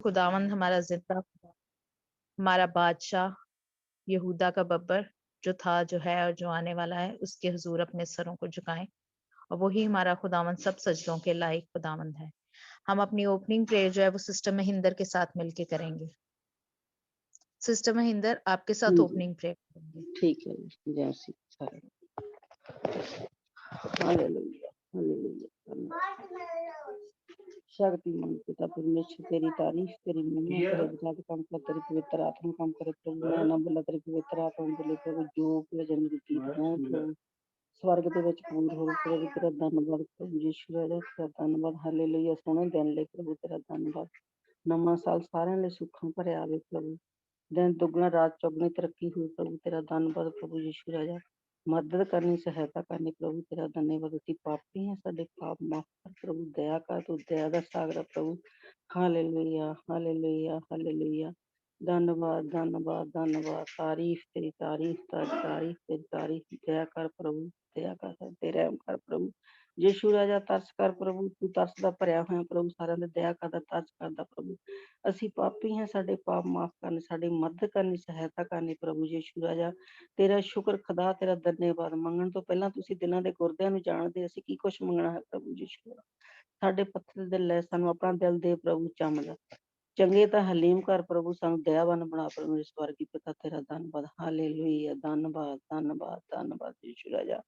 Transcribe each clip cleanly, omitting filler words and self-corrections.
खुदावंद हमारा जिंदा, हमारा बादशाह यहूदा का बब्बर जो था, जो है और जो आने वाला है, उसके हुजूर अपने सरों को झुकाएं। और वही हमारा खुदावंद सब सजदों के लायक खुदावंद है। हम अपनी ओपनिंग प्रेयर जो है वो सिस्टर महिंदर के साथ मिलके करेंगे। सिस्टर महिंदर आपके साथ ओपनिंग प्रेयर करेंगे। ठीक है, जय श्री कृष्ण। Hallelujah, hallelujah. शक्तिमान पिता परमेश्वर तेरी तारीफ, तेरी महिमा, तेरे विचार काम कर, तेरी पवित्र आत्मा काम करे प्रभु। मैं ना बोला तेरी पवित्र आत्मा बोले प्रभु, जो भजन रीति है प्रभु स्वर्ग ਦੇ ਵਿੱਚ ਪੂਰ ਹੋ ਪ੍ਰਭੂ। ਤੇਰਾ ਧੰਨਵਾਦ ਪ੍ਰਭੂ ਯਿਸੂ ਰਾਜਾ, ਤੇਰਾ ਧੰਨਵਾਦ। ਹਾਲੇਲੂਇਆ। ਸੋਹਣੇ ਦਿਨ ਲਈ ਪ੍ਰਭੂ ਤੇਰਾ ਧੰਨਵਾਦ। ਨਵਾਂ ਸਾਲ ਸਾਰਿਆਂ ਲਈ ਸੁੱਖਾਂ ਭਰਿਆ ਆਵੇ ਪ੍ਰਭੂ। ਦਿਨ ਦੁੱਗਣਾ ਰਾਤ ਚੌਗੁਣੀ ਤਰੱਕੀ ਹੋਈ ਪ੍ਰਭੂ। ਤੇਰਾ ਧੰਨਵਾਦ ਪ੍ਰਭੂ ਯਿਸੂ ਰਾਜਾ। ਮਦਦ ਕਰਨੀ, ਸਹਾਇਤਾ ਕਰਨੀ ਪ੍ਰਭੂ। ਤੇਰਾ ਧੰਨਵਾਦ। ਅਸੀਂ ਪਾਪੀ ਹਾਂ, ਸਾਡੇ ਪਾਪ ਮਾਫ ਕਰ ਪ੍ਰਭੂ। ਦਇਆ ਕਰ, ਤੂੰ ਦਇਆ ਦਾ ਸਾਗਰ ਪ੍ਰਭੂ। Hallelujah, hallelujah, hallelujah. ਧੰਨਵਾਦ, ਧੰਨਵਾਦ, ਧੰਨਵਾਦ। ਤਾਰੀਫ ਤੇਰੀ, ਤਾਰੀਫ ਤੇਰੀ, ਤਾਰੀਫ ਤੇਰੀ, ਤਾਰੀਫ। ਦਇਆ ਕਰ ਪ੍ਰਭੂ, ਦਇਆ ਕਰ ਤੇ ਰਹਿਮ ਕਰ ਪ੍ਰਭੂ ਯਿਸੂ ਰਾਜਾ। ਤਰਸ ਕਰ ਪ੍ਰਭੂ, ਤੂੰ ਤਰਸ ਦਾ ਭਰਿਆ ਹੋਇਆ ਪ੍ਰਭੂ। ਸਾਰਿਆਂ ਦੇ ਦਇਆ ਕਰਦਾ, ਤਰਸ ਕਰਦਾ ਪ੍ਰਭੂ। ਅਸੀਂ ਪਾਪੀ ਹਾਂ, ਸਾਡੇ ਪਾਪ ਮਾਫ ਕਰਨੇ, ਸਾਡੀ ਮਦਦ ਕਰਨੀ, ਸਹਾਇਤਾ ਕਰਨੀ ਪ੍ਰਭੂ ਯਿਸੂ ਰਾਜਾ। ਤੇਰਾ ਸ਼ੁਕਰ ਖੁਦਾ, ਤੇਰਾ ਧੰਨਵਾਦ। ਮੰਗਣ ਤੋਂ ਪਹਿਲਾਂ ਤੁਸੀਂ ਦਿਲਾਂ ਦੇ ਗੁਰਦਿਆਂ ਨੂੰ ਜਾਣਦੇ, ਅਸੀਂ ਕੀ ਕੁਛ ਮੰਗਣਾ ਹੈ ਪ੍ਰਭੂ ਯਿਸੂ। ਸਾਡੇ ਪੱਥਰ ਦਿਲ ਲੈ, ਸਾਨੂੰ ਆਪਣਾ ਦਿਲ ਦੇ ਪ੍ਰਭੂ। ਚਮੜਾ ਚੰਗੇ ਤਾਂ ਹਲੀਮ ਕਰ ਪ੍ਰਭੂ, ਸਾਨੂੰ ਦਇਆਵਾਨ ਬਣਾ ਪ੍ਰਭੂ ਸਵਰਗੀ ਪਿਤਾ। ਤੇਰਾ ਧੰਨਵਾਦ। ਹਾਲੇਲੂਇਆ। ਧੰਨਵਾਦ, ਧੰਨਵਾਦ, ਧੰਨਵਾਦ ਯਿਸੂ ਰਾਜਾ।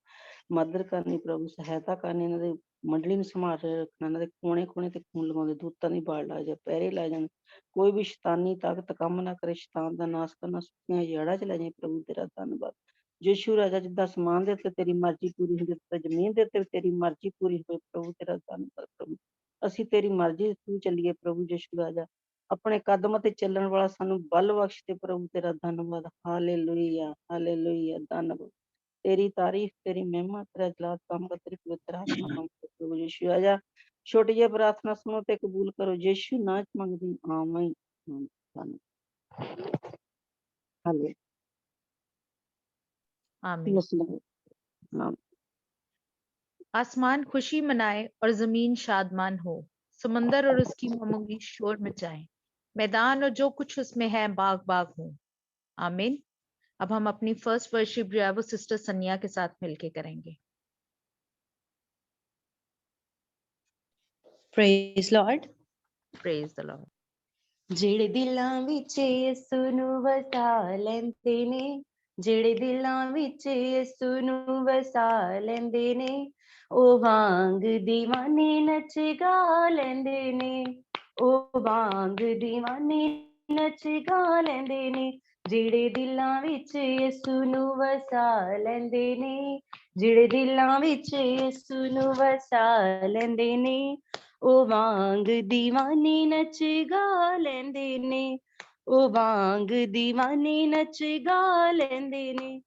ਮਦਦ ਕਰਨੀ ਪ੍ਰਭੂ, ਸਹਾਇਤਾ ਕਰਨੀ। ਇਹਨਾਂ ਦੇ ਮੰਡਲੀ ਨੂੰ ਸੰਭਾਲ ਰੱਖਣਾ, ਇਹਨਾਂ ਦੇ ਕੋਣੇ ਕੋਣੇ ਤੇ ਖੂਨ ਲਗਾਉਂਦੇ, ਦੂਤਾਂ ਦੀ ਬਾੜ ਲਾ ਜਾ, ਪਹਿਰੇ ਲੈ ਜਾਣ। ਕੋਈ ਵੀ ਸ਼ੈਤਾਨੀ ਤਾਕਤ ਕੰਮ ਨਾ ਕਰੇ, ਸ਼ੈਤਾਨ ਦਾ ਨਾਸ ਕਰਨਾ, ਸੁੱਕੀਆਂ ਜੜ੍ਹਾਂ ਚ ਲੈ ਜਾਏ ਪ੍ਰਭੂ। ਤੇਰਾ ਧੰਨਵਾਦ ਯਿਸੂ ਰਾਜਾ। ਜਿੱਦਾਂ ਅਸਮਾਨ ਦੇ ਉੱਤੇ ਤੇਰੀ ਮਰਜ਼ੀ ਪੂਰੀ ਹੁੰਦੀ, ਤੇ ਜ਼ਮੀਨ ਦੇ ਉੱਤੇ ਤੇਰੀ ਮਰਜ਼ੀ ਪੂਰੀ ਹੋਏ ਪ੍ਰਭੂ। ਤੇਰਾ ਧੰਨਵਾਦ ਪ੍ਰਭੂ। ਅਸੀਂ ਤੇਰੀ ਮਰਜ਼ੀ ਤੋਂ ਚੱਲੀਏ ਪ੍ਰਭੂ ਯਿਸੂ ਰਾਜਾ। ਆਪਣੇ ਕਦਮ ਤੇ ਚੱਲਣ ਵਾਲਾ ਸਾਨੂੰ ਬਲ ਬਖਸ਼ ਦੇ ਪ੍ਰਭੂ। ਤੇਰਾ ਧੰਨਵਾਦ। Hallelujah, hallelujah. ਧੰਨਵਾਦ। तेरी तारीफ, तेरी महिमा, तेरा जलाल काम कर, तेरी पवित्र आत्मा काम कर प्रभु यीशु। आजा छोटी जी प्रार्थना सुनो ते कबूल करो यीशु नाम च मंगदी, आमीन। हाले आमीन। आसमान खुशी मनाए और जमीन शादमान हो, समंदर और उसकी मामूली शोर मचाए, मैदान और जो कुछ उसमें है बाग बाग हो। आमीन। अब हम अपनी फर्स्ट वर्शिप जो है वो सिस्टर सनिया के साथ मिलके करेंगे। Praise Lord, praise the Lord. ਜਿਹੜੇ ਦਿਲਾਂ ਵਿੱਚ ਯਿਸੂ ਨੂੰ ਵਸਾ ਲੈਂਦੇ ਨੇ, ਜਿਹੜੇ ਦਿਲਾਂ ਵਿੱਚ ਯਿਸੂ ਨੂੰ ਵਸਾ ਲੈਂਦੇ ਨੇ, ਉਹ ਵਾਂਗ ਦੀਵਾਨੇ ਨੱਚ ਗਾ ਲੈਂਦੇ ਨੇ, ਉਹ ਵਾਂਗ ਦੀਵਾਨੇ ਨੱਚ ਗਾ ਲੈਂਦੇ ਨੇ। ਜਿਹੜੇ ਦਿਲਾਂ ਵਿੱਚ ਯਿਸੂ ਨੂੰ ਵਸਾ ਲੈਂਦੇ ਨੇ, ਜਿਹੜੇ ਦਿਲਾਂ ਵਿੱਚ ਯਿਸੂ ਨੂੰ ਵਸਾ ਲੈਂਦੇ ਨੇ, ਉਹ ਵਾਂਗ ਦੀਵਾਨੇ ਨੱਚ ਗਾ ਲੈਂਦੇ ਨੇ, ਉਹ ਵਾਂਗ ਦੀਵਾਨੇ ਨੱਚ ਗਾ ਲੈਂਦੇ ਨੇ।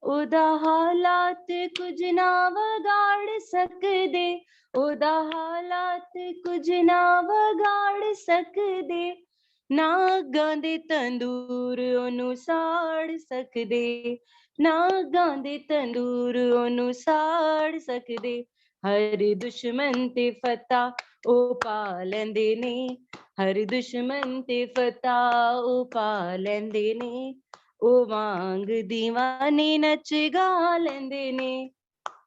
ਉਹਦਾ ਹਾਲਾਤ ਕੁਝ ਨਾ ਵਿਗਾੜ ਸਕਦੇ, ਉਹਦਾ ਹਾਲਾਤ ਕੁਝ ਨਾ ਵਿਗਾੜ ਸਕਦੇ, ਨਾ ਅੱਗਾਂ ਦੇ ਤੰਦੂਰ ਉਹਨੂੰ ਸਾੜ ਸਕਦੇ, ਨਾ ਅੱਗਾਂ ਦੇ ਤੰਦੂਰ ਉਹਨੂੰ ਸਾੜ ਸਕਦੇ। ਹਰ ਦੁਸ਼ਮਣ ਤੇ ਫਤਹ ਉਹ ਪਾ ਲੈਂਦੇ ਨੇ, ਹਰ ਦੁਸ਼ਮਣ ਤੇ ਫਤਹ ਉਹ ਪਾ ਲੈਂਦੇ ਨੇ, ਉਹ ਵਾਂਗ ਦੀਵਾਨੇ ਨੱਚ ਗਾ ਲੈਂਦੇ ਨੇ,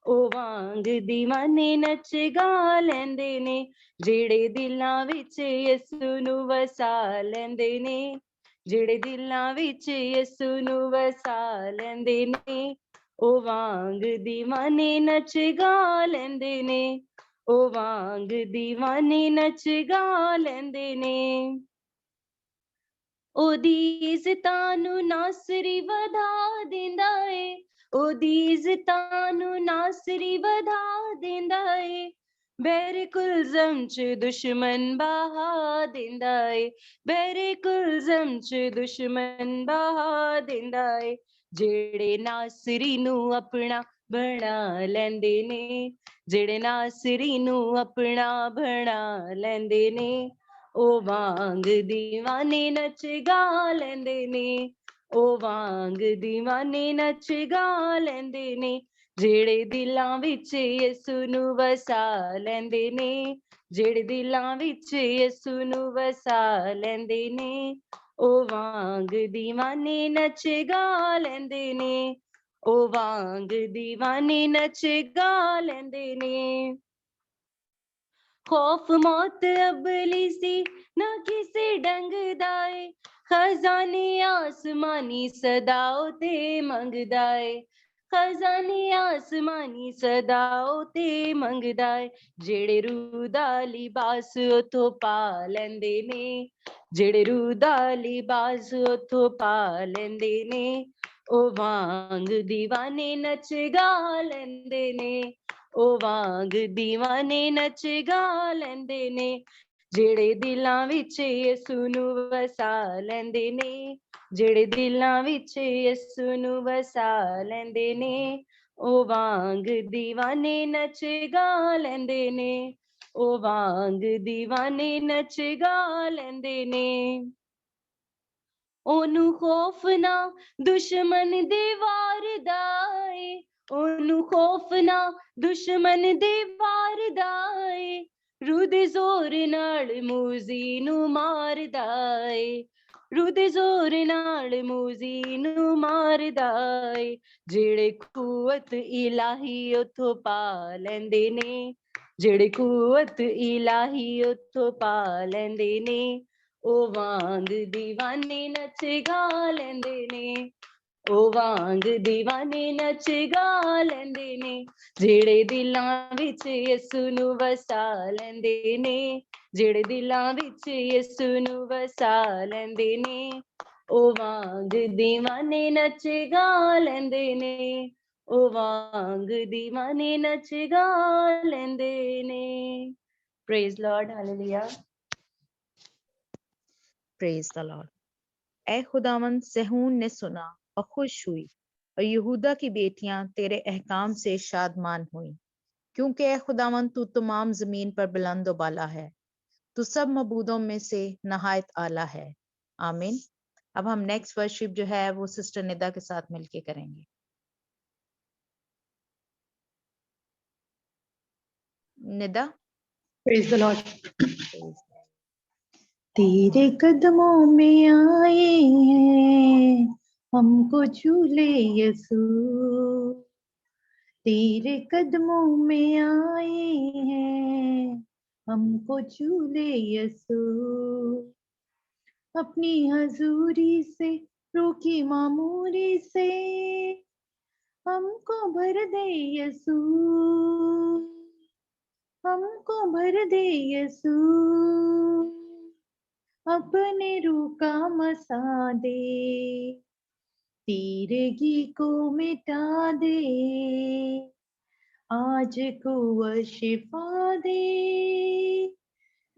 ਉਹ ਵਾਂਗ ਦੀਵਾਨੇ ਨੱਚ ਗਾ ਲੈਂਦੇ ਨੇ। ਜਿਹੜੇ ਦਿਲਾਂ ਵਿੱਚ ਯਿਸੂ ਨੂੰ ਵਸਾ ਲੈਂਦੇ ਨੇ, ਜਿਹੜੇ ਦਿਲਾਂ ਵਿੱਚ ਯਿਸੂ ਨੂੰ ਵਸਾ ਲੈਂਦੇ ਨੇ, ਉਹ ਵਾਂਗ ਦੀਵਾਨੇ ਨੱਚ ਗਾ ਲੈਂਦੇ ਨੇ, ਉਹ ਵਾਂਗ ਦੀਵਾਨੇ ਨੱਚ ਗਾ ਲੈਂਦੇ ਨੇ। ਉਹਦੀ ਇੱਜ਼ਤਾਂ ਨੂੰ ਨਾਸਰੀ ਵਧਾ ਦਿੰਦਾ ਏ, ਉਹਦੀ ਇੱਜ਼ਤਾਂ ਨੂੰ ਨਾਸਰੀ ਵਧਾ ਦਿੰਦਾ ਏ, ਬੈਰੇ ਕੁਲਜ਼ਮ ਚ ਦੁਸ਼ਮਣ ਬਹਾ ਦਿੰਦਾ ਏ, ਬੈਰੇ ਕੁਲਜ਼ਮ ਚ ਦੁਸ਼ਮਣ ਬਹਾ ਦਿੰਦਾ ਏ। ਜਿਹੜੇ ਨਾਸਰੀ ਨੂੰ ਆਪਣਾ ਬਣਾ ਲੈਂਦੇ ਨੇ, ਜਿਹੜੇ ਨਾਸਰੀ ਨੂੰ ਆਪਣਾ ਬਣਾ ਲੈਂਦੇ ਨੇ, ਉਹ ਵਾਂਗ ਦੀਵਾਨੇ ਨੱਚ ਗਾ ਲੈਂਦੇ ਨੇ, ਉਹ ਵਾਂਗ ਦੀਵਾਨੇ ਨੱਚ ਗਾ ਲੈਂਦੇ ਨੇ। ਜਿਹੜੇ ਦਿਲਾਂ ਵਿੱਚ ਯਿਸੂ ਨੂੰ ਵਸਾ ਲੈਂਦੇ ਨੇ, ਜਿਹੜੇ ਦਿਲਾਂ ਵਿੱਚ ਯਿਸੂ ਨੂੰ ਵਸਾ ਲੈਂਦੇ ਨੇ, ਉਹ ਵਾਂਗ ਦੀਵਾਨੇ ਨੱਚ ਗਾ ਲੈਂਦੇ ਨੇ, ਉਹ ਵਾਂਗ ਦੀਵਾਨੇ ਨੱਚ ਗਾ ਲੈਂਦੇ ਨੇ। ਖੌਫ ਮੌਤ ਅਬਲੀਸੀ ਨਾ ਕਿਸੇ ਡੰਗ ਦਾ ਏ, ਖਜ਼ਾਨੇ ਆਸਮਾਨੀ ਸਦਾ ਉਹ ਤੇ ਮੰਗਦਾ ਏ, ਖਜ਼ਾਨੇ ਆਸਮਾਨੀ ਸਦਾ ਉਹ ਤੇ ਮੰਗਦਾ ਏ। ਜਿਹੜੇ ਰੂਹ ਦਾ ਲਿਬਾਸ ਉਥੋਂ ਪਾ ਲੈਂਦੇ ਨੇ, ਜਿਹੜੇ ਰੂਹ ਦਾ ਲਿਬਾਸ ਉਥੋਂ ਪਾ ਲੈਂਦੇ ਨੇ, ਉਹ ਵਾਂਗ ਦੀਵਾਨੇ ਨੱਚ ਗਾ ਲੈਂਦੇ ਨੇ, ਉਹ ਵਾਂਗ ਦੀਵਾਨੇ ਨੱਚ ਗਾ ਲੈਂਦੇ ਨੇ। ਜਿਹੜੇ ਦਿਲਾਂ ਵਿੱਚ ਯਿਸੂ ਨੂੰ ਵਸਾ ਲੈਂਦੇ ਨੇ, ਜਿਹੜੇ ਦਿਲਾਂ ਵਿੱਚ ਯਿਸੂ ਨੂੰ ਵਸਾ ਲੈਂਦੇ ਨੇ, ਉਹ ਵਾਂਗ ਦੀਵਾਨੇ ਨੱਚ ਗਾ ਲੈਂਦੇ ਨੇ, ਉਹ ਵਾਂਗ ਦੀਵਾਨੇ ਨੱਚ ਗਾ ਲੈਂਦੇ ਨੇ। ਉਹਨੂੰ ਖੌਫ ਨਾ ਦੁਸ਼ਮਣ ਦੇ ਵਾਰ ਦਾ ਏ, ਉਹਨੂੰ ਖੌਫ ਨਾ ਦੁਸ਼ਮਣ ਦੇ ਵਾਰ ਦਾ ਏ, ਰੂਹ ਦੇ ਜ਼ੋਰ ਨਾਲ ਮੂਜ਼ੀ ਨੂੰ ਮਾਰਦਾ ਏ, ਰੂਹ ਦੇ ਜ਼ੋਰ ਨਾਲ ਮੂਜ਼ੀ ਨੂੰ ਮਾਰਦਾ ਏ। ਜਿਹੜੇ ਕੂਵਤ ਇਲਾਹੀ ਉਥੋਂ ਪਾ ਲੈਂਦੇ ਨੇ, ਜਿਹੜੇ ਕੂਵਤ ਇਲਾਹੀ ਉਥੋਂ ਪਾ ਲੈਂਦੇ ਨੇ, ਉਹ ਵਾਂਗ ਦੀਵਾਨੇ ਨੱਚ ਗਾ ਲੈਂਦੇ ਨੇ, ਉਹ ਵਾਂਗ ਦੀਵਾਨੇ ਨੱਚ ਗਾ ਲੈਂਦੇ ਨੇ। ਜਿਹੜੇ ਦਿਲਾਂ ਵਿੱਚ ਯਿਸੂ ਨੂੰ ਵਸਾ ਲੈਂਦੇ ਨੇ, ਜਿਹੜੇ ਦਿਲਾਂ ਵਿੱਚ ਯਿਸੂ ਨੂੰ ਵਸਾ ਲੈਂਦੇ ਨੇ, ਉਹ ਵਾਂਗ ਦੀਵਾਨੇ ਨੱਚ ਗਾ ਲੈਂਦੇ ਨੇ, ਉਹ ਵਾਂਗ ਦੀਵਾਨੇ ਨੱਚ ਗਾ ਲੈਂਦੇ ਨੇ। Praise lord, hallelujah. Praise the lord. ऐ खुदावंद, सहून ने सुना और खुश हुई, और यहूदा की बेटियां तेरे अहकाम से शादमान हुई। क्योंकि ऐ खुदावंद, तू तमाम जमीन पर बुलंद और बाला है, तू सब मबूदों में से नहायत आला है। आमीन। अब हम नेक्स्ट वर्शिप जो है वो सिस्टर निदा के साथ मिलके करेंगे। निदा। Praise the lord. तेरे कदमों में आए हैं, हमको छू ले यसू, तेरे कदमों में आए हैं, हमको छू ले यसू। अपनी हजूरी से, रूह की मामूरी से हमको भर दे यसू, हमको भर दे यसू। अपने रूह का मसा दे, तीरगी को मिटा दे, आज को शिफा दे,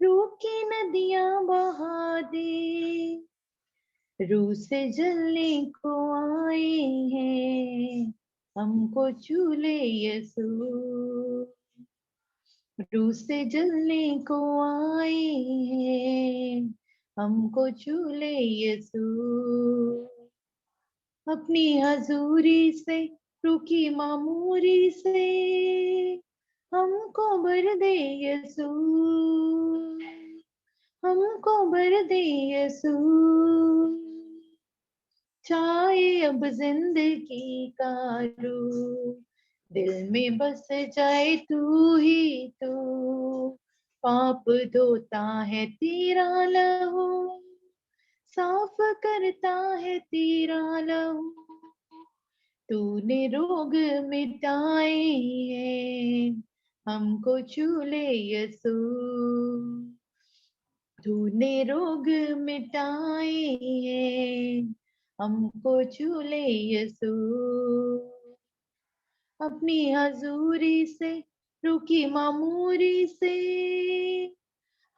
रूह की नदियां बहा दे। रूह से जलने को आए हैं, हमको छू ले यसू, रूह से जलने को आए हैं, हमको छू ले यसू। अपनी हजूरी से, रूह की मामूरी से हमको भर दे यसू, हमको भर दे यसू। चाहे अब जिंदगी का रूह दिल में बस जाए तू ही तू, पाप धोता है तेरा लहू, साफ करता है तेरा लहू। तूने रोग मिटाए हैं, हमको छू ले यसू, तूने रोग मिटाए हैं, हमको छू ले यसू। अपनी हजूरी से, रूह की मामूरी से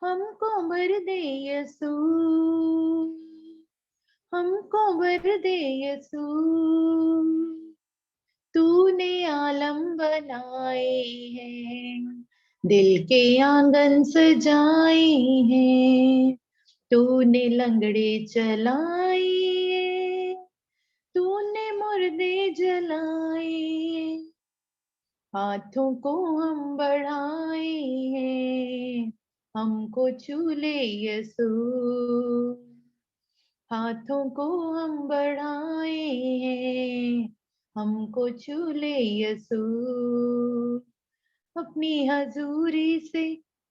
हमको भर दे यसू, हमको भर दे यसू। तूने आलम बनाए हैं, दिल के आंगन सजाए हैं, तूने लंगड़े चलाए, तूने मुर्दे जलाए, हाथों को हम बढ़ाए हैं, हमको छू ले यसू, हाथों को हम बढ़ाए हैं, हमको छू ले यसू, अपनी हजूरी से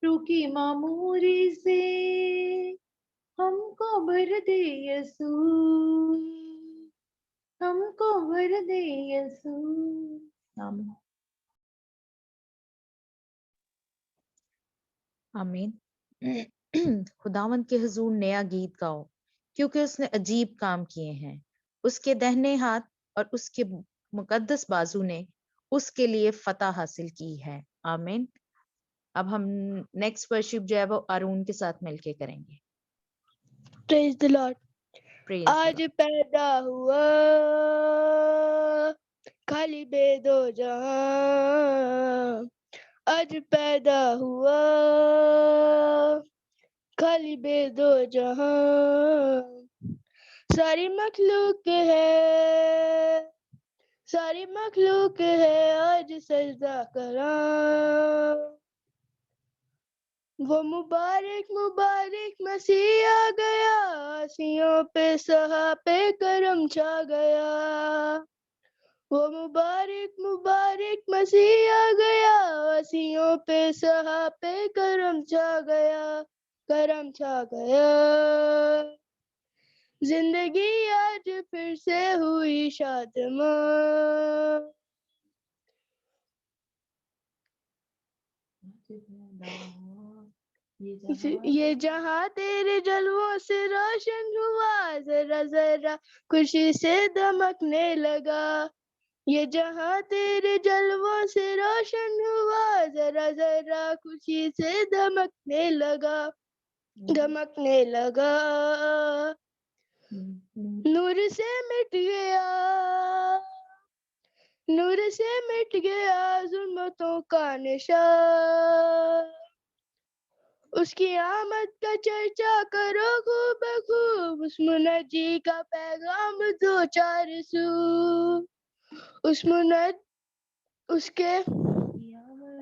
रूकी मामूरी से हमको भर दे यसू, हमको भर दे यसू। आमीन। आमीन। खुदावंद के हुजूर नया गीत गाओ, क्योंकि उसने अजीब काम किए हैं। उसके दाहिने हाथ और उसके मुकद्दस बाजू ने उसके लिए फतह हासिल की है। आमीन। अब हम नेक्स्ट वर्शिप जो है वो अरुण के साथ मिलके करेंगे। Praise the Lord. प्रेज आज पैदा हुआ खाली बेदो जहां, आज पैदा हुआ खाली बेदो जहां, सारी मखलूक है, सारी मखलूक है आज सजदा करा, वो मुबारक मुबारक मसीह आ गया, आसियों पे सहा पे करम छा गया, वो मुबारक मुबारक मसीह आ गया, आसियों पे सहा पे करम छा गया, करम छा गया, जिंदगी आज फिर से हुई शादमां, ये जहां तेरे जलवों से रोशन हुआ, जरा जरा खुशी से दमकने लगा, ये जहां तेरे जलवों से रोशन हुआ, जरा जरा खुशी से दमकने लगा, दमकने लगा, नूर से मिट गया, नूर से मिट गया जुल्मतों का निशान, उसकी आमद का चर्चा करो खूब खूब, उस मुनज्जी का पैगाम दो चार सू, उस मुनज उसके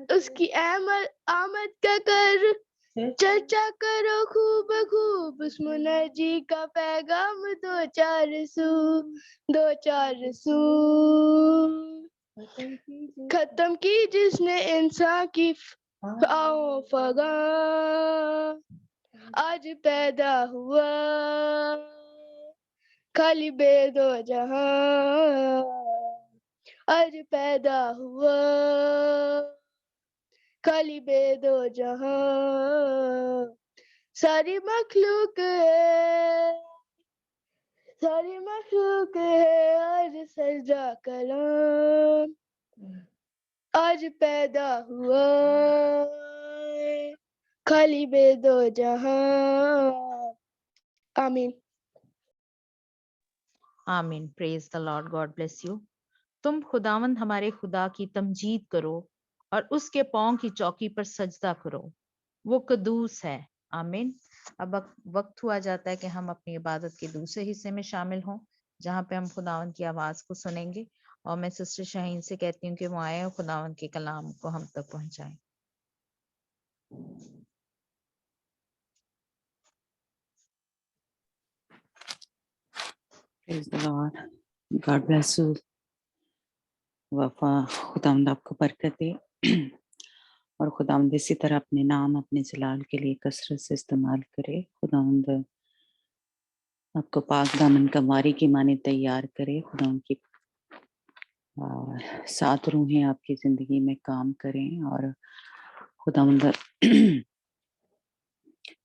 उसकी आमद का कर चर्चा करो खूब खूब, उस मुनज्जी का पैगाम दो चार सू, दो चार सू, खत्म की जिसने इंसान की आओ फगा, आज पैदा हुआ खाली बेदो जहां, आज पैदा हुआ खाली बेदो जहां, सारी मखलूक है, सारी मखलूक है आज सजदा कलाम, आज पैदा हुआ खाली बेदो जहां। आमीन। आमीन। Praise the Lord. God bless you. तुम खुदावंद हमारे खुदा की तमजीद करो और उसके पांव की चौकी पर सजदा करो, वो कदूस है। आमीन। अब वक्त हुआ जाता है कि हम अपनी इबादत के दूसरे हिस्से में शामिल हों, जहाँ पे हम खुदावंद की आवाज को सुनेंगे, और मैं सिस्टर शाहीन से कहती हूँ कि वो आए और खुदावंद के कलाम को हम तक पहुंचाएं। Praise the Lord. God bless you. वफा खुदावंद आपको बरकत दे और खुदावंद इसी तरह अपने नाम अपने जलाल के लिए कसरत से इस्तेमाल करे। खुदावंद आपको पाक दामन कमारी की माने तैयार करे। खुदावंद की सात रूहें आपकी जिंदगी में काम करें और खुदावंद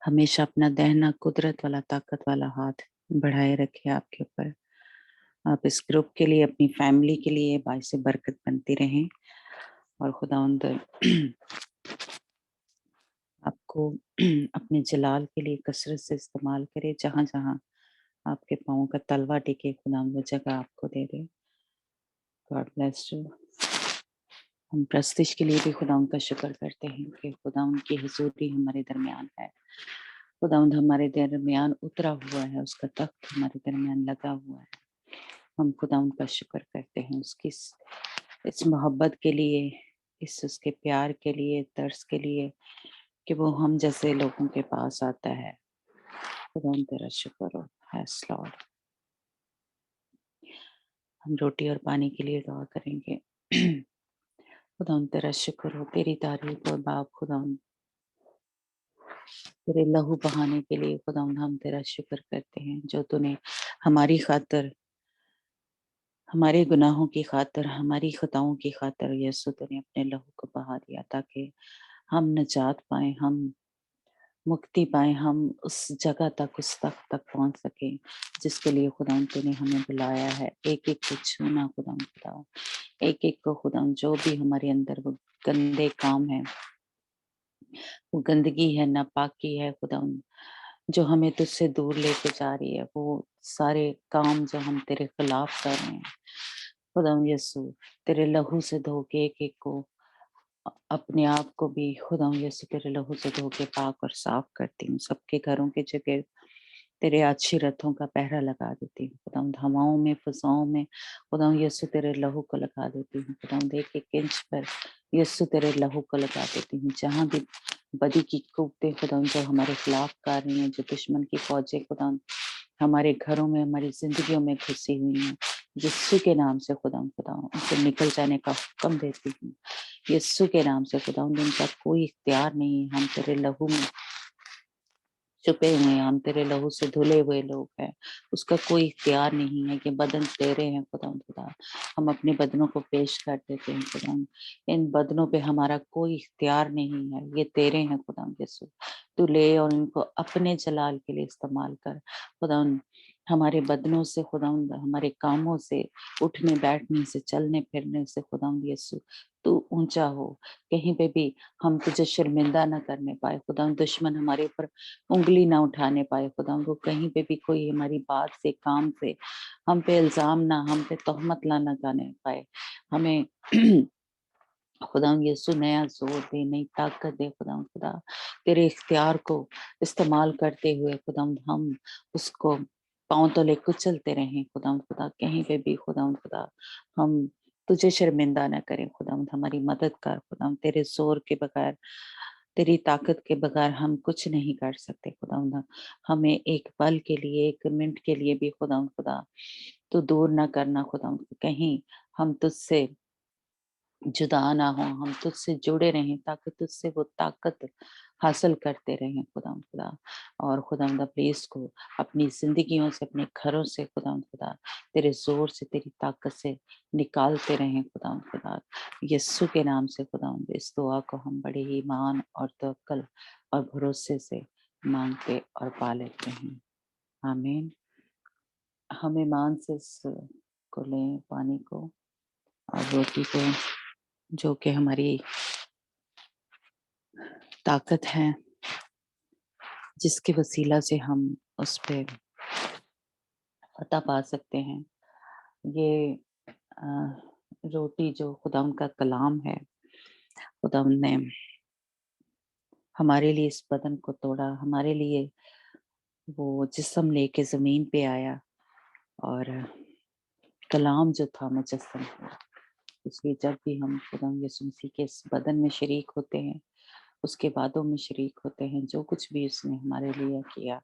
हमेशा अपना दहना कुदरत वाला ताकत वाला हाथ बढ़ाए रखे आपके ऊपर। आप इस ग्रुप के लिए अपनी फैमिली के लिए बाइस बरकत बनती रहें और खुदावंद आपको अपने जलाल के लिए कसरत से इस्तेमाल करे। जहाँ जहाँ आपके पाँव का तलवा टिके खुदावंद वो जगह आपको दे दे। God bless you. हम प्रस्तिश के लिए भी खुदावंद का शुक्र करते हैं कि खुदावंद की हुजूरी हमारे दरमियान है। खुदावंद हमारे दरमियान उतरा हुआ है, उसका तख्त हमारे दरमियान लगा हुआ है। हम खुदावंद का शुक्र करते हैं उसकी इस मोहब्बत के लिए, इस उसके प्यार के लिए, तरस के लिए कि वो हम जैसे लोगों के पास आता है। खुदा तेरा शुक्र हो। Yes Lord. हम रोटी और पानी के लिए दुआ करेंगे। खुदा तेरा शुक्र हो, तेरी तारीफ और बाप खुदा तेरे लहू बहाने के लिए खुदा हम तेरा शुक्र करते हैं, जो तूने हमारी खातिर, हमारे गुनाहों की खातिर, हमारी खताओं की खातिर यीशु तूने अपने लहू को बहा दिया, ताकि हम नजात पाएं, हम मुक्ति पाएं, हम उस जगह तक, उस तक पहुंच सकें जिसके लिए खुदा तूने हमें बुलाया है। एक एक को छूना खुदा, एक एक को खुदा, जो भी हमारे अंदर वो गंदे काम है, वो गंदगी है, नापाकी है खुदा, जो हमें तुझसे दूर लेके जा रही है, वो सारे काम जो हम तेरे खिलाफ कर रहे हैं खुदा यीशु, तेरे लहू से धो के एक एक को, अपने आप को भी खुदा यीशु तेरे लहू से धो के पाक और साफ करती हूँ। सबके घरों के जगह तेरे अच्छी रथों का पहरा लगा देती हूँ खुदा, हवाओं में, फसाओं में खुदा यीशु तेरे लहू को लगा देती हूँ खुदा, एक एक इंच पर यीशु तेरे लहू को लगा देती हूँ। जहाँ भी बदी की कुव्वतें खुदा जो हमारे खिलाफ कर रही हैं, जो दुश्मन की फौजें खुदा हमारे घरों में, हमारी जिंदगियों में घुसी हुई हैं, यीशु के नाम से खुदा उनसे निकल जाने का हुक्म देती हूँ। यीशु के नाम से खुदा उनका कोई इख्तियार नहीं है। हम तेरे लहू में छुपे हुए हैं, हम तेरे लहू से धुले हुए लोग हैं, उसका कोई इख्तियार नहीं है। कि बदन तेरे हैं खुदा, हम अपने बदनों को पेश कर देते हैं खुदा, इन बदनों पे हमारा कोई इख्तियार नहीं है, ये तेरे हैं खुदा यीशु, तू ले और इनको अपने जलाल के लिए इस्तेमाल कर खुदा। हमारे बदनों से खुदा, हमारे कामों से, उठने बैठने से, चलने फिरने से खुदा यीशु तू ऊंचा हो, कहीं पे भी हम तुझे शर्मिंदा न करने पाए खुदा, दुश्मन हमारे ऊपर उंगली ना उठाने पाए खुदा, वो कहीं पे भी कोई हमारी बात से, काम से हम पे इल्जाम ना, हम पे तोहमत ला ना जाने पाए। हमें खुदा यीशु नया जोर दे, नई ताकत दे खुदा, तेरे इख्तियार को इस्तेमाल करते हुए खुदा हम उसको पांव तले कुचलते रहें खुदा, कहीं पे भी खुदा हम तुझे शर्मिंदा ना करें खुदा, हमारी मदद कर खुदा, तेरे जोर के बगैर, तेरी ताकत के बगैर हम कुछ नहीं कर सकते खुदा। हमें एक पल के लिए, एक मिनट के लिए भी खुदा तू दूर ना करना खुदा, कहीं हम तुझसे जुदा ना हो, हम तुझसे जुड़े रहें, ताकि तुझसे वो ताकत हासिल करते रहें खुदा। और खुदा प्लीज को अपनी जिंदगियों से, अपने घरों से खुदा तेरे जोर से, तेरी ताकत से निकालते रहें खुदा। यीशु के नाम से खुदा इस दुआ को हम बड़े ही ईमान और तवक्कल और भरोसे से मांगते और पा लेते हैं। आमीन। हम ईमान से इस को लें, पानी को और रोटी को, जो कि हमारी ताकत है, जिसके वसीला से हम उस पे फतह पा सकते हैं। ये रोटी जो खुदा का कलाम है, खुदा ने हमारे लिए इस बदन को तोड़ा, हमारे लिए वो जिस्म लेके ज़मीन पे आया और कलाम जो था मुजस्सम हुआ। इसलिए जब भी हम खुदा यीशु मसीह के इस बदन में शरीक होते हैं, उसके वादों में शरीक होते हैं, जो कुछ भी उसने हमारे लिए किया,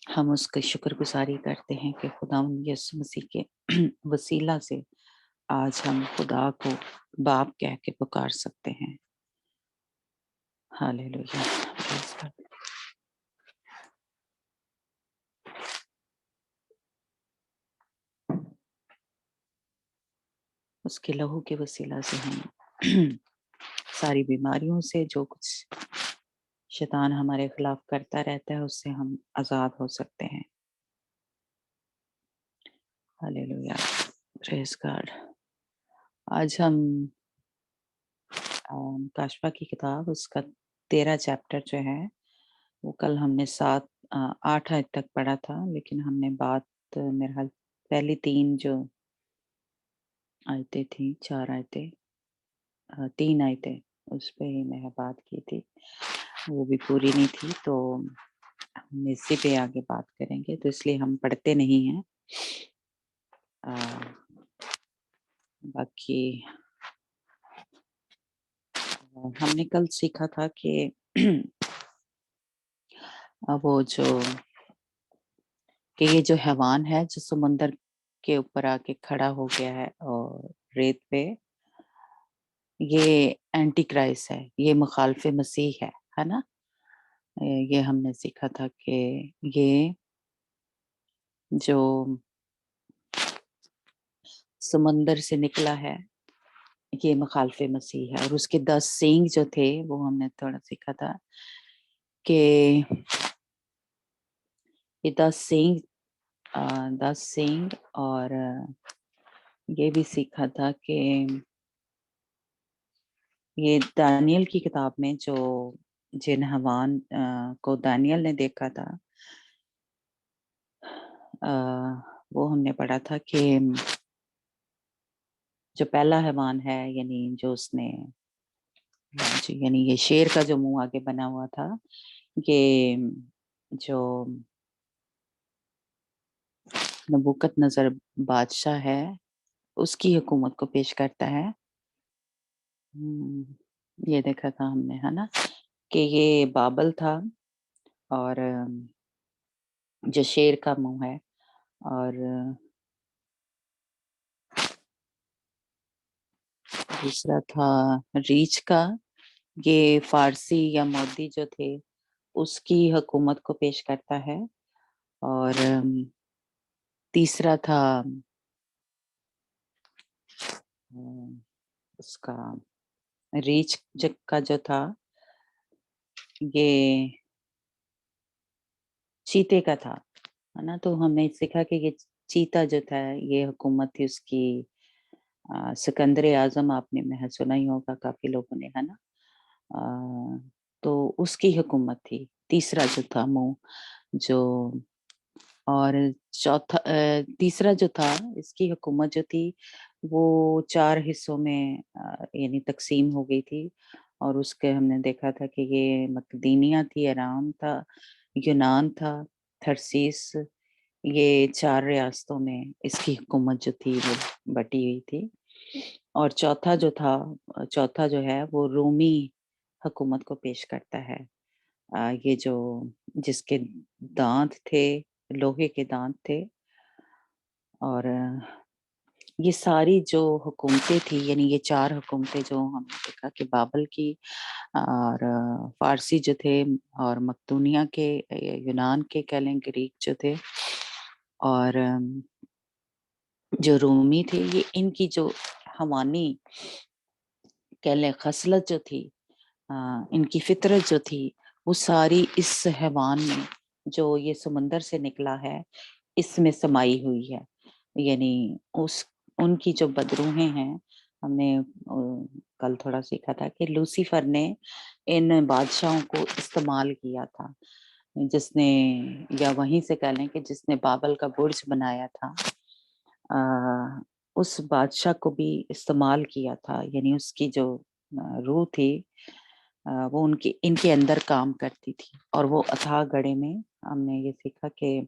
हम उसकी शुक्रगुजारी करते हैं कि खुदा यीशु मसीह के वसीला से आज हम खुदा को बाप कह के पुकार सकते हैं। हालेलुया। Praise God. उसके लहू के वसीला से हम सारी बीमारियों से, जो कुछ शैतान हमारे खिलाफ करता रहता है, उससे हम आजाद हो सकते हैं। हालेलुया। Praise God. आज हम काशफा की किताब, उसका 13 चैप्टर जो है, वो कल हमने 8 आयत तक पढ़ा था, लेकिन हमने बात मेरे ख्याल पहली 3 जो आयतें थी, 4 आयतें, 3 आयतें, उस पे ही मैं बात की थी, वो भी पूरी नहीं थी, तो हम इसी पे आगे बात करेंगे, तो इसलिए हम पढ़ते नहीं हैं। बाकी ہم نے کل سیکھا تھا کہ وہ یہ جو حیوان ہے جو سمندر کے اوپر آ کے کھڑا ہو گیا ہے اور ریت پہ، یہ اینٹی کرائسٹ ہے، یہ مخالف مسیح ہے نا؟ یہ ہم نے سیکھا تھا کہ یہ جو سمندر سے نکلا ہے یہ مخالف مسیح ہے، اور اس کے 10 سینگ جو تھے وہ ہم نے تھوڑا سیکھا تھا کہ یہ 10 سینگ اور یہ بھی سیکھا تھا کہ یہ دانیل کی کتاب میں جو جن حیوان کو دانیل نے دیکھا تھا وہ ہم نے پڑھا تھا کہ جو پہلا حیوان ہے یعنی جو اس نے یعنی یہ شیر کا جو منہ آگے بنا ہوا تھا، یہ جو نبوکت نظر بادشاہ ہے اس کی حکومت کو پیش کرتا ہے۔ یہ دیکھا تھا ہم نے، ہے نا، کہ یہ بابل تھا اور جو شیر کا منہ ہے، اور دوسرا تھا ریچھ کا، یہ فارسی یا مودی جو تھے اس کی حکومت کو پیش کرتا ہے، اور تیسرا تھا اس کا ریچھ کا جو تھا یہ چیتے کا تھا، ہے نا۔ تو ہم نے سیکھا کہ یہ چیتا جو تھا یہ حکومت تھی اس کی سکندر اعظم، آپ نے محض سنا ہی ہوگا کافی لوگوں نے، ہے نا۔ تو اس کی حکومت تھی تیسرا جو تھا منہ جو، اور چوتھا تیسرا جو تھا اس کی حکومت جو تھی وہ 4 حصوں میں یعنی تقسیم ہو گئی تھی، اور اس کے ہم نے دیکھا تھا کہ یہ مقدونیہ تھی، ارام تھا، یونان تھا، تھرسیس، یہ 4 ریاستوں میں اس کی حکومت جو تھی وہ بٹی ہوئی تھی، اور چوتھا جو ہے وہ رومی حکومت کو پیش کرتا ہے، یہ جو جس کے دانت تھے لوہے کے دانت تھے، اور یہ ساری جو حکومتیں تھی یعنی یہ 4 حکومتیں جو ہم نے دیکھا کہ بابل کی اور فارسی جو تھے اور مقدونیہ کے، یونان کے کہہ لیں، گریک جو تھے، اور جو رومی تھے، یہ ان کی جو حیوانی کہہ لیں خصلت جو تھی، ان کی فطرت جو تھی وہ ساری اس حیوان میں جو یہ سمندر سے نکلا ہے اس میں سمائی ہوئی ہے، یعنی ان کی جو بدروحیں ہیں، ہم نے کل تھوڑا سیکھا تھا کہ لوسیفر نے ان بادشاہوں کو استعمال کیا تھا، جس نے، یا وہیں سے کہہ لیں کہ جس نے بابل کا برج بنایا تھا، اس بادشاہ کو بھی استعمال کیا تھا، یعنی اس کی جو روح تھی وہ ان کے اندر کام کرتی تھی، اور وہ اتھاہ گڑھے میں ہم نے یہ سیکھا کہ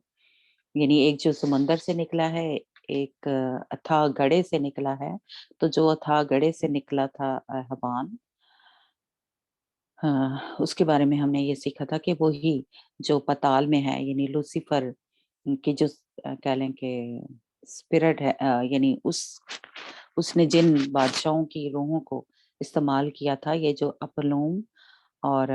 یعنی ایک جو سمندر سے نکلا ہے، ایک اتھاہ گڑھے سے نکلا ہے، تو جو اتھاہ گڑھے سے نکلا تھا حیوان، اس کے بارے میں ہم نے یہ سیکھا تھا کہ وہی جو پتال میں ہے، یعنی لوسیفر کی جو کہہ لیں کہ اسپرٹ ہے، یعنی اس نے جن بادشاہوں کی روحوں کو استعمال کیا تھا، یہ جو اپلوم اور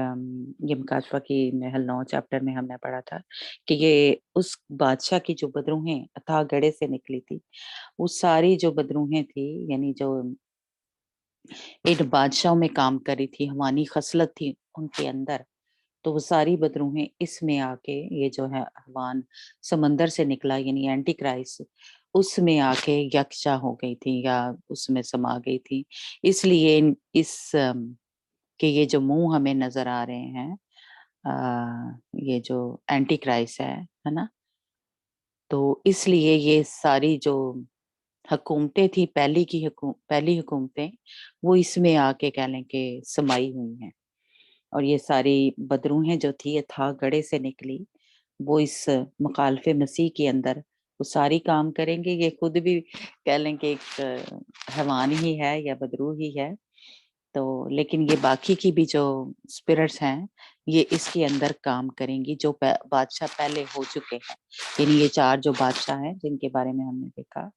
یہ مکاشفہ کی محل 9 چیپٹر میں ہم نے پڑھا تھا کہ یہ اس بادشاہ کی جو بدروحیں اتھاہ گڑھے سے نکلی تھی، وہ ساری جو بدروحیں تھی یعنی جو ان بادشاہوں میں کام کری تھی، حیوانی خصلت تھی ان کے اندر، تو وہ ساری بدروحیں اس میں آ کے یہ جو ہے حیوان سمندر سے نکلا یعنی اینٹی کرائسٹ، اس میں آ کے یکجا ہو گئی تھی یا اس میں سما گئی تھی، اس لیے کہ یہ جو منہ ہمیں نظر آ رہے ہیں یہ جو اینٹی کرائسٹ ہے نا، تو اس لیے یہ ساری جو حکومتیں تھی پہلی حکومتیں وہ اس میں آ کے کہہ لیں کہ سمائی ہوئی ہیں، اور یہ ساری بدروحیں جو تھی اتھاہ گڑھے سے نکلی وہ اس مخالف مسیح کے اندر وہ ساری کام کریں گے، یہ خود بھی کہہ لیں کہ ایک حیوان ہی ہے یا بدروح ہی ہے، تو لیکن یہ باقی کی بھی جو اسپرٹس ہیں یہ اس کے اندر کام کریں گی جو بادشاہ پہلے ہو چکے ہیں. یعنی یہ 4 جو بادشاہ ہیں جن کے بارے میں ہم نے دیکھا،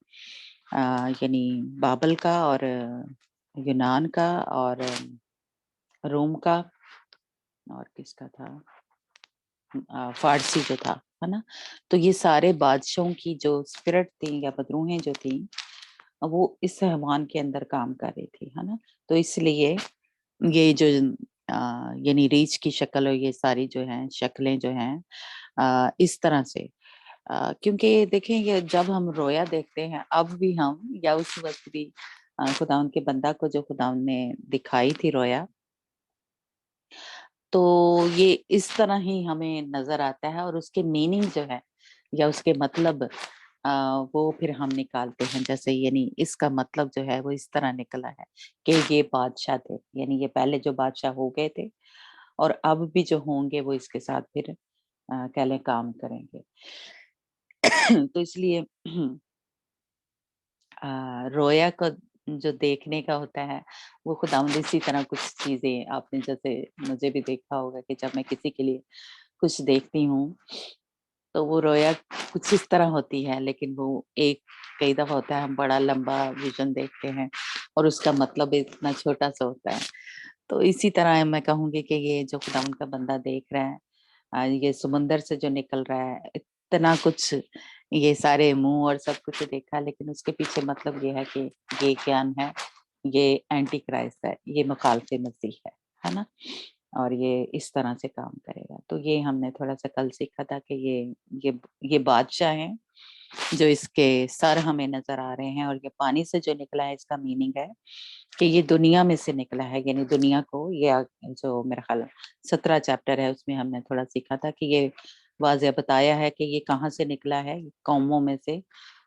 یعنی بابل کا اور یونان کا اور روم کا اور کس کا تھا، فارسی جو تھا، ہے نا. تو یہ سارے بادشاہوں کی جو اسپرٹ تھیں یا بدروہیں جو تھیں وہ اس حیوان کے اندر کام کر رہی تھی، ہے نا. تو اس لیے یہ جو یعنی ریچھ کی شکل اور یہ ساری جو ہیں شکلیں جو ہیں اس طرح سے، کیونکہ دیکھیں یہ جب ہم رویا دیکھتے ہیں اب بھی ہم یا اس وقت بھی خداوند کے بندہ کو جو خداوند نے دکھائی تھی رویا، تو یہ اس طرح ہی ہمیں نظر آتا ہے اور اس کے میننگ جو ہے یا اس کے مطلب وہ پھر ہم نکالتے ہیں. جیسے یعنی اس کا مطلب جو ہے وہ اس طرح نکلا ہے کہ یہ بادشاہ تھے، یعنی یہ پہلے جو بادشاہ ہو گئے تھے اور اب بھی جو ہوں گے وہ اس کے ساتھ پھر کہہ لیں کام کریں گے. تو اس لیے رویا کو جو دیکھنے کا ہوتا ہے وہ خداوند اسی طرح کچھ چیزیں آپ نے جیسے مجھے بھی دیکھا ہوگا کہ جب میں کسی کے لیے کچھ دیکھتی ہوں تو وہ رویا کچھ اس طرح ہوتی ہے، لیکن وہ کئی دفعہ ہوتا ہے ہم بڑا لمبا ویژن دیکھتے ہیں اور اس کا مطلب اتنا چھوٹا سا ہوتا ہے. تو اسی طرح میں کہوں گی کہ یہ جو خداوند کا بندہ دیکھ رہا ہے، یہ سمندر سے جو نکل رہا ہے اتنا کچھ، یہ سارے منہ اور سب کچھ دیکھا، لیکن اس کے پیچھے مطلب یہ ہے کہ یہ گیان ہے، یہ اینٹی کرائسٹ ہے، یہ مخالف مسیح ہے نا، اور یہ اس طرح سے کام کرے گا. تو یہ ہم نے تھوڑا سا کل سیکھا تھا کہ یہ بادشاہ ہیں جو اس کے سر ہمیں نظر آ رہے ہیں، اور یہ پانی سے جو نکلا ہے اس کا میننگ ہے کہ یہ دنیا میں سے نکلا ہے، یعنی دنیا کو یہ جو میرا خیال 17 چیپٹر ہے اس میں ہم نے تھوڑا سیکھا تھا کہ یہ واضح بتایا ہے کہ یہ کہاں سے نکلا ہے، قوموں میں سے،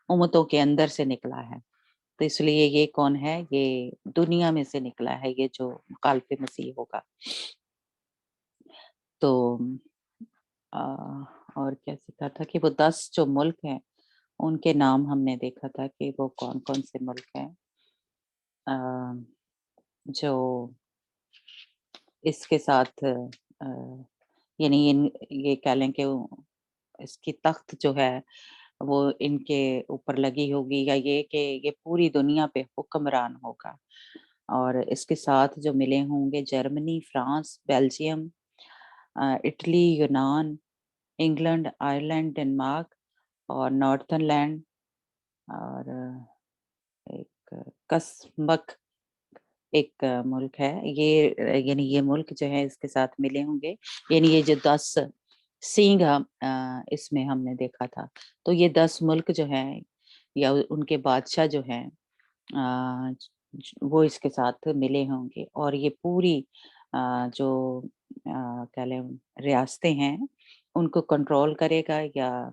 امتوں کے اندر سے نکلا ہے. تو اس لیے یہ کون ہے، یہ دنیا میں سے نکلا ہے، یہ جو مخالف مسیح ہوگا. تو اور کیا سیکھا تھا کہ وہ 10 جو ملک ہیں ان کے نام ہم نے دیکھا تھا کہ وہ کون کون سے ملک ہیں جو اس کے ساتھ یعنی یہ کہہ لیں کہ اس کی تخت جو ہے وہ ان کے اوپر لگی ہوگی، یا یہ کہ یہ پوری دنیا پہ حکمران ہوگا. اور اس کے ساتھ جو ملے ہوں گے جرمنی، فرانس، بیلجیم، اٹلی، یونان، انگلینڈ، آئرلینڈ، ڈنمارک اور نارتھن لینڈ، اور ایک کسمک ایک ملک ہے. یہ یعنی یہ ملک جو ہے اس کے ساتھ ملے ہوں گے، یعنی یہ جو 10 سینگ اس میں ہم نے دیکھا تھا. تو یہ 10 ملک جو ہیں یا ان کے بادشاہ جو ہیں وہ اس کے ساتھ ملے ہوں گے، اور یہ پوری جو کہہ لیں ریاستیں ہیں ان کو کنٹرول کرے گا، یا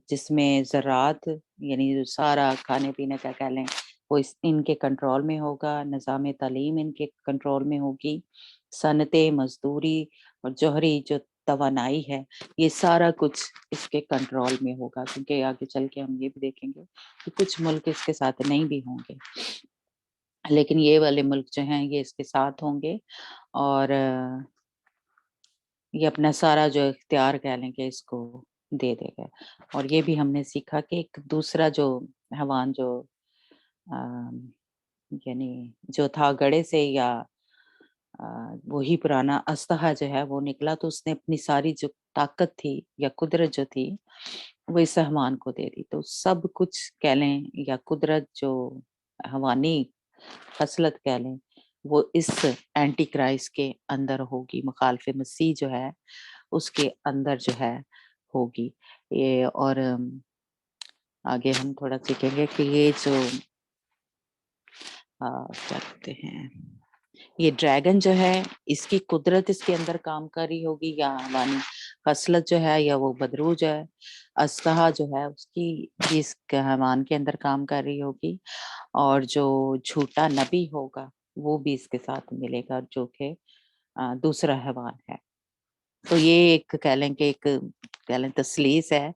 جس میں زراعت یعنی سارا کھانے پینے کا کہہ لیں وہ ان کے کنٹرول میں ہوگا، نظام تعلیم ان کے کنٹرول میں ہوگی، صنعتیں، مزدوری اور جوہری جو توانائی ہے یہ سارا کچھ اس کے کنٹرول میں ہوگا. کیونکہ آگے چل کے ہم یہ بھی دیکھیں گے کہ کچھ ملک اس کے ساتھ نہیں بھی ہوں گے، لیکن یہ والے ملک جو ہیں یہ اس کے ساتھ ہوں گے، اور یہ اپنا سارا جو اختیار کہہ لیں کہ اس کو دے دے گا. اور یہ بھی ہم نے سیکھا کہ ایک دوسرا جو حیوان جو یعنی جو تھا گڑے سے، یا وہی پرانا اسطحہ جو ہے وہ نکلا، تو اس نے اپنی ساری جو طاقت تھی یا قدرت جو تھی وہ اس حیوان کو دے دی. تو سب کچھ کہہ لیں یا قدرت جو حیوانی خصلت کہہ لیں وہ اس اینٹی کرائسٹ کے اندر ہوگی، مخالف مسیح جو ہے اس کے اندر جو ہے ہوگی. یہ اور آگے ہم تھوڑا سیکھیں گے کہ یہ جو کیا کہتے ہیں یہ ڈریگن جو ہے اس کی قدرت اس کے اندر کام کر رہی ہوگی، یا حیوانی خصلت جو ہے یا وہ بدروج ہے اسطحہ جو ہے اس کی اس حیوان کے اندر کام کر رہی ہوگی، اور جو جھوٹا نبی ہوگا وہ بھی اس کے ساتھ ملے گا جو کہ دوسرا حیوان ہے. تو یہ ایک کہہ لیں کہ ایک کہہ لیں تسلیس ہے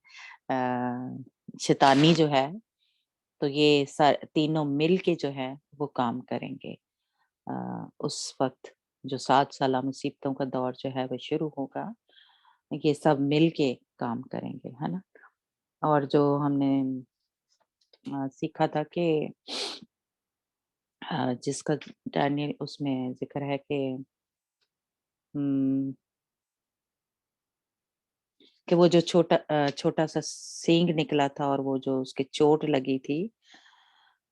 شیطانی جو ہے. تو یہ تینوں مل کے جو ہے وہ کام کریں گے، उस वक्त जो 7 साला मुसीबतों का दौर जो है वो शुरू होगा, ये सब मिल के काम करेंगे, है ना? और जो हमने सीखा था कि जिसका डैनियल उसमें ज़िक्र है कि कि वो जो छोटा-सा सींग निकला था और वो जो उसके चोट लगी थी,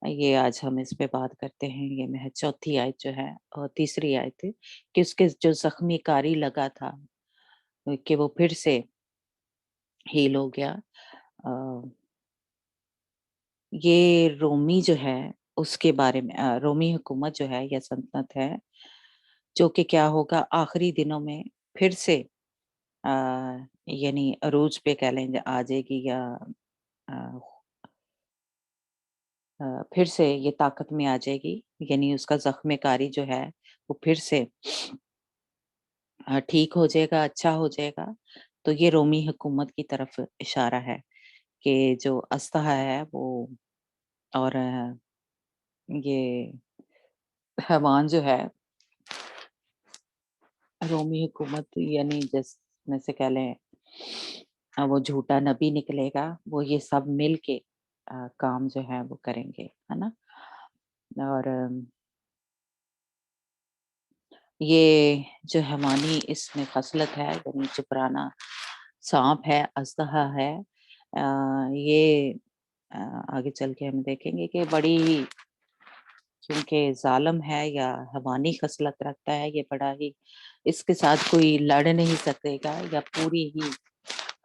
ये आज हम इस पे बात करते हैं। ये महज़ चौथी आयत जो है और तीसरी आयत है कि उसके जो ज़ख्मी कारी लगा था कि वो फिर से हील हो गया। अ, ये रोमी जो है उसके बारे में रोमी हुकूमत जो है या सल्तनत है, जो कि क्या होगा आखिरी दिनों में फिर से अ, यानी अरूज पे कह लें आ जाएगी या अ फिर से ये ताकत में आ जाएगी, यानी उसका ज़ख्म-ए-कारी जो है वो फिर से ठीक हो जाएगा, अच्छा हो जाएगा। तो ये रोमी हुकूमत की तरफ इशारा है कि जो अस्तहा है वो और ये हैवान जो है रोमी हुकूमत यानी जिसमें से कह लें वो झूठा नबी निकलेगा, वो ये सब मिल के काम जो है वो करेंगे, है ना? और ये जो हमारी इसमें ख़सलत है यानी जो पुराना साँप है, अज़दहा है ये अ, आगे चल के हम देखेंगे कि बड़ी ही क्योंकि ज़ालिम है या हैवानी ख़सलत रखता है, ये बड़ा ही इसके साथ कोई लड़ नहीं सकेगा या पूरी ही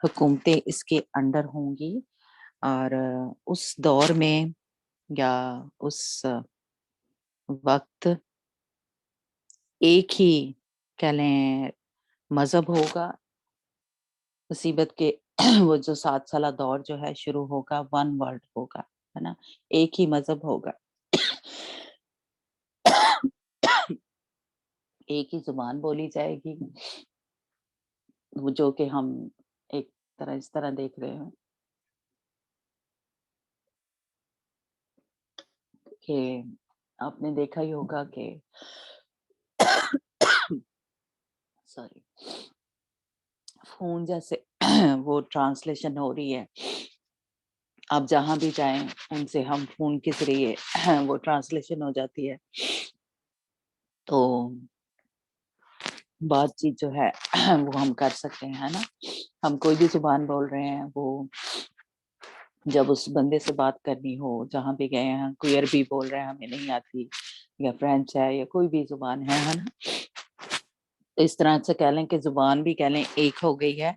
हुकूमतें इसके अंडर होंगी और उस दौर में या उस वक़्त एक ही कह लें मज़हब होगा, मुसीबत के वो जो 7 साला दौर जो है शुरू होगा, वन वर्ल्ड होगा, है ना? एक ही मज़हब होगा। एक ही ज़ुबान बोली जाएगी, वो जो कि हम एक तरह इस तरह देख रहे हैं कि आपने देखा ही होगा कि सॉरी फ़ोन जैसे वो ट्रांसलेशन हो रही है। आप जहाँ भी जाएँ, उनसे हम फ़ोन के ज़रिए वो ट्रांसलेशन हो जाती है। तो बातचीत जो है वो हम कर सकते हैं, है ना? हम कोई भी ज़ुबान बोल रहे हैं, वो जब उस बंदे से बात करनी हो, जहाँ भी गए हैं, कोई अरबी बोल रहा है, हमें नहीं आती या फ्रेंच है या कोई भी ज़ुबान है ना? तो इस तरह से कह लें कि ज़ुबान भी कह लें एक हो गई है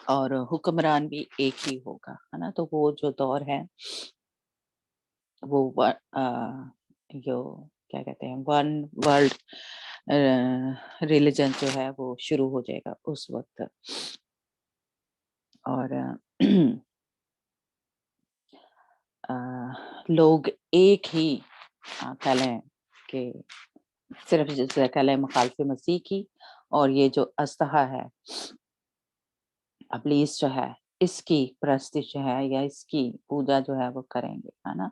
और हुक्मरान भी एक ही होगा, है ना? तो वो जो दौर है, वो जो क्या कहते हैं वन वर्ल्ड रिलिजन जो है वो शुरू हो जाएगा उस वक़्त और लोग एक ही कह लें कि सिर्फ़ जैसे कह लें मुखालिफ़ मसीह की और ये जो अस्तहा है, इब्लीस जो है, इसकी परस्तिश जो है या इसकी पूजा जो है वो करेंगे, है ना?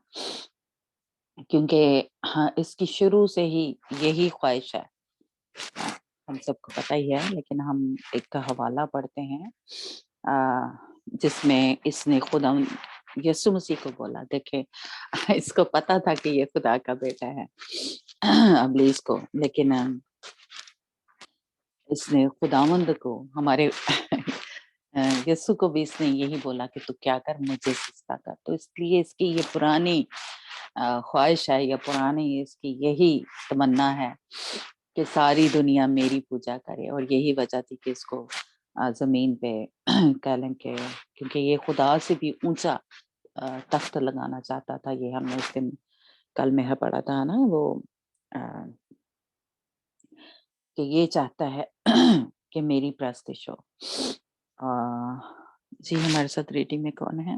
क्योंकि हाँ, इसकी शुरू से ही यही ख़्वाहिश है। हम सबको पता ही है लेकिन हम एक का हवाला पढ़ते हैं जिसमें इसने खुदा यीशु मसीह को बोला देखे इसको पता था कि ये खुदा का बेटा है इब्लीस को लेकिन इसने खुदावंद को हमारे यीशु को भी इसने यही बोला कि तू क्या कर मुझे सिजदा कर तो इसलिए इसकी ये पुरानी ख्वाहिश है या पुरानी इसकी यही तमन्ना है कि सारी दुनिया मेरी पूजा करे और यही वजह थी कि इसको ज़मीन पे कह लें कि क्योंकि ये खुदा से भी ऊंचा तख्त लगाना चाहता था ये हमने उस दिन कल में पढ़ा था ना वो अ, कि ये चाहता है कि मेरी प्रस्तिश हो जी हमारे साथ रीडिंग में कौन है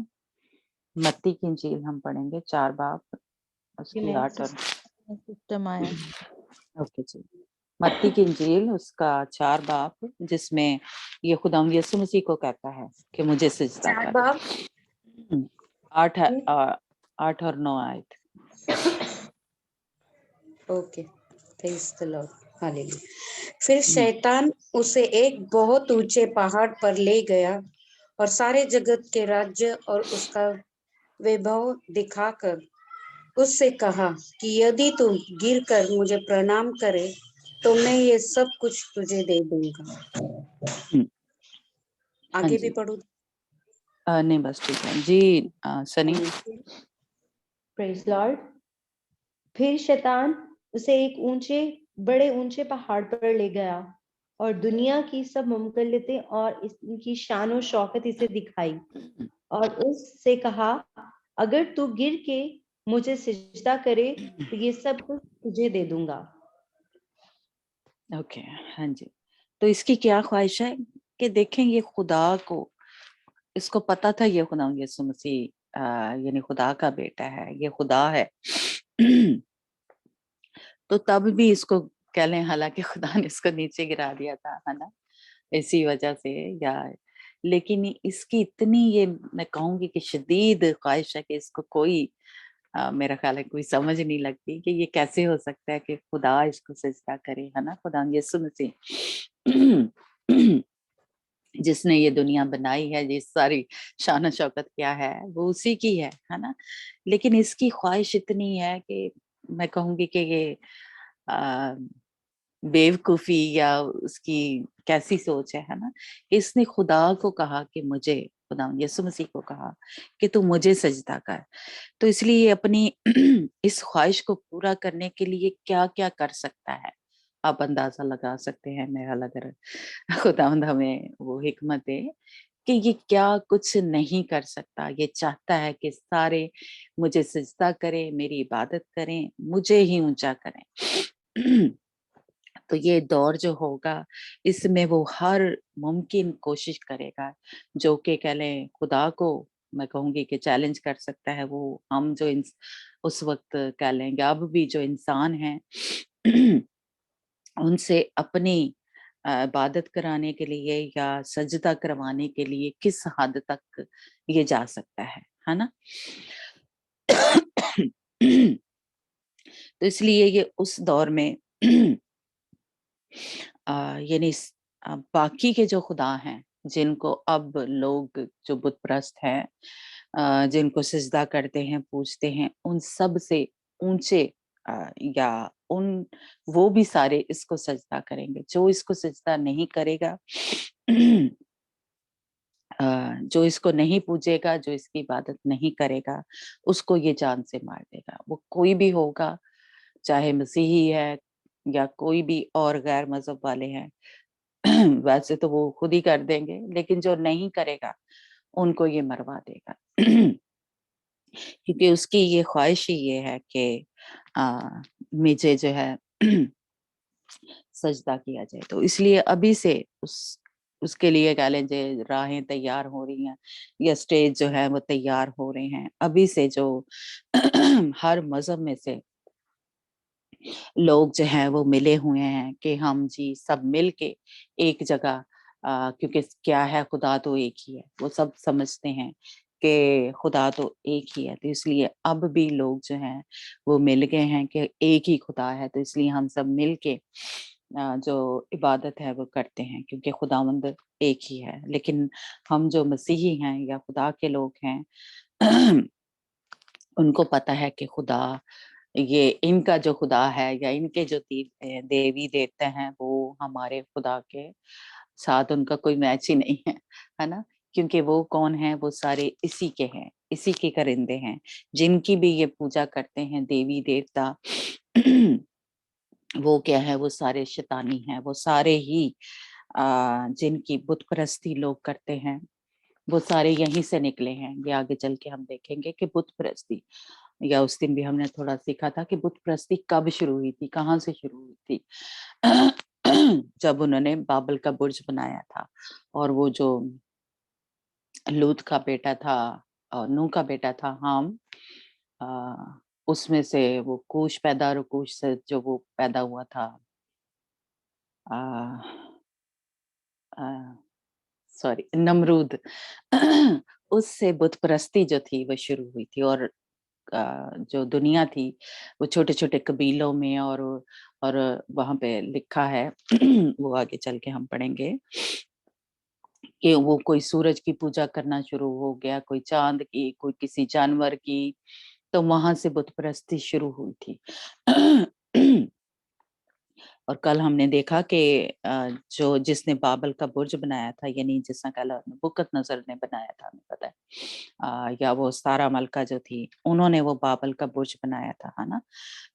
मत्ती की इंजील हम पढ़ेंगे 4 बाब उसकी 8 और सिस्टम आया ओके जी मत्ती की इंजील उसका 4 बाब जिसमें ये खुदा यीशु मसीह को कहता है कि मुझे सिजदा 4 कर बाब 8 8 और 9 आयत okay, praise the Lord, hallelujah. फिर शैतान उसे एक बहुत ऊंचे पहाड़ पर ले गया और सारे जगत के राज्य और उसका वैभव दिखाकर उससे कहा कि यदि तू गिर कर मुझे प्रणाम करे तो मैं ये सब कुछ तुझे दे दूंगा। हाँ आगे भी जी। पढ़ू? नहीं बस ठीक है जी। सनी। Praise Lord. फिर शैतान उसे एक बड़े ऊंचे पहाड़ पर ले गया और दुनिया की सब मुमकिनतें और इनकी शान और शौकत इसे दिखाई और उससे कहा, अगर तू गिर के मुझे सिजदा करे तो ये सब कुछ तुझे दे दूंगा। ओके, हाँ जी। तो इसकी क्या ख्वाहिश है कि देखें ये खुदा को, इसको पता था ये खुदा यीशु मसीह यानी खुदा का बेटा है, ये खुदा है। तो तब भी इसको कह लें, हालांकि खुदा ने इसको नीचे गिरा दिया था, है ना, इसी वजह से, या लेकिन इसकी इतनी, ये मैं कहूंगी कि शदीद ख्वाहिश है कि इसको कोई मेरा ख्याल है कोई समझ नहीं लगती कि ये कैसे हो सकता है कि खुदा इसको सजदा करे, है ना, खुदा यीशु मसीह जिसने ये दुनिया बनाई है, ये सारी शान शौकत क्या है वो उसी की है ना। लेकिन इसकी ख्वाहिश इतनी है कि मैं कहूंगी कि ये आ, बेवकूफी या उसकी कैसी सोच है ना। इसने खुदा को कहा कि मुझे, खुदा यीशु मसीह को कहा कि तू मुझे सजदा कर। तो इसलिए अपनी इस ख्वाहिश को पूरा करने के लिए क्या क्या कर सकता है, आप अंदाजा लगा सकते हैं मेरा, अगर खुदावंद हमें वो हिकमत दे कि ये क्या कुछ नहीं कर सकता। ये चाहता है कि सारे मुझे सजदा करें, मेरी इबादत करें, मुझे ही ऊंचा करें। तो ये दौर जो होगा इसमें वो हर मुमकिन कोशिश करेगा जो कि कह लें खुदा को, मैं कहूंगी कि चैलेंज कर सकता है। वो हम जो उस वक्त कह लेंगे अब भी जो इंसान हैं उनसे अपनी इबादत कराने के लिए या सजदा करवाने के लिए किस हद तक ये जा सकता है ना। तो इसलिए ये उस दौर में यानी बाकी के जो खुदा हैं जिनको अब लोग जो बुत परस्त हैं, जिनको सिजदा करते हैं, पूजते हैं, उन सब से ऊंचे या उन वो भी सारे इसको सजदा करेंगे। जो इसको सजदा नहीं करेगा, जो इसको नहीं पूजेगा, जो इसकी इबादत नहीं करेगा, उसको ये जान से मार देगा। वो कोई भी होगा, चाहे मसीही है या कोई भी और गैर मजहब वाले हैं। वैसे तो वो खुद ही कर देंगे, लेकिन जो नहीं करेगा उनको ये मरवा देगा। क्योंकि उसकी ये ख्वाहिश ही ये है कि मुझे जो है सजदा किया जाए। तो इसलिए अभी से उसके लिए कह लीजिए राहें तैयार हो रही हैं या स्टेज जो है वो तैयार हो रहे हैं अभी से। जो हर मजहब में से लोग जो हैं वो मिले हुए हैं कि हम जी सब मिल के एक जगह, क्योंकि क्या है, खुदा तो एक ही है, वो सब समझते हैं कि खुदा तो एक ही है। तो इसलिए अब भी लोग जो हैं वो मिल गए हैं कि एक ही खुदा है। तो इसलिए हम सब मिल के जो इबादत है वो करते हैं, क्योंकि खुदावंद एक ही है। लेकिन हम जो मसीही हैं या खुदा के लोग हैं उनको पता है कि खुदा, ये इनका जो खुदा है या इनके जो देवी देवता हैं वो हमारे खुदा के साथ उनका कोई मैच ही नहीं है ना। क्योंकि वो कौन है, वो सारे इसी के हैं, इसी के करिंदे हैं, जिनकी भी ये पूजा करते हैं देवी देवता। वो क्या है, वो सारे शैतानी हैं, वो सारे ही जिनकी बुत परस्ती लोग करते हैं वो सारे यहीं से निकले हैं। ये आगे चल के हम देखेंगे कि बुत परस्ती, या उस दिन भी हमने थोड़ा सीखा था कि बुत परस्ती कब शुरू हुई थी, कहाँ से शुरू हुई थी। जब उन्होंने बाबल का बुर्ज बनाया था और वो जो लूत का बेटा था और नूह का बेटा था हाम, उसमें से वो कूश पैदा, और कूश से जो वो पैदा हुआ था सॉरी नमरूद। उससे बुत परस्ती जो थी वो शुरू हुई थी। और जो दुनिया थी वो छोटे छोटे कबीलों में, और वहां पे लिखा है वो आगे चल के हम पढ़ेंगे कि वो कोई सूरज की पूजा करना शुरू हो गया, कोई चांद की, कोई किसी जानवर की, तो वहां से बुत परस्ती शुरू हुई थी। और कल हमने देखा कि जो जिसने बाबल का बुर्ज बनाया था, यानी जिसने कल नबूकदनेस्सर ने बनाया था, हमें पता है, या वो सारा मलका जो थी, उन्होंने वो बाबल का बुर्ज बनाया था, है ना।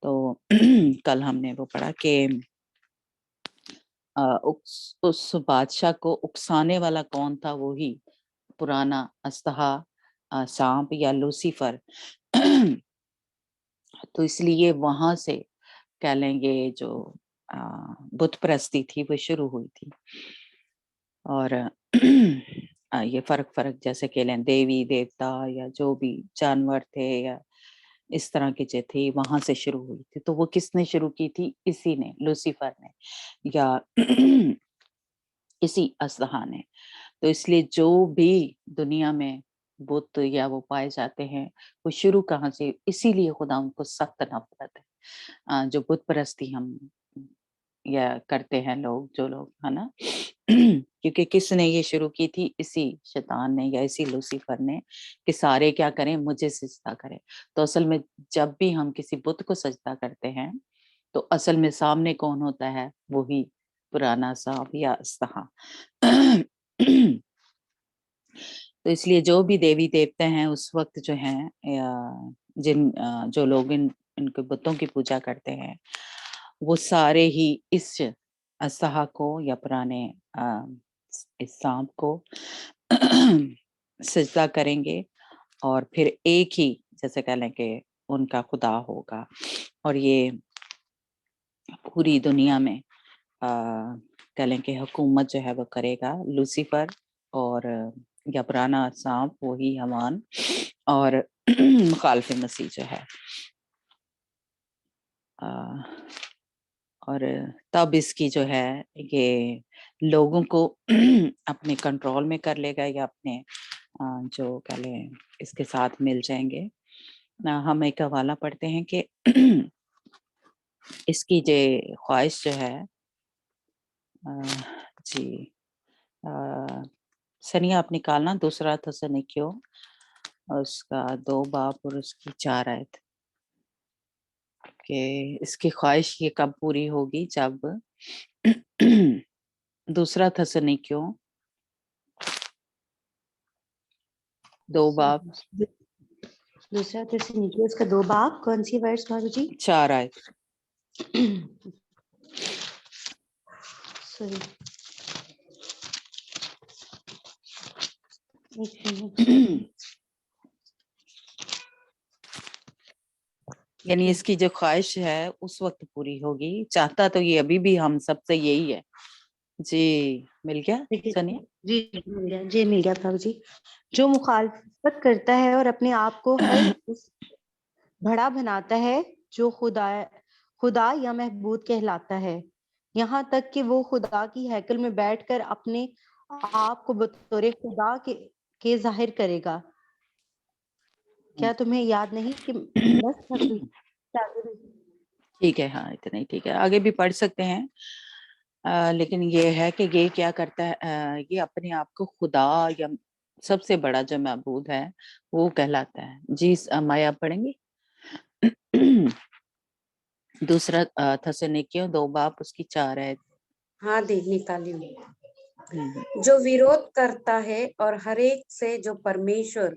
तो कल हमने वो पढ़ा कि उस बादशाह को उकसाने वाला कौन था, वो ही पुराना अस्तहा, सांप या लूसीफर। तो इसलिए वहां से कह लेंगे जो बुत परस्ती थी वो शुरू हुई थी। और ये फर्क जैसे कह लें देवी देवता या जो भी जानवर थे या इस तरह की जो थी, वहां से शुरू हुई थी। तो वो किसने शुरू की थी? इसी ने, लूसीफर ने, या इसी अस्तहा ने। तो इसलिए जो भी दुनिया में बुत या वो पाए जाते हैं, वो शुरू कहाँ से? इसीलिए खुदा उनको सख्त नफरत है। जो बुत परस्ती हम या करते हैं लोग, जो लोग, है ना। क्योंकि किसने ये शुरू की थी? इसी शैतान ने या इसी लूसीफर ने, कि सारे क्या करें? मुझे सजदा करें। तो असल में जब भी हम किसी बुत को सजदा करते हैं, तो असल में सामने कौन होता है? वही पुराना सांप या अस्तहा। तो इसलिए जो भी देवी देवता हैं उस वक्त जो हैं, या जो लोग इनके बुतों की पूजा करते हैं, वो सारे ही इस अस्तहा को या पुराने इस सांप को सजदा करेंगे, और फिर एक ही, जैसे कह लें कि उनका खुदा होगा। और ये पूरी दुनिया में कह लें कि हुकूमत जो है वो करेगा लूसीफर, और या पुराना सांप, वही हमान, और मुखालिफ मसीह जो है। और तब इसकी जो है ये लोगों को अपने कंट्रोल में कर लेगा, या अपने जो कह लें इसके साथ मिल जाएंगे। हम एक हवाला पढ़ते हैं कि इसकी जो ख्वाहिश जो है, जी सनिया आप निकालना, दूसरा थिस्सलुनीकियों उसका 2 बाब और उसकी 4 आयत, कि इसकी ख्वाहिश ये कब पूरी होगी? जब दूसरा थिस्सलुनीकियों 2 बाब दूसरा थिस्सलुनीकियों उसका 2 बाब, कौन सी वर्ष बाबू जी? 4 आयत। सॉरी, एक मिनट। यानी इसकी जो ख्वाहिश है उस वक्त पूरी होगी। चाहता तो ये अभी भी हम सबसे यही है। जी मिल गया सनिया? जी मिल गया, जी मिल गया बाबू जी। जो मुखालफत करता है और अपने आप को हर उस बड़ा बनाता है जो खुदा या महबूद कहलाता है, यहाँ तक कि वो खुदा की हैकल में बैठकर अपने आप को बतौर खुदा के जाहिर करेगा। क्या तुम्हें याद नहीं कि बस ठीक है, हाँ इतना ही ठीक है, आगे भी पढ़ सकते हैं। लेकिन ये है कि ये क्या करता है, ये अपने आप को खुदा या सबसे बड़ा जो महबूद है वो कहलाता है। जी माया पढ़ेंगे? दूसरा थिस्सलुनीकियों 2 बाब उसकी 4 है। हाँ दी निकाली हूँ। जो विरोध करता है और हर एक से जो परमेश्वर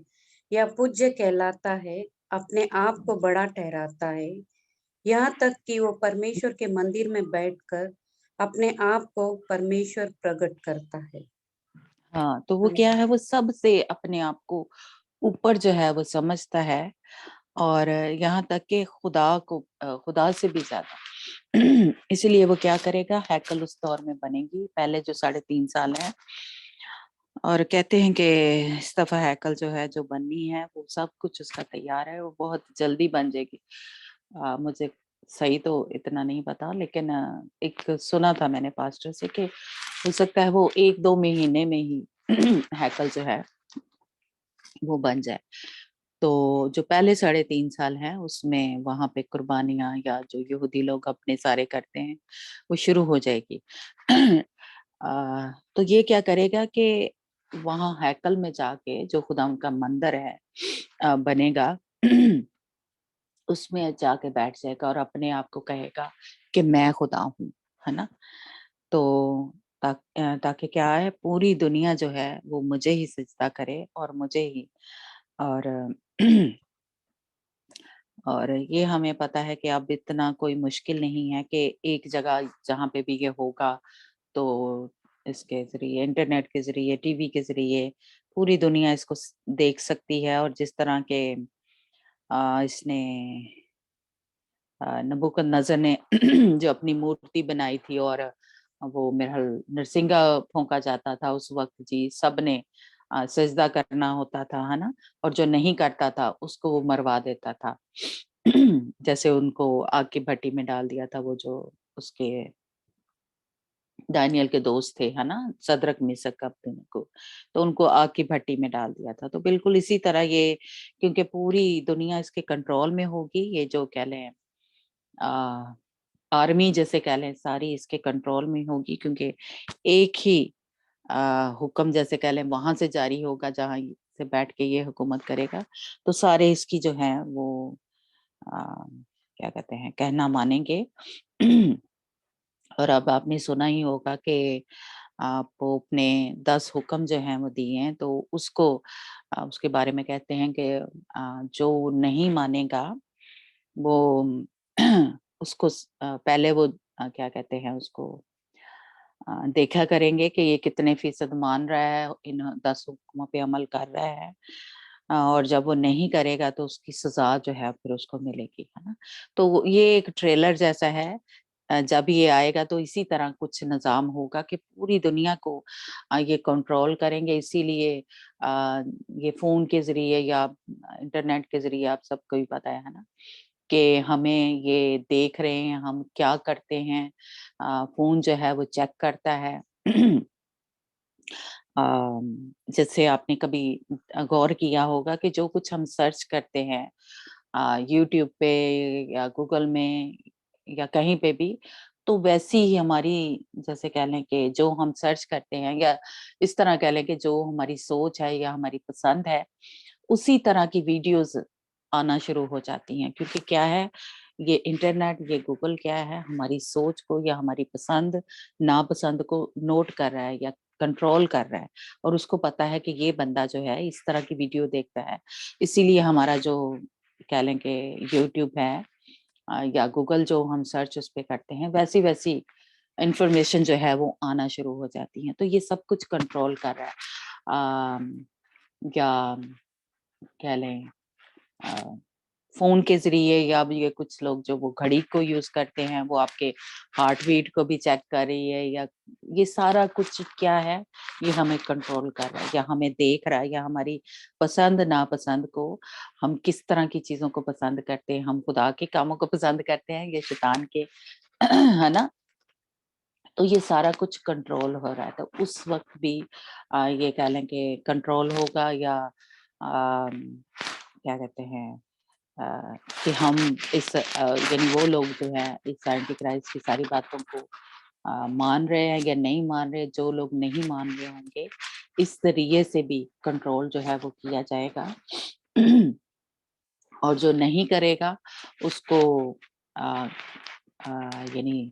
या पूज्य कहलाता है, अपने आप को बड़ा ठहराता है, यहाँ तक कि वो परमेश्वर के मंदिर में बैठकर अपने आप को परमेश्वर प्रकट करता है। हाँ तो वो क्या है, वो सबसे अपने आप को ऊपर जो है वो समझता है, और यहाँ तक कि खुदा से भी ज्यादा। इसलिए वो क्या करेगा, हैकल उस दौर में बनेगी, पहले जो 3.5 साल है, और कहते हैं कि इस दफा हैकल जो है जो बननी है वो सब कुछ उसका तैयार है, वो बहुत जल्दी बन जाएगी। मुझे सही तो इतना नहीं पता, लेकिन एक सुना था मैंने पास्टर से कि हो सकता है वो 1-2 महीने में ही हैकल जो है वो बन जाए। तो जो पहले 3.5 साल है उसमें वहाँ पे कुर्बानियाँ या जो यहूदी लोग अपने सारे करते हैं वो शुरू हो जाएगी। तो ये क्या करेगा कि वहाँ हैकल में जाके जो खुदा उनका मंदिर है बनेगा उसमें जाके बैठ जाएगा और अपने आप को कहेगा कि मैं खुदा हूँ, है ना? तो ताकि क्या है पूरी दुनिया जो है वो मुझे ही सजदा करे और मुझे ही और और ये हमें पता है कि अब इतना कोई मुश्किल नहीं है कि एक जगह जहाँ पे भी ये होगा तो इसके ज़रिए इंटरनेट के ज़रिए, टीवी के ज़रिए पूरी दुनिया इसको देख सकती है और जिस तरह के इसने नबूकदनेस्सर ने जो अपनी मूर्ति बनाई थी और वो मेरे ख्याल नरसिंगा फूँका जाता था उस वक़्त जी, सबने सजदा करना होता था, है ना? और जो नहीं करता था उसको वो मरवा देता था। जैसे उनको आग की भट्टी में डाल दिया था वो जो उसके दानियल के दोस्त थे, है ना? सदरक, मेशक, अबेदनगो तो उनको आग की भट्टी में डाल दिया था। तो बिल्कुल इसी तरह ये क्योंकि पूरी दुनिया इसके कंट्रोल में होगी, ये जो कह लें अ, आर्मी जैसे कह लें सारी इसके कंट्रोल में होगी क्योंकि एक ही हुक्म जैसे कह लें वहाँ से जारी होगा जहाँ से बैठ के ये हुकूमत करेगा, तो सारे इसकी जो हैं वो क्या कहते हैं कहना मानेंगे। और अब आपने सुना ही होगा कि पोप ने 10 हुक्म जो हैं वो दिए हैं, तो उसको उसके बारे में कहते हैं कि जो नहीं मानेगा वो उसको पहले वो क्या कहते हैं उसको देखा करेंगे कि ये कितने फ़ीसद मान रहा है, इन 10 हुक्मों पे अमल कर रहा है। और जब वो नहीं करेगा तो उसकी सज़ा जो है फिर उसको मिलेगी, है ना? तो ये एक ट्रेलर जैसा है जब ये आएगा तो इसी तरह कुछ निज़ाम होगा कि पूरी दुनिया को ये कंट्रोल करेंगे इसीलिए ये फ़ोन के ज़रिए या इंटरनेट के ज़रिए आप सबको भी पता है ना? कि हमें ये देख रहे हैं, हम क्या करते हैं फ़ोन जो है वो चेक करता है। जैसे आपने कभी गौर किया होगा कि जो कुछ हम सर्च करते हैं यूट्यूब पे या गूगल में या कहीं पे भी, तो वैसी ही हमारी जैसे कह लें कि जो हम सर्च करते हैं या इस तरह कह लें कि जो हमारी सोच है या हमारी पसंद है, उसी तरह की वीडियोज़ आना शुरू हो जाती हैं क्योंकि क्या है, ये इंटरनेट, ये गूगल क्या है, हमारी सोच को या हमारी पसंद, नापसंद को नोट कर रहा है या कंट्रोल कर रहा है और उसको पता है कि ये बंदा जो है इस तरह की वीडियो देखता है। इसीलिए हमारा जो कह लें कि यूट्यूब है या गूगल जो हम सर्च उस पे करते हैं, वैसी-वैसी इन्फॉर्मेशन जो है वो आना शुरू हो जाती है। तो ये सब कुछ कंट्रोल कर रहा है। या कह लें अ, फ़ोन के ज़रिए या अब ये कुछ लोग जो वो घड़ी को यूज़ करते हैं, वो आपके हार्ट बीट को भी चेक कर रही है या ये सारा कुछ क्या है, ये हमें कंट्रोल कर रहा है या हमें देख रहा है या हमारी पसंद-नापसंद को हम किस तरह की चीज़ों को पसंद करते हैं, हम खुदा के कामों को पसंद करते हैं या शैतान के, है ना? तो ये सारा कुछ कंट्रोल हो रहा है, तो उस वक़्त भी ये कह लें कि कंट्रोल होगा या क्या कहते हैं कि हम इस यानी वो लोग जो है इस एंटी क्राइस्ट की सारी बातों को मान रहे हैं या नहीं मान रहे, जो लोग नहीं मान रहे होंगे, इस ज़रिए से भी कंट्रोल जो है वो किया जाएगा। और जो नहीं करेगा उसको अ अ, यानी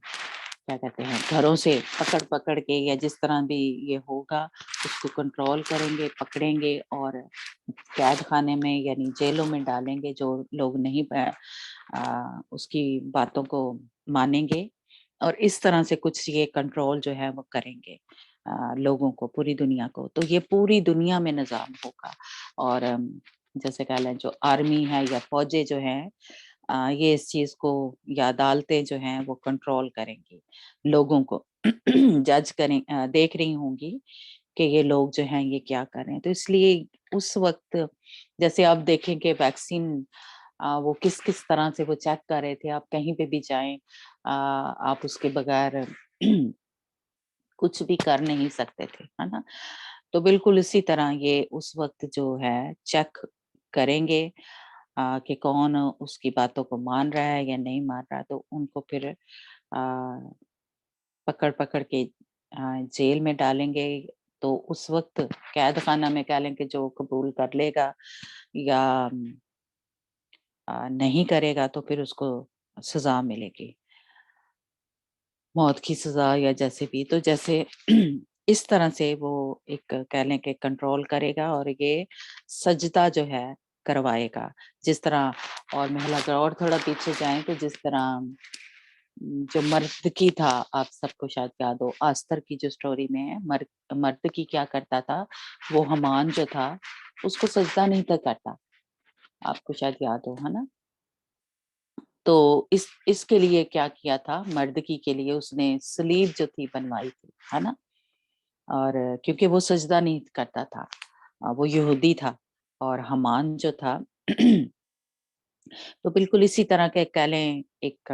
क्या कहते हैं घरों से पकड़-पकड़ के या जिस तरह भी ये होगा उसको कंट्रोल करेंगे, पकड़ेंगे और कैद खाने में यानी जेलों में डालेंगे जो लोग नहीं उसकी बातों को मानेंगे और इस तरह से कुछ ये कंट्रोल जो है वो करेंगे लोगों को, पूरी दुनिया को। तो ये पूरी दुनिया में निज़ाम होगा और जैसे कह लें जो आर्मी है या फ़ौजें जो हैं ये इस चीज़ को या अदालतें जो हैं वो कंट्रोल करेंगी, लोगों को जज देख रही होंगी कि ये लोग जो हैं ये क्या कर रहे हैं। तो इसलिए उस वक़्त जैसे आप देखें कि वैक्सीन वो किस-किस तरह से वो चेक कर रहे थे, आप कहीं पे भी जाएँ आप उसके बगैर कुछ भी कर नहीं सकते थे, है ना? तो बिल्कुल इसी तरह ये उस वक़्त जो है चेक کریں گے کہ کون اس کی باتوں کو مان رہا ہے یا نہیں مان رہا, تو ان کو پھر پکڑ پکڑ کے جیل میں ڈالیں گے. تو اس وقت قید خانہ میں کہہ لیں کہ جو قبول کر لے گا یا نہیں کرے گا تو پھر اس کو سزا ملے گی, موت کی سزا یا جیسے بھی. تو جیسے اس طرح سے وہ ایک کہہ لیں کہ کنٹرول کرے گا, اور یہ سجدہ جو ہے کروائے گا جس طرح. اور محلہ اگر اور تھوڑا پیچھے جائیں تو جس طرح جو مردکی تھا, آپ سب کو شاید یاد ہو آستر کی جو سٹوری میں ہے, مردکی کیا کرتا تھا, وہ حمان جو تھا اس کو سجدہ نہیں تھا کرتا, آپ کو شاید یاد ہو, ہے نا. تو اس کے لیے کیا کیا تھا, مردکی کے لیے اس نے صلیب جو تھی بنوائی تھی, ہے نا. اور کیونکہ وہ سجدہ نہیں کرتا تھا, وہ یہودی تھا, اور حمان جو تھا تو بالکل اسی طرح کے کہہ لیں ایک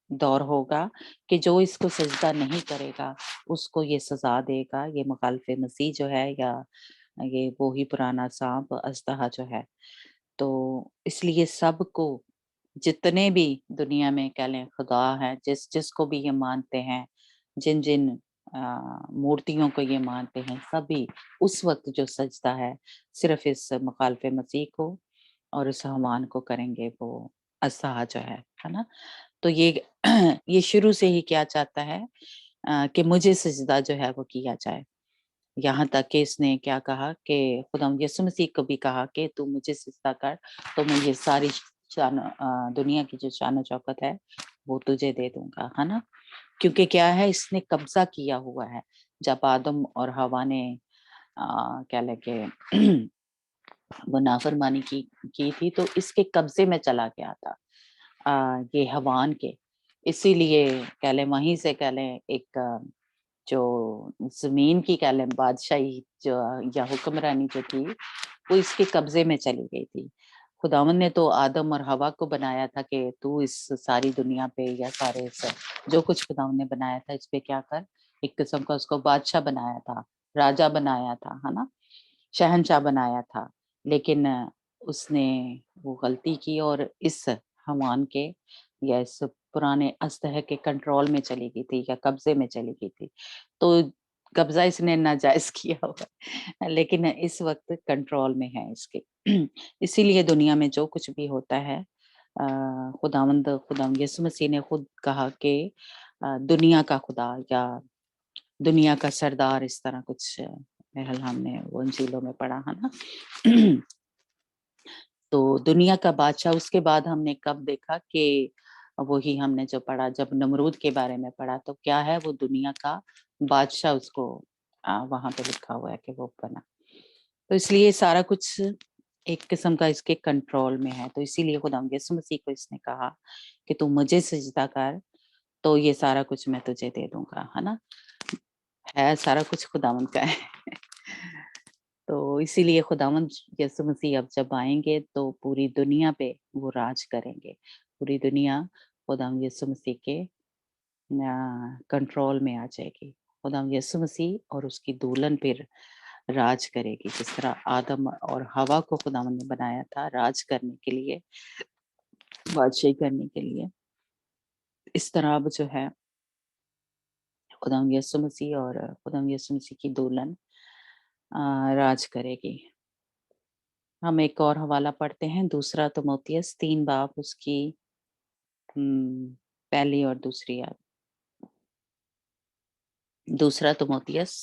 دور ہوگا کہ جو اس کو سجدہ نہیں کرے گا اس کو یہ سزا دے گا. یہ مخالف مسیح جو ہے, یا یہ وہی پرانا سانپ اژدہا جو ہے. تو اس لیے سب کو, جتنے بھی دنیا میں کہہ لیں خدا ہے, جس کو بھی یہ مانتے ہیں, جن مورتیوں کو یہ مانتے ہیں, سبھی اس وقت جو سجدہ ہے صرف اس مخالف مسیح کو اور اس حمان کو کریں گے, وہ اژدہا جو ہے نا. تو یہ شروع سے ہی کیا چاہتا ہے کہ مجھے سجدہ جو ہے وہ کیا جائے. یہاں تک کہ اس نے کیا کہا کہ خدا یسوع مسیح کو بھی کہا کہ تو مجھے سجدہ کر تو میں یہ ساری دنیا کی جو شان و شوکت ہے وہ تجھے دے دوں گا, ہے نا. کیونکہ کیا ہے, اس نے قبضہ کیا ہوا ہے. جب آدم اور حوا نے کیا لے کہ وہ نافرمانی کی تھی تو اس کے قبضے میں چلا گیا تھا یہ حوان کے. اسی لیے کہہ لیں وہیں سے کہہ لیں ایک جو زمین کی کہہ لیں بادشاہی جو یا حکمرانی جو تھی وہ اس کے قبضے میں چلی گئی تھی. خداوند نے تو آدم اور حوا کو بنایا تھا کہ تو اس ساری دنیا پہ یا سارے جو کچھ خداوند نے بنایا تھا اس پہ کیا کر, ایک قسم کا اس کو بادشاہ بنایا تھا, راجا بنایا تھا, ہے نا, شہنشاہ بنایا تھا. لیکن اس نے وہ غلطی کی اور اس حمان کے یا اس پرانے اژدہے کے کنٹرول میں چلی گئی تھی یا قبضے میں چلی گئی تھی. تو قبضہ اس نے ناجائز کیا ہوا, لیکن اس وقت کنٹرول میں ہے اس کے. اسی لیے دنیا میں جو کچھ بھی ہوتا ہے, خداوند یسوع مسیح نے خود کہا کہ دنیا کا خدا یا دنیا کا سردار, اس طرح کچھ ہم نے وہ انجیلوں میں پڑھا, ہے نا. تو دنیا کا بادشاہ. اس کے بعد ہم نے کب دیکھا کہ وہی ہم نے جو پڑھا, جب نمرود کے بارے میں پڑھا, تو کیا ہے, وہ دنیا کا بادشاہ اس کو وہاں پہ لکھا ہوا ہے کہ وہ بنا. تو اس لیے سارا کچھ ایک قسم کا اس کے کنٹرول میں ہے. تو اسی لیے خدا یسوع مسیح کو اس نے کہا کہ تو مجھے سجدہ کر تو یہ سارا کچھ میں تجھے دے دوں گا, ہے نا. ہے سارا کچھ خداوند کا ہے. تو اسی لیے خداوند یسوع مسیح اب جب آئیں گے تو پوری دنیا پہ وہ راج کریں گے. پوری دنیا خداوند یسوع مسیح کے کنٹرول میں آ جائے گی. خداوند یسوع مسیح اور اس کی دولن پھر راج کرے گی. جس طرح آدم اور حوا کو خداوند نے بنایا تھا راج کرنے کے لیے, بادشاہی کرنے کے لیے, اس طرح اب جو ہے خداوند یسوع مسیح اور خداوند یسوع مسیح کی دولن راج کرے گی. ہم ایک اور حوالہ پڑھتے ہیں, دوسرا تموتیس 3 باب اس کی پہلی اور دوسری آیت. دوسرا تموتیس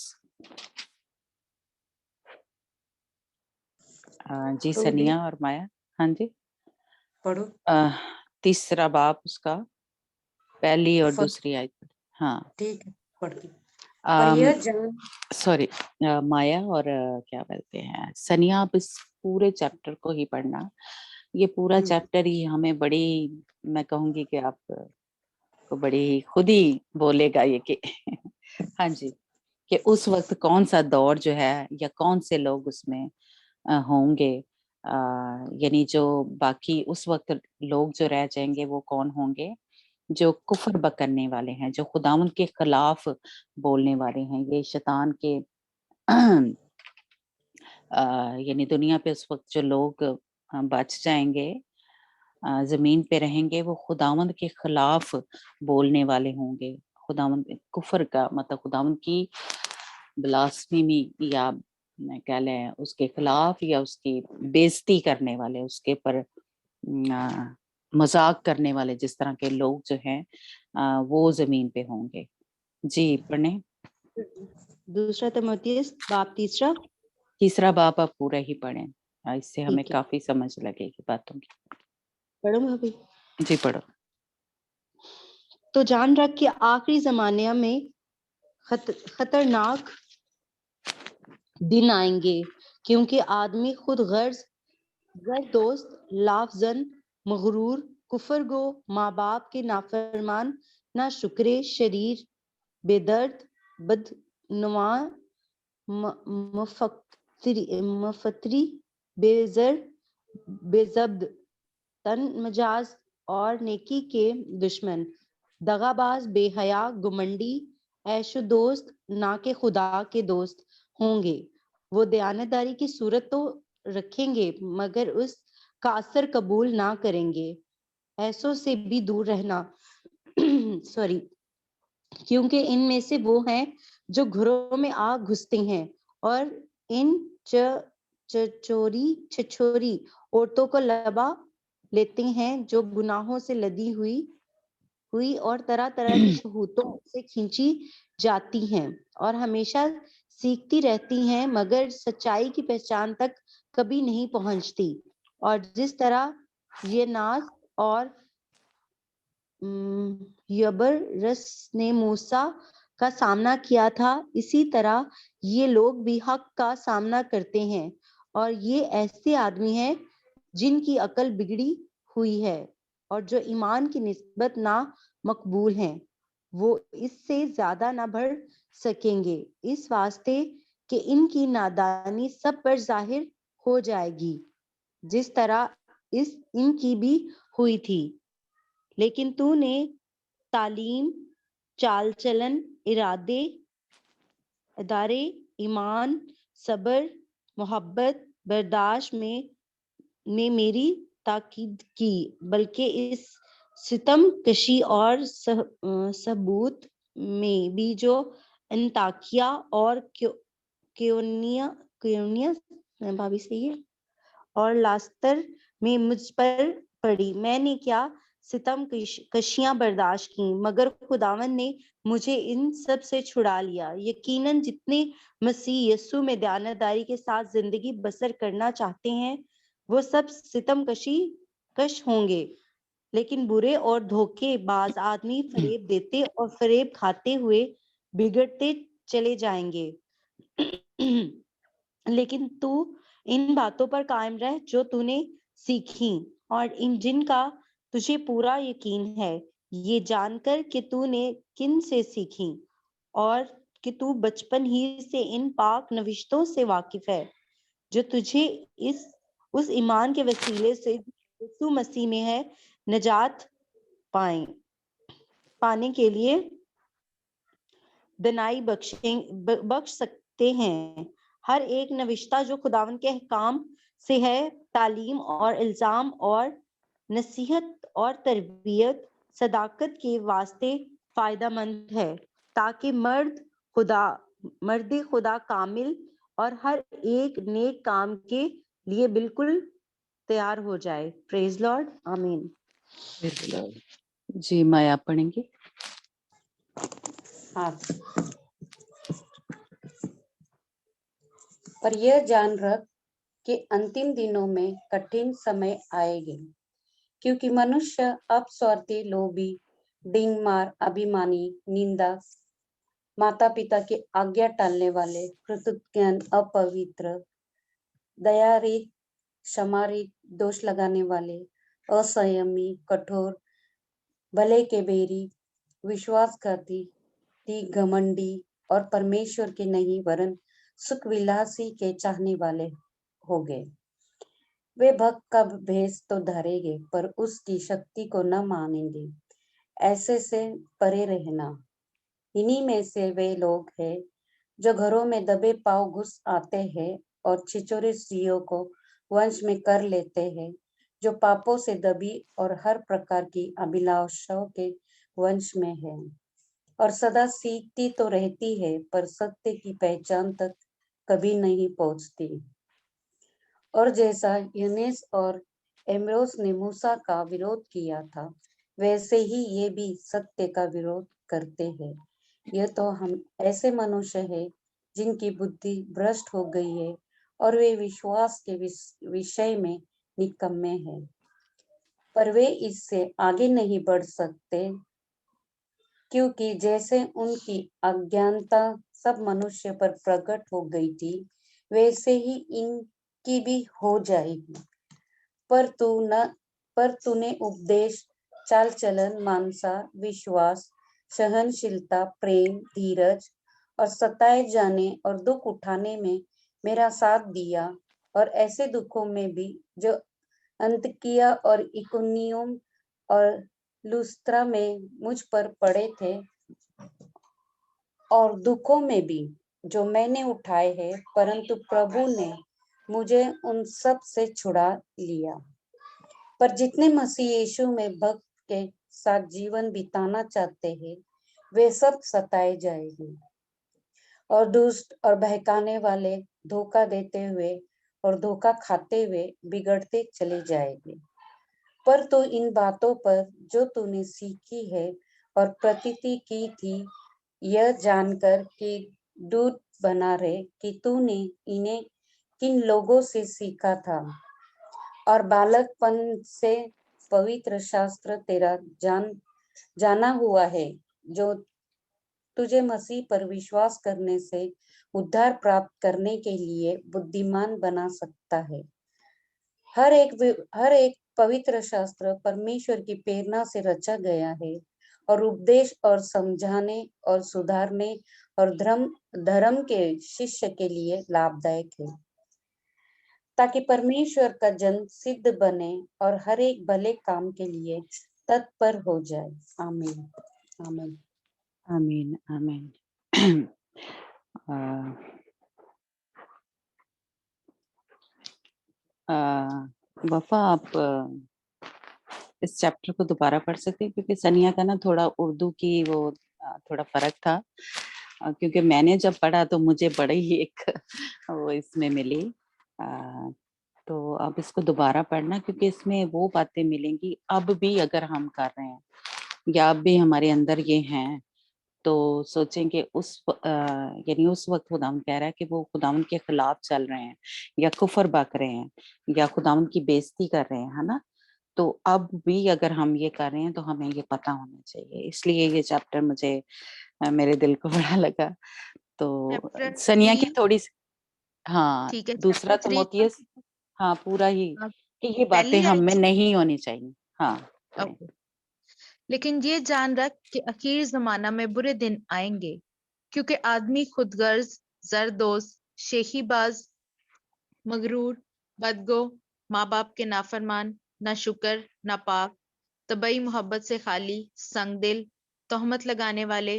جی سنیا اور مایا. ہاں جی پڑھو. 3 باب اس کا پہلی اور دوسری آیت. ہاں ٹھیک ہے, پڑھتی. پر یہ جان سوری مایا اور کیا بولتے ہیں سنیا, آپ اس پورے چیپٹر کو ہی پڑھنا. یہ پورا چیپٹر ہی ہمیں بڑی, میں کہوں گی کہ آپ کو بڑی خود ہی بولے گا یہ کہ ہاں جی, کہ اس وقت کون سا دور جو ہے یا کون سے لوگ اس میں ہوں گے, یعنی جو باقی اس وقت لوگ جو رہ جائیں گے وہ کون ہوں گے, جو کفر کرنے والے ہیں, جو خداوند کے خلاف بولنے والے ہیں. یہ شیطان کے یعنی دنیا پہ اس وقت جو لوگ बच जाएंगे, जमीन पे रहेंगे, वो खुदावंद के खिलाफ बोलने वाले होंगे। खुदावंद कुफर का मतलब खुदावंद की ब्लास्फेमी या कह लें उसके खिलाफ या उसकी बेइज्जती करने वाले, उसके पर मजाक करने वाले जिस तरह के लोग जो हैं वो जमीन पे होंगे। जी पढ़ने। दूसरा तिमोथियस बाब तीसरा बाब आप पूरा ही पढ़ें, इससे हमें ठीक है। काफी समझ लगेगी बातों की। पढ़ो भाभी। जी पढ़ो। तो जान रख कि आखिरी जमाने में खतरनाक दिन आएंगे, क्योंकि आदमी खुद दोस्त, लाफजन, मगरूर, कुफरगो, माँ बाप के नाफरमान, ना शुक्रे, शरीर, बेदर्द, बदनुमा, मफतरी, बेजब्द, तन मजाज और नेकी के दुश्मन, दगाबाज, बेहया, गुमंडी, ऐशो दोस्त, ना के खुदा के दोस्त होंगे। वो दयानतदारी की सूरत तो रखेंगे मगर उस का असर कबूल ना करेंगे। ऐसों से भी दूर रहना सॉरी, क्योंकि इनमें से वो हैं जो घरों में आ घुसते हैं और इन छछोरी औरतों को लबा लेते हैं, जो गुनाहों से लदी हुई और तरह तरह की शहूतों से खींची जाती हैं और हमेशा सीखती रहती हैं मगर सच्चाई की पहचान तक कभी नहीं पहुंचती। और जिस तरह ये नास और यबरस ने मूसा का सामना किया था, इसी तरह ये लोग भी हक का सामना करते हैं। और ये ऐसे आदमी हैं जिनकी अकल बिगड़ी हुई है और जो ईमान की निस्बत ना मकबूल हैं, वो इससे ज्यादा ना बढ़ सकेंगे, इस वास्ते कि इनकी नादानी सब पर जाहिर हो जाएगी, जिस तरह इनकी भी हुई थी। लेकिन तूने तालीम, चाल चलन, इदारे, ईमान, सब्र, मोहब्बत, बर्दाश्त में मेरी ताकीद की, बल्कि इस सितम कशी और सबूत में भी जो अंताकिया और क्योनिया भाभी सही है और लास्तर में मुझ पर पड़ी। मैंने क्या सितम कशियां बर्दाश्त की, मगर खुदावन ने मुझे इन सब से छुड़ा लिया। यकीनन जितने मसीह यस्सु में दयानतदारी के साथ जिंदगी बसर करना चाहते हैं, वो सब सितम कश होंगे। लेकिन बुरे और धोखेबाज आदमी फरेब देते और फरेब खाते हुए बिगड़ते चले जाएंगे। लेकिन तू इन बातों पर कायम रह जो तूने सीखी और इन जिनका तुझे पूरा यकीन है, ये जानकर कि तूने किन से सीखी और कि तू बचपन ही से इन पाक नविश्तों से वाकिफ है, जो तुझे उस ईमान के वसीले से यीशु मसीह में है निजात पाने के लिए दनाई बख्श सकते हैं। हर एक नविश्ता जो खुदावन के अहकाम से है, तालीम और इल्जाम और नसीहत और तरबियत सदाकत के वास्ते फायदेमंद है, ताकि मर्द खुदा कामिल और हर एक नेक काम के लिए बिल्कुल तैयार हो जाए। प्रेज लॉर्ड, आमीन। जी माया पढ़ेंगे। हाँ, पर यह जान रख कि अंतिम दिनों में कठिन समय आएंगे, क्योंकि मनुष्य अपस्वार्थी, लोभी, डिंगमार, अभिमानी, निंदा, माता पिता की आज्ञा टालने वाले, कृतज्ञ, अपवित्र, दयारहित, क्षमारहित, दोष लगाने वाले, असंयमी, कठोर, भले के बेरी, विश्वासघाती, घमंडी और परमेश्वर के नहीं वरन सुख विलासी के चाहने वाले हो गए। वे भक्त का भेष तो धरेंगे पर उसकी शक्ति को न मानेंगे। ऐसे से परे रहना। इन्हीं में से वे लोग हैं जो घरों में दबे पांव घुस आते हैं और छिछोरे स्त्रियों को वंश में कर लेते हैं, जो पापों से दबी और हर प्रकार की अभिलाषाओं के वंश में है, और सदा सीखती तो रहती है पर सत्य की पहचान तक कभी नहीं पहुंचती। और जैसा यूनुस और एमरोस ने मूसा का विरोध किया था, वैसे ही ये भी सत्य का विरोध करते हैं। यह तो हम ऐसे मनुष्य हैं जिनकी बुद्धि भ्रष्ट हो गई है और वे विश्वास के विषय में निकम्मे हैं, पर वे इससे आगे नहीं बढ़ सकते, क्योंकि जैसे उनकी अज्ञानता सब मनुष्य पर प्रकट हो गई थी, वैसे ही इनकी भी हो जाएगी। पर तूने उपदेश, चाल चलन, मानसा, विश्वास, सहनशीलता, प्रेम, धीरज और सताए जाने और दुख उठाने में मेरा साथ दिया, और ऐसे दुखों में भी जो अंतकिया और इकुनियुम और लुस्त्रा में मुझ पर पड़े थे, और दुखों में भी जो मैंने उठाए हैं, परंतु प्रभु ने मुझे उन सब से छुड़ा लिया। पर जितने मसीह यीशु में भक्त के साथ जीवन बिताना चाहते हैं, वे सब सताए जाएंगे, और दुष्ट और बहकाने वाले धोखा देते हुए और धोखा खाते हुए बिगड़ते चले जाएंगे। पर तो इन बातों पर जो तूने सीखी है और प्रतीति की थी, यह जानकर कि दूध बना रहे कि तूने इन्हें किन लोगों से सीखा था, और बालकपन से पवित्र शास्त्र तेरा जाना हुआ है, जो तुझे मसीह पर विश्वास करने से उद्धार प्राप्त करने के लिए बुद्धिमान बना सकता है। हर एक पवित्र शास्त्र परमेश्वर की प्रेरणा से रचा गया है, और उपदेश और समझाने और सुधारने और धर्म के शिष्य के लिए लाभदायक है, ताकि परमेश्वर का जन सिद्ध बने और हर एक भले काम के लिए तत्पर हो जाए। आमीन आमीन आमीन आमीन। वफा, आप इस चैप्टर को दोबारा पढ़ सकते हैं, क्योंकि सनिया का ना थोड़ा उर्दू की वो थोड़ा फर्क था, क्योंकि मैंने जब पढ़ा तो मुझे बड़ी ही एक वो इसमें मिली। तो अब इसको दोबारा पढ़ना, क्योंकि इसमें वो बातें मिलेंगी अब भी अगर हम कर रहे हैं या अब भी हमारे अंदर ये हैं, तो सोचेंगे यानी उस वक्त खुदावंद कह रहा है कि वो खुदावंद के खिलाफ चल रहे हैं या कुफर बक रहे हैं या खुदावंद की बेइज्जती कर रहे हैं, है ना। तो अब भी अगर हम ये कर रहे हैं तो हमें ये पता होना चाहिए, इसलिए ये चैप्टर मुझे मेरे दिल को बड़ा लगा। तो चैप्टर सनिया की 3, थोड़ी हाँ, ठीक है, दूसरा चैप्टर 3 तिमोथियस, हाँ पूरा ही, कि ये बातें पहली हम में लाइन। नहीं होनी चाहिए। हाँ ओके, लेकिन ये जान रख कि आखिर जमाना में बुरे दिन आएंगे, क्योंकि आदमी खुदगर्ज, जरदोज, शेखीबाज, मगरूर, बदगो, माँ बाप के नाफरमान, ना शुक्र, ना पाक, तबई मोहब्बत से खाली, संगदिल, तोहमत लगाने वाले,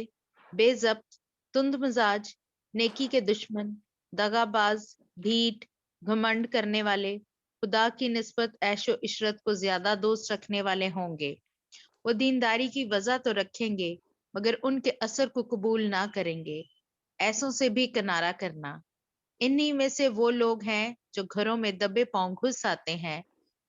बेजब्त, तुंद मिजाज, नेकी के दुश्मन, दगाबाज, ढीठ, घमंड करने वाले, खुदा की निस्बत ऐशो इशरत को ज्यादा दोस्त रखने वाले होंगे। वो दीनदारी की वजह तो रखेंगे, मगर उनके असर को कबूल ना करेंगे। ऐसों से भी किनारा करना। इन्हीं में से वो लोग हैं जो घरों में दबे पांव घुस आते हैं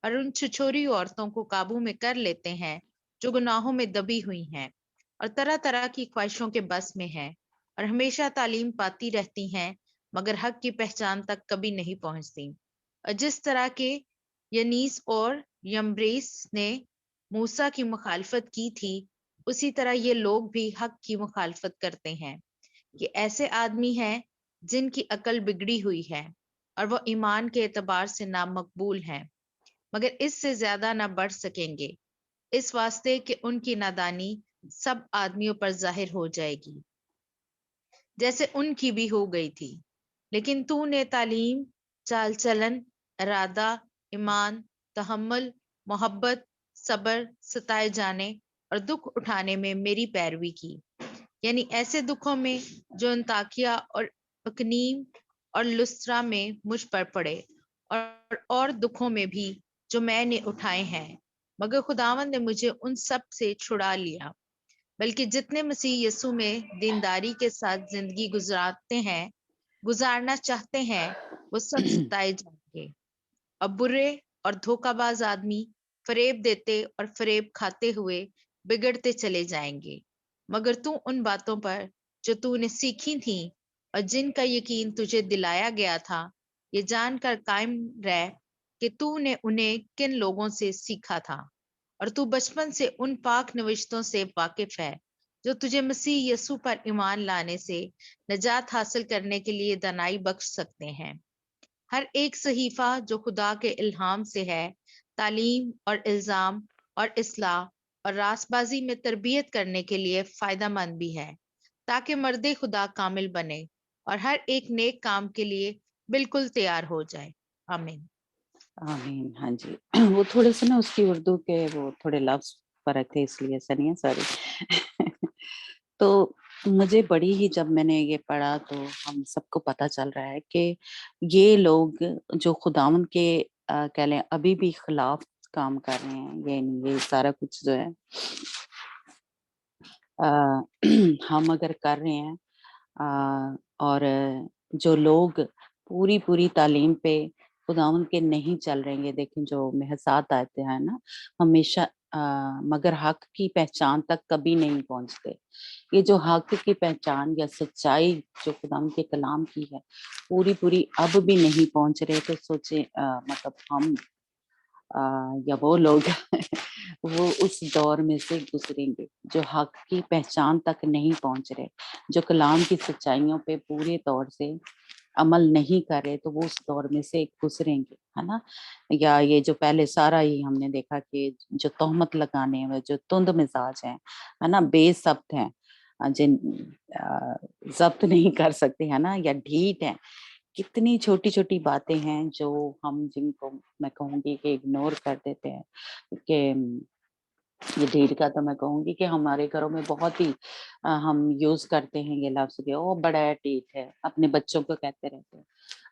और उन छिछोरी औरतों को काबू में कर लेते हैं जो गुनाहों में दबी हुई हैं और तरह तरह की ख्वाहिशों के बस में हैं, और हमेशा तालीम पाती रहती हैं मगर हक की पहचान तक कभी नहीं पहुंचती। और जिस तरह के यनीस और यम्ब्रेस ने मूसा की मुखालफत की थी, उसी तरह ये लोग भी हक की मुखालफत करते हैं। ये ऐसे आदमी हैं जिनकी अकल बिगड़ी हुई है और वो ईमान के एतबार से नामकबूल हैं, मगर इससे ज्यादा ना बढ़ सकेंगे, इस वास्ते कि उनकी नादानी सब आदमियों पर जाहिर हो जाएगी, जैसे उनकी भी हो गई थी। लेकिन तूने तालीम, चाल चलन, इरादा, ईमान, तहम्मुल, मोहब्बत, सब्र, सताए जाने और दुख उठाने में मेरी पैरवी की, यानी ऐसे दुखों में जो अंताकिया और अकनीम और लुस्त्रा में मुझ पर पड़े, और दुखों में भी जो मैंने उठाए हैं, मगर खुदावंद ने मुझे उन सब से छुड़ा लिया। बल्कि जितने मसीह यीशु में दीनदारी के साथ जिंदगी गुजारना चाहते हैं, वो सब सताए जाएंगे। अब बुरे और धोखाबाज आदमी फरेब देते और फरेब खाते हुए बिगड़ते चले जाएंगे। मगर तू उन बातों पर जो तूने सीखी थी और जिनका यकीन तुझे दिलाया गया था, ये जानकर कायम रह कि तूने उन्हें किन लोगों से सीखा था, और तू बचपन से उन पाक नविश्तों से वाकिफ है जो तुझे मसीह यीशु पर ईमान लाने से निजात हासिल करने के लिए दानाई बख्श सकते हैं। हर एक सहीफा जो खुदा के इल्हाम से है, तालीम और इल्जाम और इस्लाह और रासबाजी में तरबियत करने के लिए फायदेमंद भी है, ताकि मर्दे खुदा कामिल बने और हर एक नेक काम के लिए बिल्कुल तैयार हो जाए। आमीन। आमीन। हाँ जी। वो थोड़े से ना उसकी उर्दू के वो थोड़े लफ्ज फर्क थे, इसलिए ऐसा नहीं है, सॉरी। तो मुझे बड़ी ही, जब मैंने ये पढ़ा तो हम सबको पता चल रहा है कि ये लोग जो खुदावन के कह लें अभी भी खिलाफ काम कर रहे हैं, ये सारा कुछ जो है अ, हम अगर कर रहे हैं, और जो लोग पूरी पूरी तालीम पे खुदावन के नहीं चल रहे हैं, देखें जो महसात आते हैं ना, हमेशा मगर हक की पहचान तक कभी नहीं पहुंचते। ये जो हक की पहचान या सच्चाई जो खुदावन के कलाम की है, पूरी पूरी अब भी नहीं पहुंच रहे, तो सोचे मतलब हम या वो लोग वो उस दौर में से गुजरेंगे जो हक की पहचान तक नहीं पहुंच रहे, जो कलाम की सच्चाइयों पे पूरे तौर से अमल नहीं कर रहे, तो वो उस दौर में से गुजरेंगे, है ना। या ये जो पहले सारा ही हमने देखा कि जो तोहमत लगाने में जो तुंद मिजाज है ना, बेसब्त हैं, जिन जब्त नहीं कर सकते, है ना, या ढीठ है, कितनी छोटी छोटी बातें हैं जो हम जिनको मैं कहूंगी कि इग्नोर कर देते हैं। कि ये ढीठ का तो मैं कहूंगी कि हमारे घरों में बहुत ही हम यूज करते हैं ये लफ्ज कि ओ बड़ा है, ढीठ है, अपने बच्चों को कहते रहते हैं।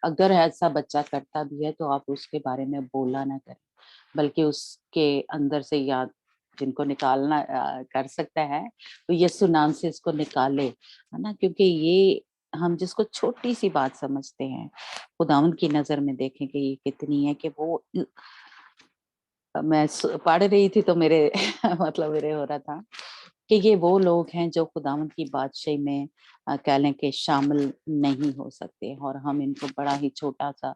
अगर ऐसा बच्चा करता भी है तो आप उसके बारे में बोला ना करें, बल्कि उसके अंदर से याद जिनको निकालना कर सकता है तो यीशु नाम से इसको निकाले, है ना। क्योंकि ये हम जिसको छोटी सी बात समझते हैं, खुदावंद की नजर में देखें कि ये कितनी है, कि वो मैं पढ़ रही थी तो मेरे मतलब मेरे हो रहा था कि ये वो लोग हैं जो खुदावंद की बादशाही में कह लें कि शामिल नहीं हो सकते, और हम इनको बड़ा ही छोटा सा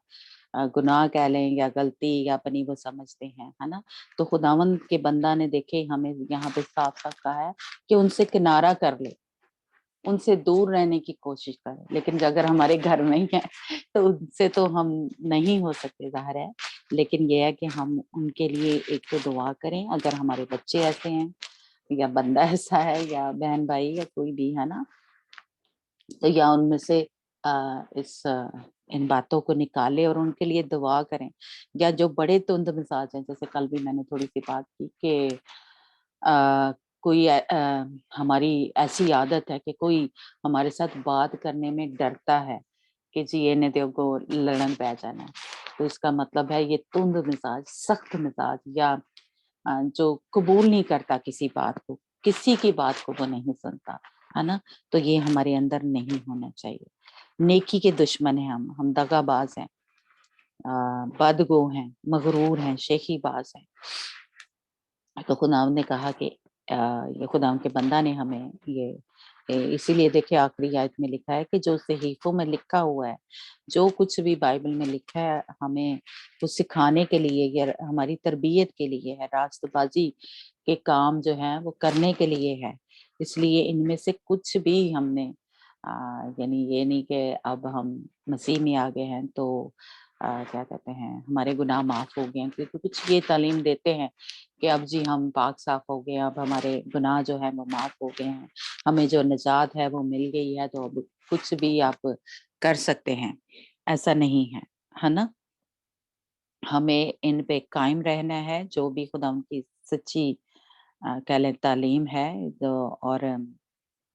गुनाह कह लें या गलती या अपनी वो समझते हैं, है ना। तो खुदावंद के बंदा ने देखे हमें यहाँ पे साफ साफ कहा है कि उनसे किनारा कर ले, उनसे दूर रहने की कोशिश करें। लेकिन अगर हमारे घर में ही है तो उनसे तो हम नहीं हो सकते, ज़ाहिर है। लेकिन ये है कि हम उनके लिए एक तो दुआ करें, अगर हमारे बच्चे ऐसे हैं या बंदा ऐसा है या बहन भाई या कोई भी, है ना, तो या उनमें से इन बातों को निकाले और उनके लिए दुआ करें। या जो बड़े तुंद मिजाज हैं, जैसे कल भी मैंने थोड़ी सी बात की कि कोई हमारी ऐसी आदत है कि कोई हमारे साथ बात करने में डरता है कि जी ये ने को लड़न पै जाना है, तो इसका मतलब है ये तुंद मिजाज, सख्त मिजाज, या जो कबूल नहीं करता किसी बात को, किसी की बात को वो नहीं सुनता, है ना। तो ये हमारे अंदर नहीं होना चाहिए। नेकी के दुश्मन हैं हम दगाबाज हैं, बदगो हैं, मगरूर हैं, शेखीबाज हैं। तो खुदावंद ने कहा कि ये खुदावंद के बंदा ने हमें ये इसीलिए देखिए आखिरी आयत में लिखा है कि जो सहीफों में लिखा हुआ है, जो कुछ भी बाइबल में लिखा है, हमें वो सिखाने के लिए या हमारी तरबियत के लिए है, रास्तबाजी के काम जो है वो करने के लिए है। इसलिए इनमें से कुछ भी हमने यानी ये नहीं कि अब हम मसीह में आ गए हैं तो क्या कहते हैं हमारे गुनाह माफ हो गए हैं, क्योंकि कुछ ये तालीम देते हैं कि अब जी हम पाक साफ हो गए, अब हमारे गुनाह जो है वो माफ हो गए हैं, हमें जो निजात है वो मिल गई है, तो अब कुछ भी आप कर सकते हैं। ऐसा नहीं है ना। हमें इन पे कायम रहना है, जो भी खुदा उनकी सच्ची कह लें तालीम है, और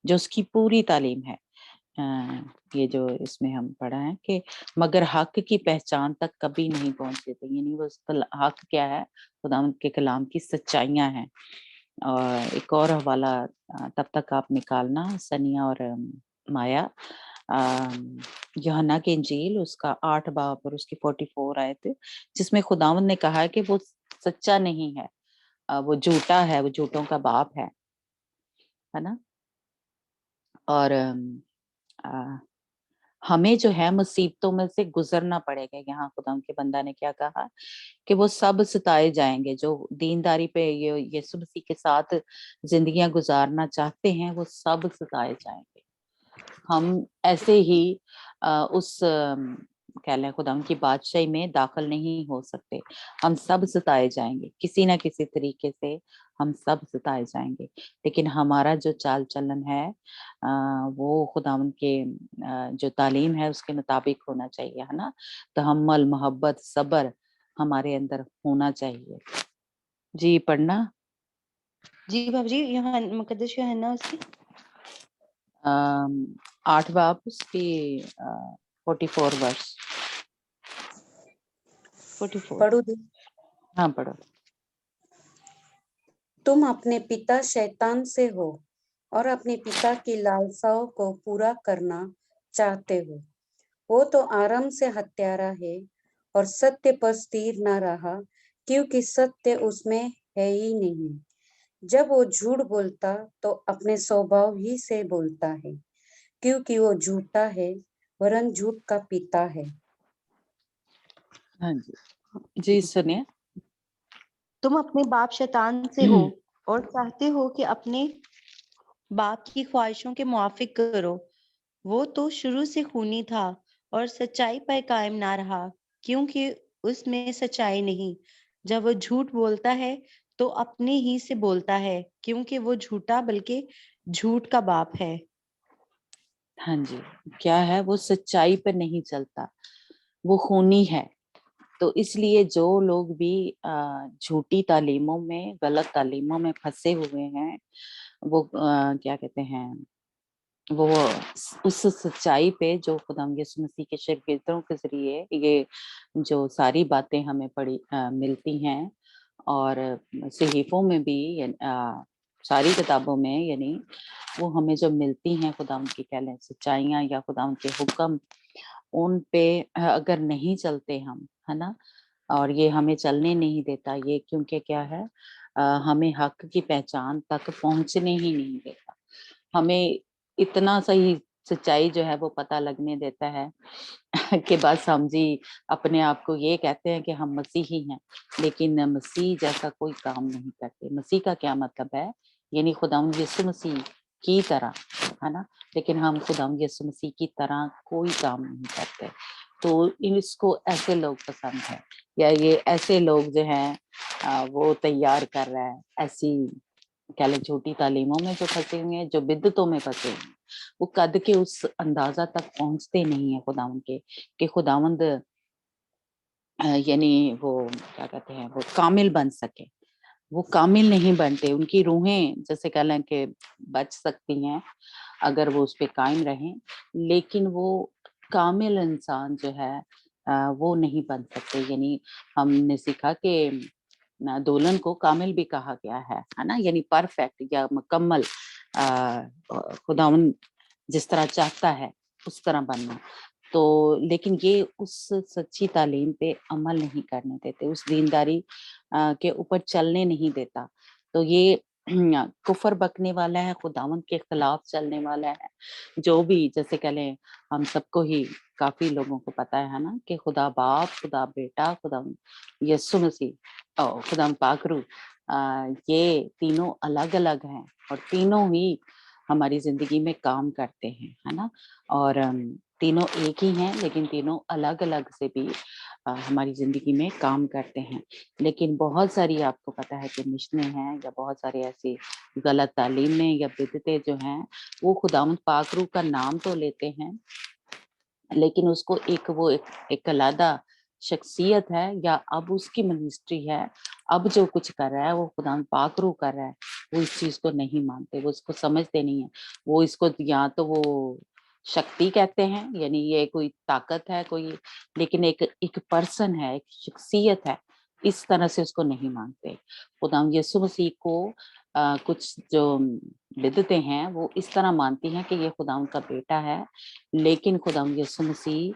जो उसकी पूरी तालीम है ये जो इसमें हम पढ़ा है कि मगर हक की पहचान तक कभी नहीं पहुंचे थे, यानी वो हक क्या है, खुदावंद के कलाम की सच्चाइयां हैं। और एक और हवाला तब तक आप निकालना, सनिया और माया, यूहन्ना की इंजील उसका 8 बाब और उसकी 44 आयत, जिसमें खुदावंद ने कहा है कि वो सच्चा नहीं है, वो झूठा है, वो झूठों का बाप है ना। और हमें जो है मुसीबतों में से गुजरना पड़ेगा। यहाँ खुदा के बंदा ने क्या कहा कि वो सब सताए जाएंगे, जो दीनदारी पे ये यीशु मसीह के साथ जिंदगियां गुजारना चाहते हैं, वो सब सताए जाएंगे। हम ऐसे ही उस कह लें खुदा की बादशाही में दाखिल नहीं हो सकते। हम सब सताए जाएंगे, किसी ना किसी तरीके से हम सब सताए जाएंगे, लेकिन हमारा जो चाल चलन है वो खुदावंद के जो तालीम है उसके मुताबिक होना चाहिए, है ना। तहम्मुल, मोहब्बत, सब्र हमारे अंदर होना चाहिए। जी पढ़ना। जी बाबू जी, मुकद्दस यूहन्ना उसकी 8 बाब उसकी 44 वर्ष 44। पढ़ू दी। हाँ पढ़ो। तुम अपने पिता शैतान से हो और अपने पिता की लालसाओं को पूरा करना चाहते हो। वो तो आरंभ से हत्यारा है और सत्य पर स्थिर न रहा, क्योंकि सत्य उसमें है ही नहीं। जब वो झूठ बोलता तो अपने स्वभाव ही से बोलता है, क्योंकि वो झूठा है वरन झूठ का पिता है। हाँ जी, जी सुनिए। तुम अपने बाप शैतान से हो और चाहते हो कि अपने बाप की ख्वाहिशों के मुआफिक करो। वो तो शुरू से खूनी था और सच्चाई पर कायम ना रहा, क्योंकि उसमें सच्चाई नहीं। जब वो झूठ बोलता है तो अपने ही से बोलता है, क्योंकि वो झूठा बल्कि झूठ का बाप है। हाँ जी, क्या है, वो सच्चाई पर नहीं चलता, वो खूनी है। तो इसलिए जो लोग भी झूठी तालीमों में, गलत तालीमों में फंसे हुए हैं, वो क्या कहते हैं, वो उस सच्चाई पे जो खुदा यीशु मसीह के शागिर्दों के जरिए ये जो सारी बातें हमें मिलती हैं, और सहीफों में भी सारी किताबों में, यानी वो हमें जो मिलती हैं खुदा की कह लें सच्चाइयाँ या खुदा के हुक्म, उन पे अगर नहीं चलते हम, है ना, और ये हमें चलने नहीं देता ये, क्योंकि क्या है, हमें हक की पहचान तक पहुंचने ही नहीं देता। हमें इतना सही सच्चाई जो है वो पता लगने देता है कि बस हम जी अपने आप को ये कहते हैं कि हम मसीही हैं, लेकिन मसीह जैसा कोई काम नहीं करते। मसीह का क्या मतलब है, यानी खुदावंद यीशु मसीह की तरह, है ना, लेकिन हम खुदावंद यीशु मसीह की तरह कोई काम नहीं करते। तो इसको ऐसे लोग पसंद है, या ये ऐसे लोग जो हैं वो तैयार कर रहा है ऐसी कह लें झूठी तालीमों में जो फंसे हुए हैं, जो बिद्दतों में फंसे हुए हैं, वो कद के उस अंदाजा तक पहुंचते नहीं है खुदावंद के, कि खुदावंद यानी वो क्या कहते हैं, वो कामिल बन सके। वो कामिल नहीं बनते, उनकी रूहें जैसे कह लें कि बच सकती हैं अगर वो उस पे कायम रहें, लेकिन वो कामिल इंसान जो है वो नहीं बन सकते। यानी हमने सीखा कि दोलन को कामिल भी कहा गया है ना, यानी परफेक्ट या मुकम्मल, खुदावन जिस तरह चाहता है उस तरह बनना। तो लेकिन ये उस सच्ची तालीम पे अमल नहीं करने देते, उस दीनदारी के ऊपर चलने नहीं देता। तो ये कुफर बकने वाला है, खुदावंद के खिलाफ चलने वाला है। जो भी जैसे कह लें, हम सबको ही काफी लोगों को पता है ना, कि खुदा बाप, खुदा बेटा, खुदा यीशु मसीह और खुदा पाकरू, ये तीनों अलग अलग हैं और तीनों ही हमारी जिंदगी में काम करते हैं, है ना। और तीनों एक ही हैं, लेकिन तीनों अलग अलग से भी हमारी जिंदगी में काम करते हैं। लेकिन बहुत सारी आपको पता है कि मिशनें हैं या बहुत सारी ऐसी गलत तालीमें या बिदतें जो हैं, वो खुदावंद पाकरू का नाम तो लेते हैं, लेकिन उसको एक अलहदा शख्सियत है, या अब उसकी मिनिस्ट्री है, अब जो कुछ कर रहा है वो खुदा पाकरू कर रहा है, वो इस चीज को नहीं मानते, वो इसको समझते नहीं है। वो इसको या तो वो शक्ति कहते हैं, यानी ये कोई ताकत है कोई, लेकिन एक पर्सन है, एक शख्सियत है, इस तरह से उसको नहीं मानते। खुदाम यीशु मसीह को कुछ जो बिदअतें हैं वो इस तरह मानती हैं कि ये खुदाम का बेटा है, लेकिन खुदाम यीशु मसीह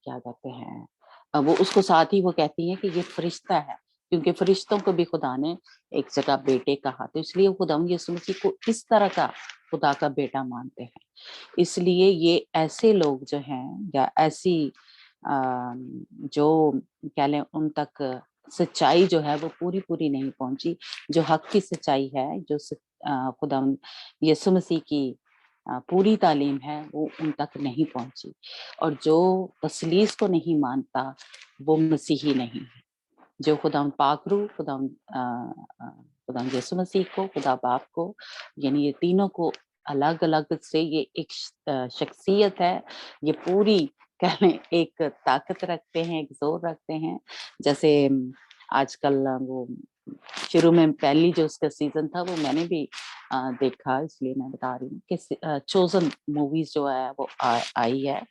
क्या कहते हैं, वो उसको साथ ही वो कहती हैं कि ये फरिश्ता है, क्योंकि फरिश्तों को भी खुदा ने एक जगह बेटे कहा, तो इसलिए वो खुदा यीशु मसीह को इस तरह का खुदा का बेटा मानते हैं। इसलिए ये ऐसे लोग जो हैं या ऐसी जो कह लें उन तक सच्चाई जो है वो पूरी नहीं पहुंची, जो हक की सच्चाई है, जो खुदा यीशु मसीह की पूरी तालीम है वो उन तक नहीं पहुंची, और जो तसलीस को नहीं मानता वो मसीही नहीं है। जो खुदा पाकरू, खुदा यीशु मसीह को, खुदा बाप को, यानी ये तीनों को अलग अलग से ये एक शख्सियत है, ये पूरी कह लें एक ताकत रखते हैं, एक जोर रखते हैं। जैसे आजकल वो शुरू में पहली जो उसका सीजन था वो मैंने भी देखा, इसलिए मैं बता रही हूँ कि चोजन मूवीज जो है वो आई है,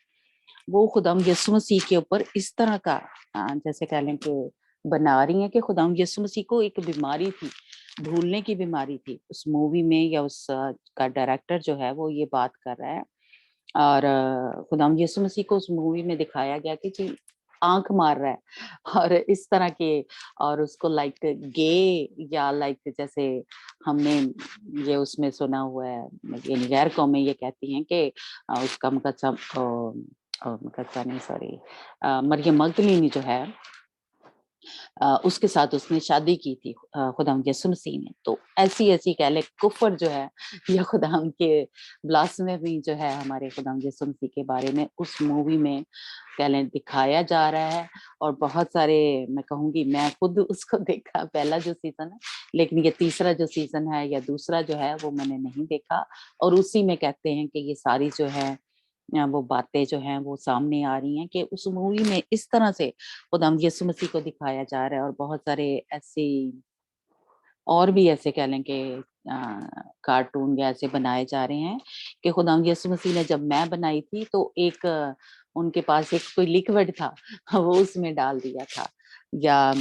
वो खुदाम यीशु मसीह के ऊपर इस तरह का जैसे कह लें कि बना रही है कि खुदाम यीशु मसीह को एक बीमारी थी, भूलने की बीमारी थी उस मूवी में, या उस का डायरेक्टर जो है वो ये बात कर रहा है, और खुदाम यीशु मसीह को उस मूवी में दिखाया गया कि जी आंख मार रहा है और इस तरह के, और उसको लाइक गे या लाइक जैसे हमने ये उसमें सुना हुआ है, यानी गैर कौमें ये कहती हैं कि उसका मुकद्दसा मुकद्दसा नहीं सॉरी मरियम मगदलीनी जो है उसके साथ उसने शादी की थी खुदाम यीशु मसीह ने। तो ऐसी कह ले कुफर जो है या खुदाम के ब्लास्फेमी जो है हमारे खुदाम यीशु मसीह के बारे में उस मूवी में कह लें दिखाया जा रहा है, और बहुत सारे मैं कहूँगी, मैं खुद उसको देखा पहला जो सीजन है, लेकिन ये तीसरा जो सीजन है या दूसरा जो है वो मैंने नहीं देखा, और उसी में कहते हैं कि ये सारी जो है वो बातें जो हैं वो सामने आ रही हैं कि उस मूवी में इस तरह से खुदाम यीशु मसीह को दिखाया जा रहा है, और बहुत सारे ऐसे और भी ऐसे कह लें कि कार्टून या ऐसे बनाए जा रहे हैं कि खुदाम यीशु मसीह ने जब मैं बनाई थी तो एक उनके पास एक कोई लिक्विड था वो उसमें डाल दिया था, या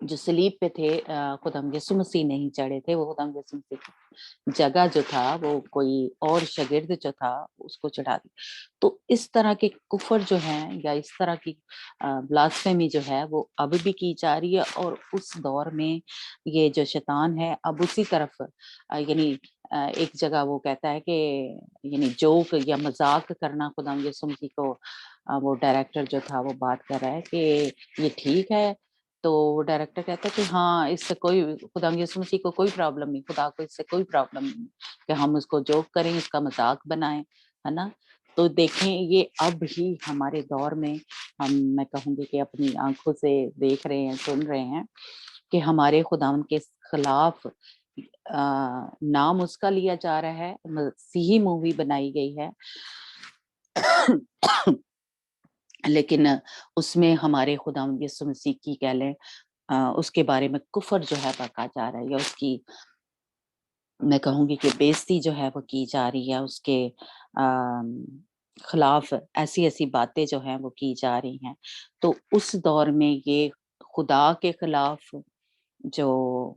जो सलीब पे थे खुदाम यीशु मसीह नहीं चढ़े थे, वो खुदाम यीशु मसीह की जगह जो था वो कोई और शागिर्द जो था उसको चढ़ा दी। तो इस तरह के कुफर जो है या इस तरह की ब्लास्फेमी जो है वो अब भी की जा रही है, और उस दौर में ये जो शैतान है अब उसी तरफ यानी एक जगह वो कहता है कि यानी जोक या मजाक करना खुदाम यीशु मसीह को वो डायरेक्टर जो था वो बात कर रहा है कि ये ठीक है, तो डायरेक्टर कहता है कि हाँ इससे कोई खुदा यीशु मसीह को कोई प्रॉब्लम नहीं, खुदा को इससे कोई प्रॉब्लम नहीं कि हम उसको जोक करें, इसका मजाक बनाएं, है ना। तो देखें ये अब भी हमारे दौर में हम मैं कहूँगी कि अपनी आंखों से देख रहे हैं, सुन रहे हैं कि हमारे खुदावन के खिलाफ नाम उसका लिया जा रहा है, मसीही मूवी बनाई गई है लेकिन उसमें हमारे खुदा यीशु मसीह की कह लें उसके बारे में कुफर जो है बका जा रहा है, या उसकी मैं कहूँगी कि बेइज्जती जो है वो की जा रही है, उसके खिलाफ ऐसी बातें जो हैं वो की जा रही हैं। तो उस दौर में ये खुदा के खिलाफ जो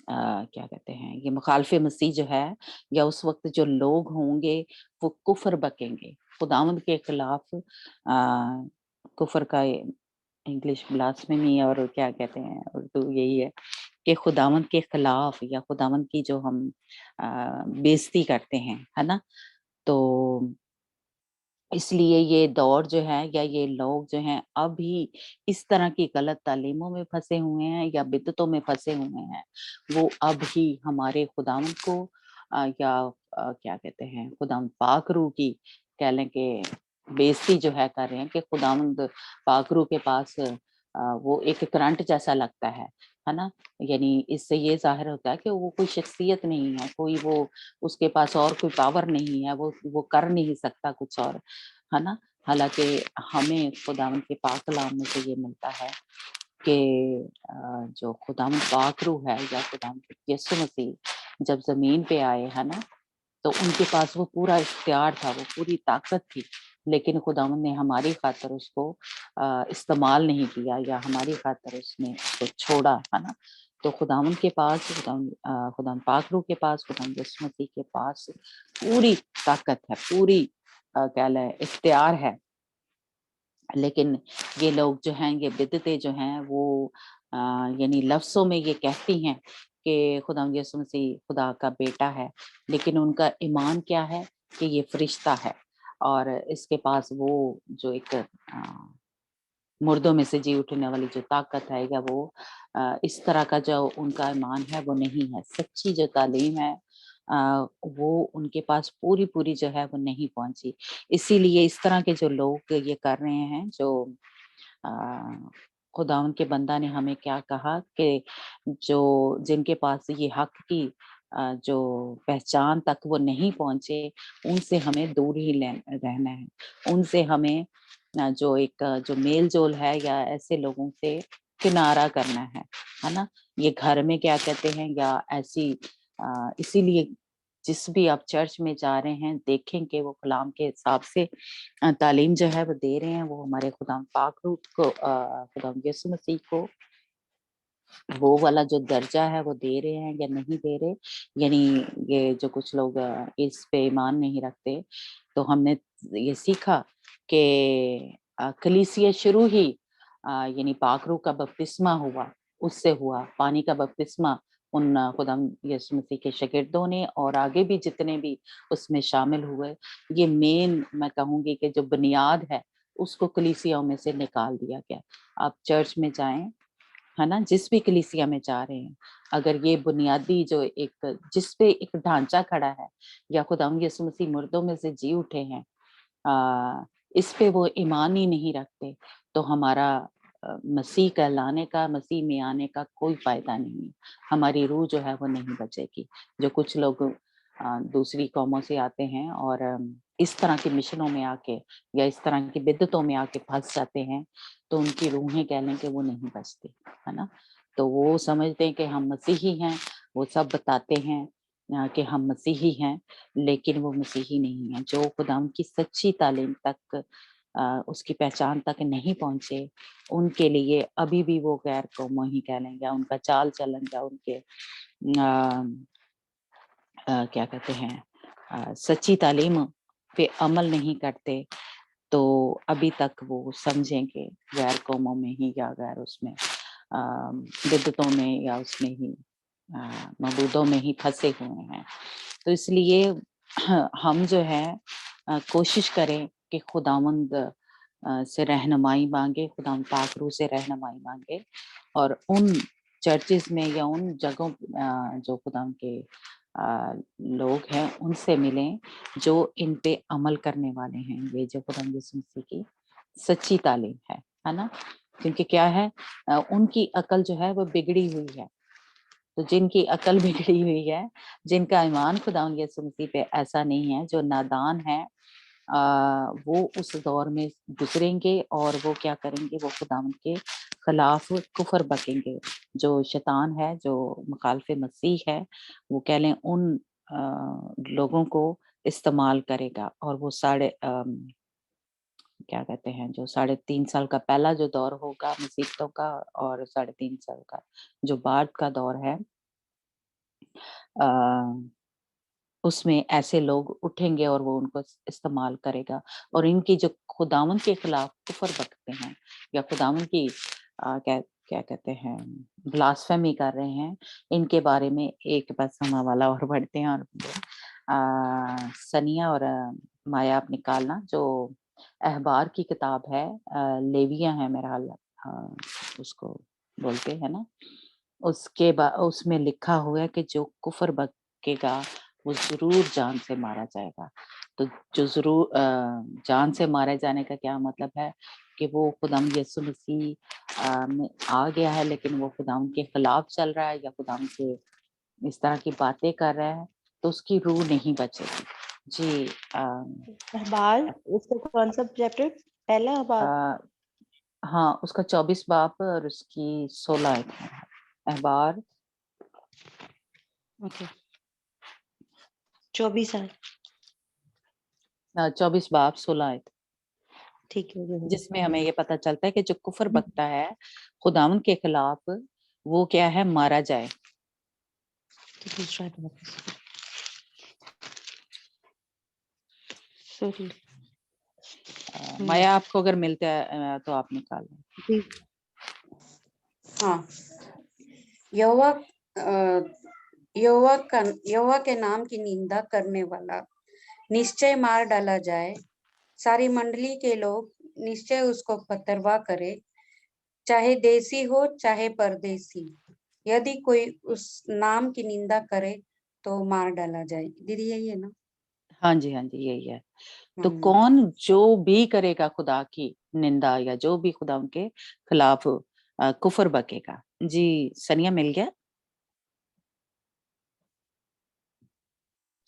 क्या कहते हैं ये मुखालफे मसीह जो है, या उस वक्त जो लोग होंगे वो कुफर बकेंगे खुदावंद के खिलाफ, कुफर का इंग्लिश ब्लास्फेमी और क्या कहते हैं उर्दू यही है कि खुदावंद के खिलाफ या खुदावंद की जो हम बेइज्जती करते हैं, है ना। तो इसलिए ये दौर जो है या ये लोग जो हैं अभी इस तरह की गलत तालीमों में फंसे हुए हैं या बिदतों में फंसे हुए हैं, वो अब ही हमारे खुदावंद को या क्या कहते हैं खुदावंद पाक रूह की कह लें कि बेइज्जती जो है कर रहे हैं कि खुदावंद पाक रूह के पास वो एक करंट जैसा लगता है ना। यानी इससे ये जाहिर होता है कि वो कोई शख्सियत नहीं है, कोई वो उसके पास और कोई पावर नहीं है, वो कर नहीं सकता कुछ और, है ना। हालांकि हमें खुदावंद के पाक कलाम में से ये मिलता है कि जो खुदावंद पाक रूह है या खुदावंद यीशु मसीह जब जमीन पे आए, है ना, तो उनके पास वो पूरा इख्तियार था, वो पूरी ताकत थी, लेकिन खुदावंद ने हमारी खातिर उसको इस्तेमाल नहीं किया, या हमारी खातिर उसने उसको छोड़ा, है ना। तो खुदावंद के पास, खुदावंद पाक रूह के पास, खुदावंद यीशु मसीह के पास पूरी ताकत है, पूरी क्या ले इख्तियार है। लेकिन ये लोग जो हैं, ये बिदअतें जो हैं, वो यानी लफ्ज़ों में ये कहती हैं कि खुदावंद यीशु मसीह खुदा का बेटा है, लेकिन उनका ईमान क्या है कि ये फरिश्ता है, और इसके पास वो जो एक मुर्दों में से जी उठने वाली जो ताकत है, या वो इस तरह का जो उनका ईमान है वो नहीं है। सच्ची जो तालीम है वो उनके पास पूरी-पूरी जो है वो नहीं पहुँची। इसीलिए इस तरह के जो लोग ये कर रहे हैं, जो अ, खुदावंद के बंदा ने हमें क्या कहा कि जो जिनके पास ये हक की जो पहचान तक वो नहीं पहुँचे, उनसे हमें दूर ही रहना है। उनसे हमें जो एक जो मेल-जोल है, या ऐसे लोगों से किनारा करना है ना? ये घर में क्या कहते हैं, या ऐसी इसीलिए जिस भी आप चर्च में जा रहे हैं, देखें कि वो कलाम के हिसाब से तालीम जो है वो दे रहे हैं, वो हमारे खुदाम पाक रूह को खुदाम यीशु मसीह को वो वाला जो दर्जा है वो दे रहे हैं या नहीं दे रहे। यानी ये जो कुछ लोग इस पे ईमान नहीं रखते, तो हमने ये सीखा कि कलीसिया शुरू ही यानी पाक रूह का बपतिस्मा हुआ, उससे हुआ। पानी का बपतिस्मा उन खुदाम यीशु मसीह के शागिर्दों ने, और आगे भी जितने भी उसमें शामिल हुए, ये मेन मैं कहूँगी कि जो बुनियाद है, उसको कलीसियाओं में से निकाल दिया गया। आप चर्च में जाएँ, है ना? जिस भी कलीसिया में जा रहे हैं, अगर ये बुनियादी जो एक जिस पे एक ढांचा खड़ा है, या खुदावंद यीशु मसीह मुर्दों में से जी उठे हैं, इस पे वो ईमान ही नहीं रखते, तो हमारा मसीह कहलाने का, मसीह में आने का कोई फ़ायदा नहीं है। हमारी रूह जो है वो नहीं बचेगी। जो कुछ लोग दूसरी कौमों से आते हैं और इस तरह के मिशनों में आके, या इस तरह की बिदअतों में आके फँस जाते हैं, तो उनकी रूहें कह लें कि वो नहीं बचती, है ना? तो वो समझते हैं कि हम मसीही हैं, वो सब बताते हैं कि हम मसीही हैं, लेकिन वो मसीही नहीं है। जो खुदाम की सच्ची तालीम तक उसकी पहचान तक नहीं पहुँचे, उनके लिए अभी भी वो गैर कौमों ही कह लें, या उनका चाल-चलन, या उनके क्या कहते हैं सच्ची तालीम पे अमल नहीं करते, तो अभी तक वो समझेंगे गैर कौमों में ही, या गैर उसमें बिदअतों में, या उसमें ही मबूदों में ही फँसे हुए हैं। तो इसलिए हम जो है कोशिश करें कि खुदावंद से रहनुमाई माँगे, खुदावंद पाक रूह से रहनुमाई माँगे, और उन चर्चेज़ में या उन जगहों जो खुदावंद के लोग हैं, उनसे मिलें जो इन पे अमल करने वाले हैं। ये जो खुदावंद यीशु मसीह की सच्ची तालीम है ना? क्योंकि क्या है उनकी अकल जो है वो बिगड़ी हुई है। तो जिनकी अकल बिगड़ी हुई है, जिनका ईमान खुदावंद यीशु मसीह पे ऐसा नहीं है, जो नादान है, वो उस दौर में गुजरेंगे, और वो क्या करेंगे, वो खुदावंद के खिलाफ कुफर बकेंगे। जो शैतान है, जो मुखालिफ मसीह है, वो कह लें उन लोगों को इस्तेमाल करेगा, और वो क्या कहते हैं, जो 3.5 साल का पहला जो दौर होगा मुसीबतों का, और 3.5 साल का जो बाद का दौर है, अ, उसमें ऐसे लोग उठेंगे और वो उनको इस्तेमाल करेगा, और इनकी जो खुदावंद के खिलाफ कुफर बकते हैं, या खुदावंद की क्या क्या कहते हैं ब्लास्फेमी कर रहे हैं, इनके बारे में एक बस हम हवाला और पढ़ते हैं, और सनिया और माया आप निकालना, जो अहबार की किताब है, लेवियां है मेरा हाल, उसको बोलते हैं ना, उसमें लिखा हुआ है कि जो कुफर बकेगा वो ज़रूर जान से मारा जाएगा। तो जो ज़रूर जान से मारे जाने का क्या मतलब है कि वो खुदावंद यीशु मसीह में आ गया है, लेकिन वो खुदावंद के खिलाफ चल रहा है, या खुदावंद से इस तरह की बातें कर रहा है, तो उसकी रूह नहीं बचेगी। जी अहबार, उसका कौन सा चैप्टर? पहला अहबार। हाँ, उसका 24 बाब और उसकी 16 आयत है। अहबार ओके। 24 आयत, 24 बाब 16 आयत, ठीक है वो जिसमें हमें ये पता चलता है कि जो कुफर बकता है खुदावन के खिलाफ, वो क्या है, मारा जाए। तो दूसरा सॉरी माया आपको अगर मिलता है तो आप निकाल लें। जी हाँ, यहोवा यहोवा के नाम की निंदा करने वाला निश्चय मार डाला जाए। सारी मंडली के लोग निश्चय उसको पथरवाह करे, चाहे देसी हो चाहे परदेसी। यदि कोई उस नाम की निंदा करे तो मार डाला जाए। दीदी यही है ना? हाँ जी, हाँ जी, यही है। तो हम्म, कौन जो भी करेगा खुदा की निंदा, या जो भी खुदा उनके खिलाफ कुफर बकेगा। जी, सनिया मिल गया?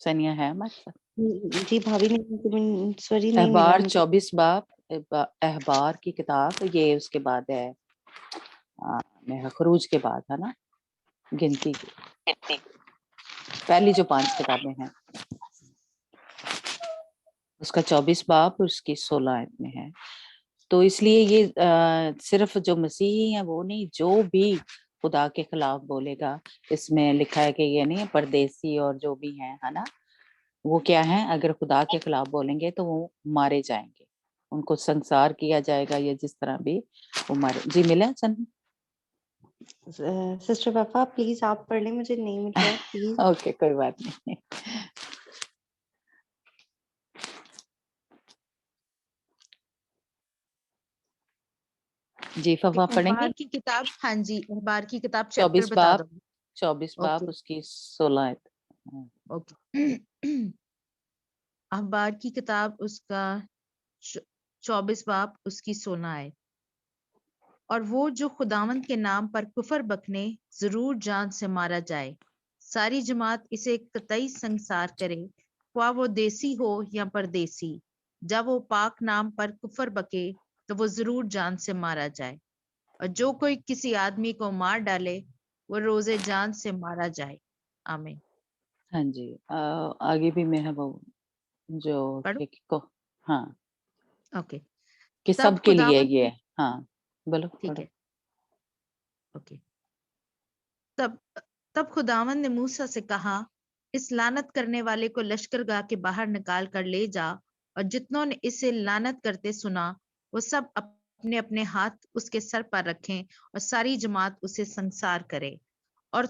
सनिया है हमारे साथ? जी भाभी ने सॉरी नहीं मिला अहबार मुझे। 24 बाब, अहबार की किताब, ये उसके बाद है खरूज के बाद, है ना, गिनती की पहली जो 5 किताबें हैं, उसका 24 बाब उसकी 16 आयत में है। तो इसलिए ये सिर्फ जो मसीही है वो नहीं, जो भी खुदा के खिलाफ बोलेगा, इसमें लिखा है कि ये नहीं परदेसी और जो भी हैं, है ना, वो क्या है, अगर खुदा के खिलाफ बोलेंगे तो वो मारे जाएंगे, उनको संसार किया जाएगा, या जिस तरह भी वो मारे। जी मिला सन? सिस्टर पापा प्लीज आप पढ़ लें, मुझे नहीं मिल रहा है प्लीज। ओके, कोई बात नहीं। जी फवा पढ़ेंगे। अखबार की किताब, हाँ जी, अखबार की किताब 24 चैप्टर बता बाब, दो। 24 बाब ओके उसकी 16 आयत। ओके। अखबार की किताब उसका 24 बाब उसकी 16 आयत। और वो जो खुदावंद के नाम पर कुफर बकने जरूर जान से मारा जाए। सारी जमात इसे कतई संसार करे, ख्वाह वो देसी हो या परदेसी। जब वो पाक नाम पर कुफर बके तो वो जरूर जान से मारा जाए। और जो कोई किसी आदमी को मार डाले वो रोजे जान से मारा जाए। आमीन। हाँ जी, आगे भी मैं है वो जो पढ़ो। को, हाँ, ओके। कि तब सबके लिए खुदावंद ये ने, है। हाँ, बोलो ठीक पढ़ो। है, ओके। तब तब खुदावंद ने मूसा से कहा, इस लानत करने वाले को लश्करगाह के बाहर निकाल कर ले जा, और जितनों ने इसे लानत करते सुना वो सब अपने अपने हाथ उसके सर पर रखें, और सारी जमात उसे संसार करे। और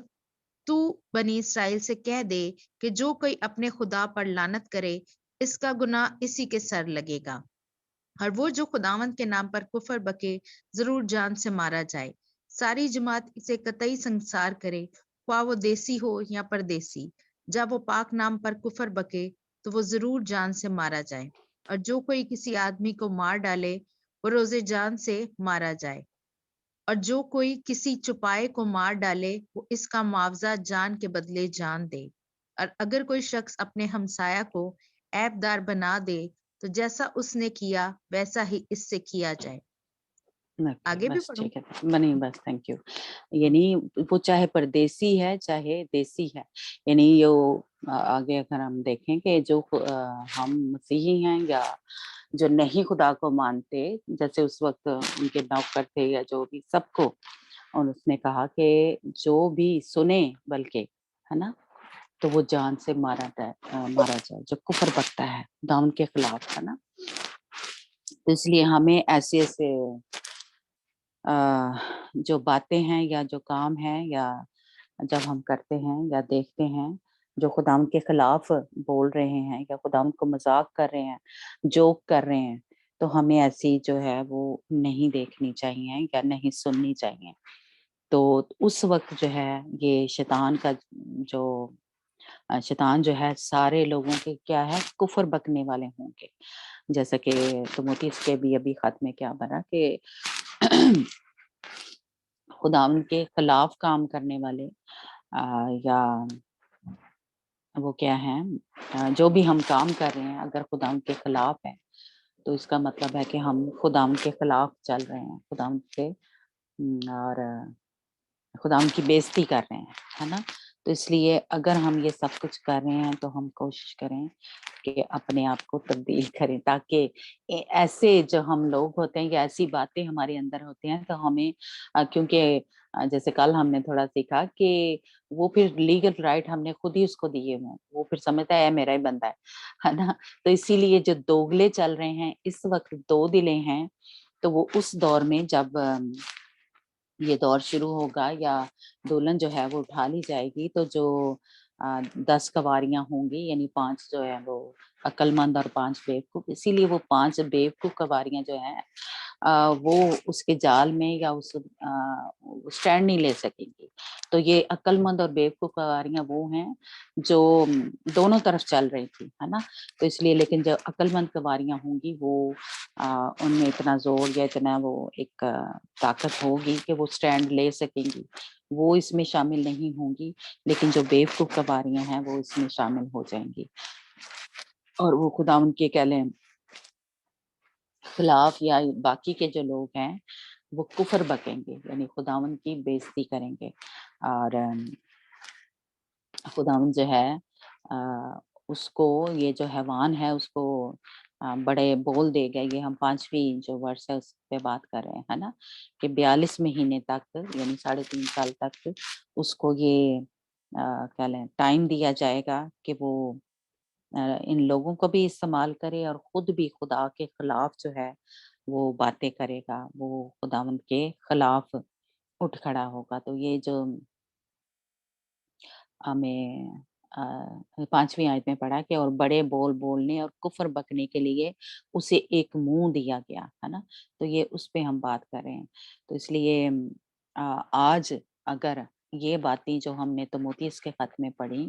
तू बनी इसराइल से कह दे कि जो कोई अपने खुदा पर लानत करे, इसका गुनाह इसी के सर लगेगा। और वो जो खुदावंद के नाम पर कुफर बके जरूर जान से मारा जाए। सारी जमात इसे कतई संसार करे, ख्वाह वो देसी हो या परदेसी। जब वो पाक नाम पर कुफर बके तो वो जरूर जान से मारा जाए। और जो कोई किसी आदमी को मार डाले वो रोजे जान से मारा जाए। और जो कोई किसी चुपाए को मार डाले वो इसका मुआवजा जान के बदले जान दे। और अगर कोई शख्स अपने हमसाया को ऐबदार बना दे तो जैसा उसने किया वैसा ही इससे किया जाए। ओके, आगे भी बस पढ़ूं? ठीक है, नहीं बस थैंक यू। यानी वो चाहे परदेसी है चाहे देसी है, यानी यो आगे अगर हम देखें कि जो हम मसीही हैं या जो नहीं खुदा को मानते, जैसे उस वक्त उनके नौकर थे या जो भी, सबको, और उसने कहा कि जो भी सुने, बल्कि, है ना, तो वो जान से मारा जाए जो कुफर बकता है दाऊन के खिलाफ, है ना। तो इसलिए हमें ऐसे ऐसे जो बातें हैं या जो काम है, या जब हम करते हैं या देखते हैं जो खुदावंद के खिलाफ बोल रहे हैं या खुदावंद को मजाक कर रहे हैं, जोक कर रहे हैं, तो हमें ऐसी जो है वो नहीं देखनी चाहिए या नहीं सुननी चाहिए। तो उस वक्त जो है ये शैतान का जो शैतान जो है सारे लोगों के क्या है, कुफर बकने वाले होंगे। जैसा कि तिमोथी के भी अभी खत में क्या बना कि खुदावंद के खिलाफ काम करने वाले या वो क्या है, जो भी हम काम कर रहे हैं अगर खुदावंद के खिलाफ है, तो इसका मतलब है कि हम खुदावंद के खिलाफ चल रहे हैं, खुदावंद के और खुदावंद की बेइज्जती कर रहे हैं, है ना। تو اس لیے اگر ہم یہ سب کچھ کر رہے ہیں تو ہم کوشش کریں کہ اپنے آپ کو تبدیل کریں، تاکہ ایسے جو ہم لوگ ہوتے ہیں یا ایسی باتیں ہمارے اندر ہوتے ہیں تو ہمیں کیونکہ جیسے کل ہم نے تھوڑا سیکھا کہ وہ پھر لیگل رائٹ ہم نے خود ہی اس کو دیے ہوں، وہ پھر سمجھتا ہے میرا ہی بندہ ہے نا؟ تو اسی لیے جو دوگلے چل رہے ہیں اس وقت، دو دلیں ہیں، تو وہ اس دور میں جب یہ دور شروع ہوگا یا دلہن جو ہے وہ اٹھا لی جائے گی، تو جو 10 کنواریاں ہوں گی، یعنی 5 جو ہے وہ عقل مند اور 5 بیوقوف، اسی لیے وہ 5 بیوقوف کنواریاں جو ہیں وہ اس کے جال میں یا اس اسٹینڈ نہیں لے سکیں گی۔ تو یہ عقل مند اور بیوقوف کنواریاں وہ ہیں جو دونوں طرف چل رہی تھی، ہے نا؟ تو اس لیے لیکن جو عقل مند کنواریاں ہوں گی وہ ان میں اتنا زور یا اتنا وہ ایک طاقت ہوگی کہ وہ اسٹینڈ لے سکیں گی، وہ اس میں شامل نہیں ہوں گی، لیکن جو بیوقوف کنواریاں ہیں وہ اس میں شامل ہو جائیں گی، اور وہ خداوند کے کہہ لیں خلاف یا باقی کے جو لوگ ہیں وہ کفر بکیں گے، یعنی خداوند کی بےزتی کریں گے، اور خداوند جو ہے اس کو یہ جو حیوان ہے اس کو بڑے بول دے گا۔ یہ ہم 5ویں جو ورس ہے اس پہ بات کر رہے ہیں، ہے نا، کہ 42 مہینے تک یعنی 3.5 سال تک اس کو یہ کیا لیں ٹائم دیا جائے گا کہ وہ ان لوگوں کو بھی استعمال کرے اور خود بھی خدا کے خلاف جو ہے وہ باتیں کرے گا، وہ خداوند کے خلاف اٹھ کھڑا ہوگا۔ تو یہ جو ہمیں 5ویں آیت میں پڑھا کہ اور بڑے بول بولنے اور کفر بکنے کے لیے اسے ایک منہ دیا گیا، ہے نا؟ تو یہ اس پہ ہم بات کر رہے ہیں۔ تو اس لیے آج اگر یہ باتیں جو ہم نے تimotheus کے خط میں پڑھی،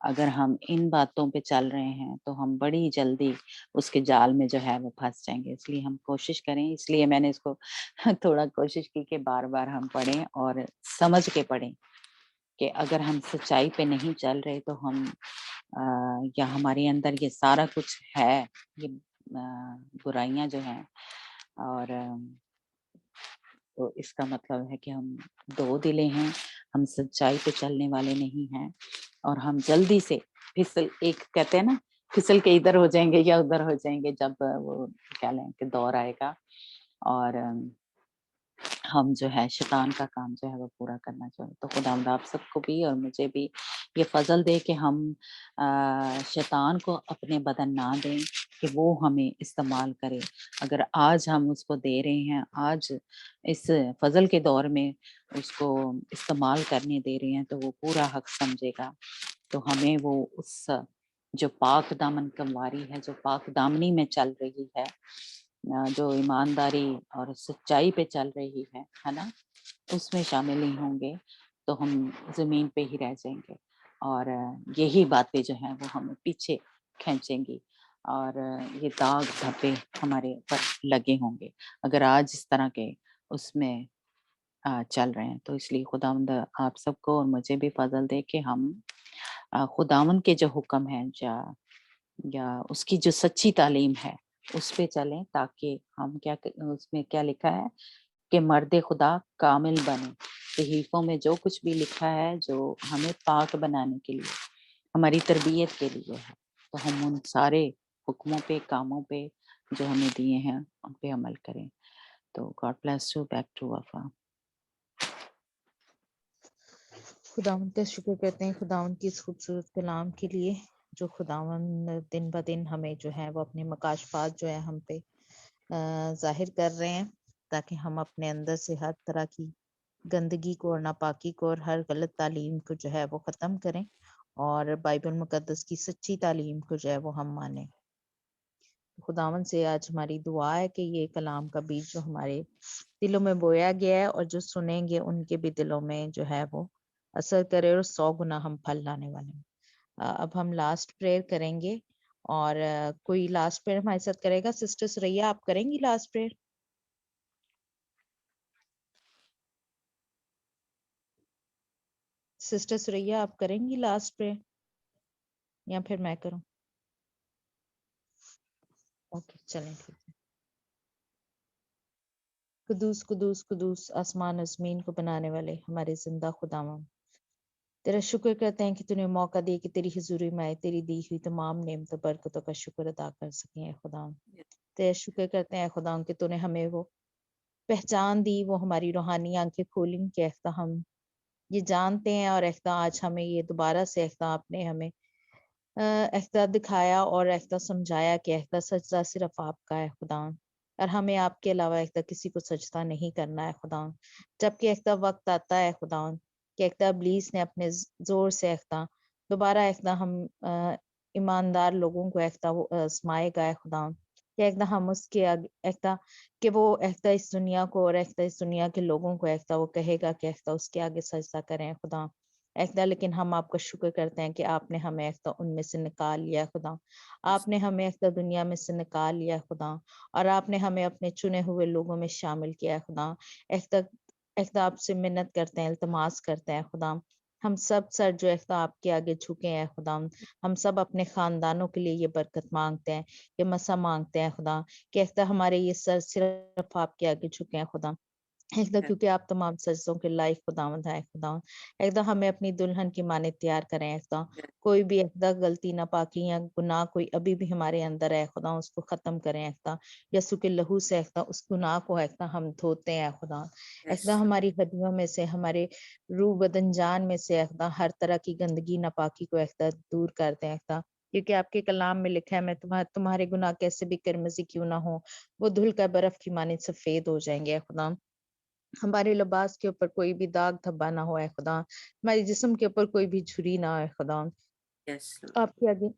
اگر ہم ان باتوں پہ چل رہے ہیں تو ہم بڑی جلدی اس کے جال میں جو ہے وہ پھنس جائیں گے۔ اس لیے ہم کوشش کریں، اس لیے میں نے اس کو تھوڑا کوشش کی کہ بار بار ہم پڑھیں اور سمجھ کے پڑھیں کہ اگر ہم سچائی پہ نہیں چل رہے تو ہم یا ہمارے اندر یہ سارا کچھ ہے، یہ برائیاں جو ہیں، اور تو اس کا مطلب ہے کہ ہم دو دلے ہیں، ہم سچائی پہ چلنے والے نہیں ہیں، اور ہم جلدی سے پھسل، ایک کہتے ہیں نا پھسل کے ادھر ہو جائیں گے یا ادھر ہو جائیں گے جب وہ کیا لیں کہ دور آئے گا، اور ہم جو ہے شیطان کا کام جو ہے وہ پورا کرنا چاہیے۔ تو خداوند آپ سب کو بھی اور مجھے بھی یہ فضل دے کہ ہم شیطان کو اپنے بدن نہ دیں کہ وہ ہمیں استعمال کرے۔ اگر آج ہم اس کو دے رہے ہیں، آج اس فضل کے دور میں اس کو استعمال کرنے دے رہے ہیں، تو وہ پورا حق سمجھے گا۔ تو ہمیں وہ اس جو پاک دامن کنواری ہے، جو پاک دامنی میں چل رہی ہے، جو ایمانداری اور سچائی پہ چل رہی ہے نا، اس میں شامل نہیں ہوں گے تو ہم زمین پہ ہی رہ جائیں گے، اور یہی باتیں جو ہیں وہ ہمیں پیچھے کھینچیں گی، اور یہ داغ دھبے ہمارے اوپر لگے ہوں گے اگر آج اس طرح کے اس میں چل رہے ہیں۔ تو اس لیے خداوند آپ سب کو اور مجھے بھی فضل دے کہ ہم خداوند کے جو حکم ہیں یا اس کی جو سچی تعلیم ہے اس پہ چلیں، تاکہ ہم کیا اس میں کیا لکھا ہے کہ مرد خدا کامل بنے۔ صحیفوں میں جو کچھ بھی لکھا ہے جو ہمیں پاک بنانے کے لیے، ہماری تربیت کے لیے ہے، تو ہم ان سارے حکموں پہ، کاموں پہ جو ہمیں دیے ہیں ان پہ عمل کریں۔ تو God bless you, back to وفا۔ خداوند کا شکر کرتے ہیں خداوند کی اس خوبصورت کلام کے لیے، جو خداوند دن بہ دن ہمیں جو ہے وہ اپنے مکاشفات جو ہے ہم پہ ظاہر کر رہے ہیں، تاکہ ہم اپنے اندر سے ہر طرح کی گندگی کو اور ناپاکی کو اور ہر غلط تعلیم کو جو ہے وہ ختم کریں، اور بائبل مقدس کی سچی تعلیم کو جو ہے وہ ہم مانیں۔ خداوند سے آج ہماری دعا ہے کہ یہ کلام کا بیج جو ہمارے دلوں میں بویا گیا ہے اور جو سنیں گے ان کے بھی دلوں میں جو ہے وہ اثر کرے، اور 100 گنا ہم پھل لانے والے ہیں۔ اب ہم لاسٹ پریئر کریں گے، اور کوئی لاسٹ پریئر ہمارے ساتھ کرے گا؟ سسٹر سریا آپ کریں گی لاسٹ پریئر؟ سسٹر سریا آپ کریں گی لاسٹ پریئر یا پھر میں کروں؟ اوکے چلیں ٹھیک ہے۔ قدوس قدوس قدوس آسمان و زمین کو بنانے والے ہمارے زندہ خداوند، तेरा शुक्र करते हैं कि तूने मौका दिया कि तेरी हुजूरी में आए, तेरी दी हुई तमाम नेमतों बरकतों का शुक्र अदा कर सकें ऐ खुदा। तेरा शुक्र करते हैं खुदा कि तूने हमें वो पहचान दी, वो हमारी रूहानी आंखें खोली कि ऐसा हम ये जानते हैं और ऐसा आज हमें ये दोबारा से ऐसा आपने हमें ऐसा दिखाया और ऐसा समझाया कि ऐसा सजदा सिर्फ आपका है खुदा, और हमें आपके अलावा ऐसा किसी को सजदा नहीं करना है खुदा। जबकि ऐसा वक्त आता है खुदा कि ऐसा इब्लीस ने अपने जोर से ऐसा दोबारा ऐसा हम ईमानदार लोगों को ऐसा वो आजमाएगा है खुदा, कि ऐसा हम उसके आगे ऐसा कि वो ऐसा इस दुनिया को और ऐसा इस दुनिया के लोगों को ऐसा वो कहेगा कि ऐसा उसके आगे सजदा करें खुदा ऐसा। लेकिन हम आपका शुक्र करते हैं कि आपने हमें ऐसा उनमें से निकाल लिया खुदा, आपने हमें ऐसा दुनिया में से निकाल लिया खुदा, और आपने हमें अपने चुने हुए लोगों में शामिल किया खुदा। ऐसा ऐसा आपसे मिन्नत करते हैं, इल्तमास करते हैं खुदा, हम सब सर जो ऐसा आपके आगे झुके हैं खुदा, हम सब अपने खानदानों के लिए ये बरकत मांगते हैं, ये मसा मांगते हैं खुदा, कि ऐसा हमारे ये सर सिर्फ आपके आगे झुके हैं खुदा, एकदम क्योंकि आप तमाम सजदों के लायक खुदावंद है खुदा। एकदम हमें अपनी दुल्हन की माने तैयार करें एकदम, कोई भी एकदम गलती नापाकी या गुनाह कोई अभी भी हमारे अंदर है खुदा, उसको खत्म करें एकदम, यसु के लहू से एकदम उस गुनाह को एकदम हम धोते हैं खुदा। एकदम हमारी हड्डियों में से, हमारे रूह बदन जान में से एकदम हर तरह की गंदगी नापाकी को एकदम दूर करते हैं एकदम, क्योंकि आपके कलाम में लिखा है, मैं तुम्हारे गुनाह कैसे भी किरमजी क्यों ना हो, वो धुल कर बर्फ की माने सफेद हो जाएंगे खुदा। हमारे लिबास के ऊपर कोई भी दाग धब्बा ना हो ऐ खुदा, हमारे जिस्म के ऊपर कोई भी झुर्री ना हो ऐ खुदा। आपके आगे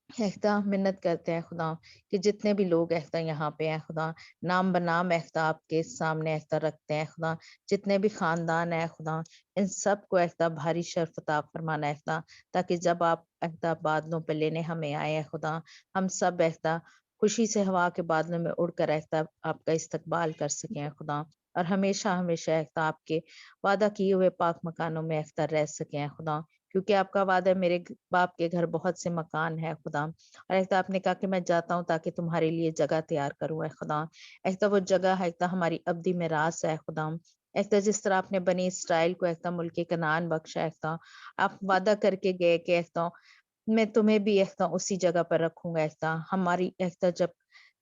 ऐसा मिन्नत करते हैं खुदा कि जितने भी लोग ऐसा यहाँ पे हैं खुदा, नाम बनाम ऐसा आपके सामने ऐसा रखते हैं खुदा, जितने भी खानदान है खुदा, इन सब को ऐसा भारी शर्फ अता फरमाना ऐसा, ताकि जब आप ऐसा बादलों पे लेने हमें आए हैं खुदा, हम सब ऐसा खुशी से हवा के बादलों में उड़कर ऐसा आपका इस्तकबाल कर सकें खुदा, और हमेशा हमेशा ऐसा आपके वादा किए हुए पाक मकानों में ऐसा रह सकें खुदा, क्योंकि आपका वादा है, मेरे बाप के घर बहुत से मकान है खुदा, और ऐसा आपने कहा कि मैं जाता हूँ ताकि तुम्हारे लिए जगह तैयार करूँ है खुदा। ऐसा वो जगह है ऐसा हमारी अब्दी मिरास है खुदा, ऐसा जिस तरह आपने बनी इसराइल को ऐसा मुल्क कनान बख्शा ऐसा, आप वादा करके गए कि ऐसा मैं तुम्हें भी ऐसा उसी जगह पर रखूंगा ऐसा, हमारी ऐसा जब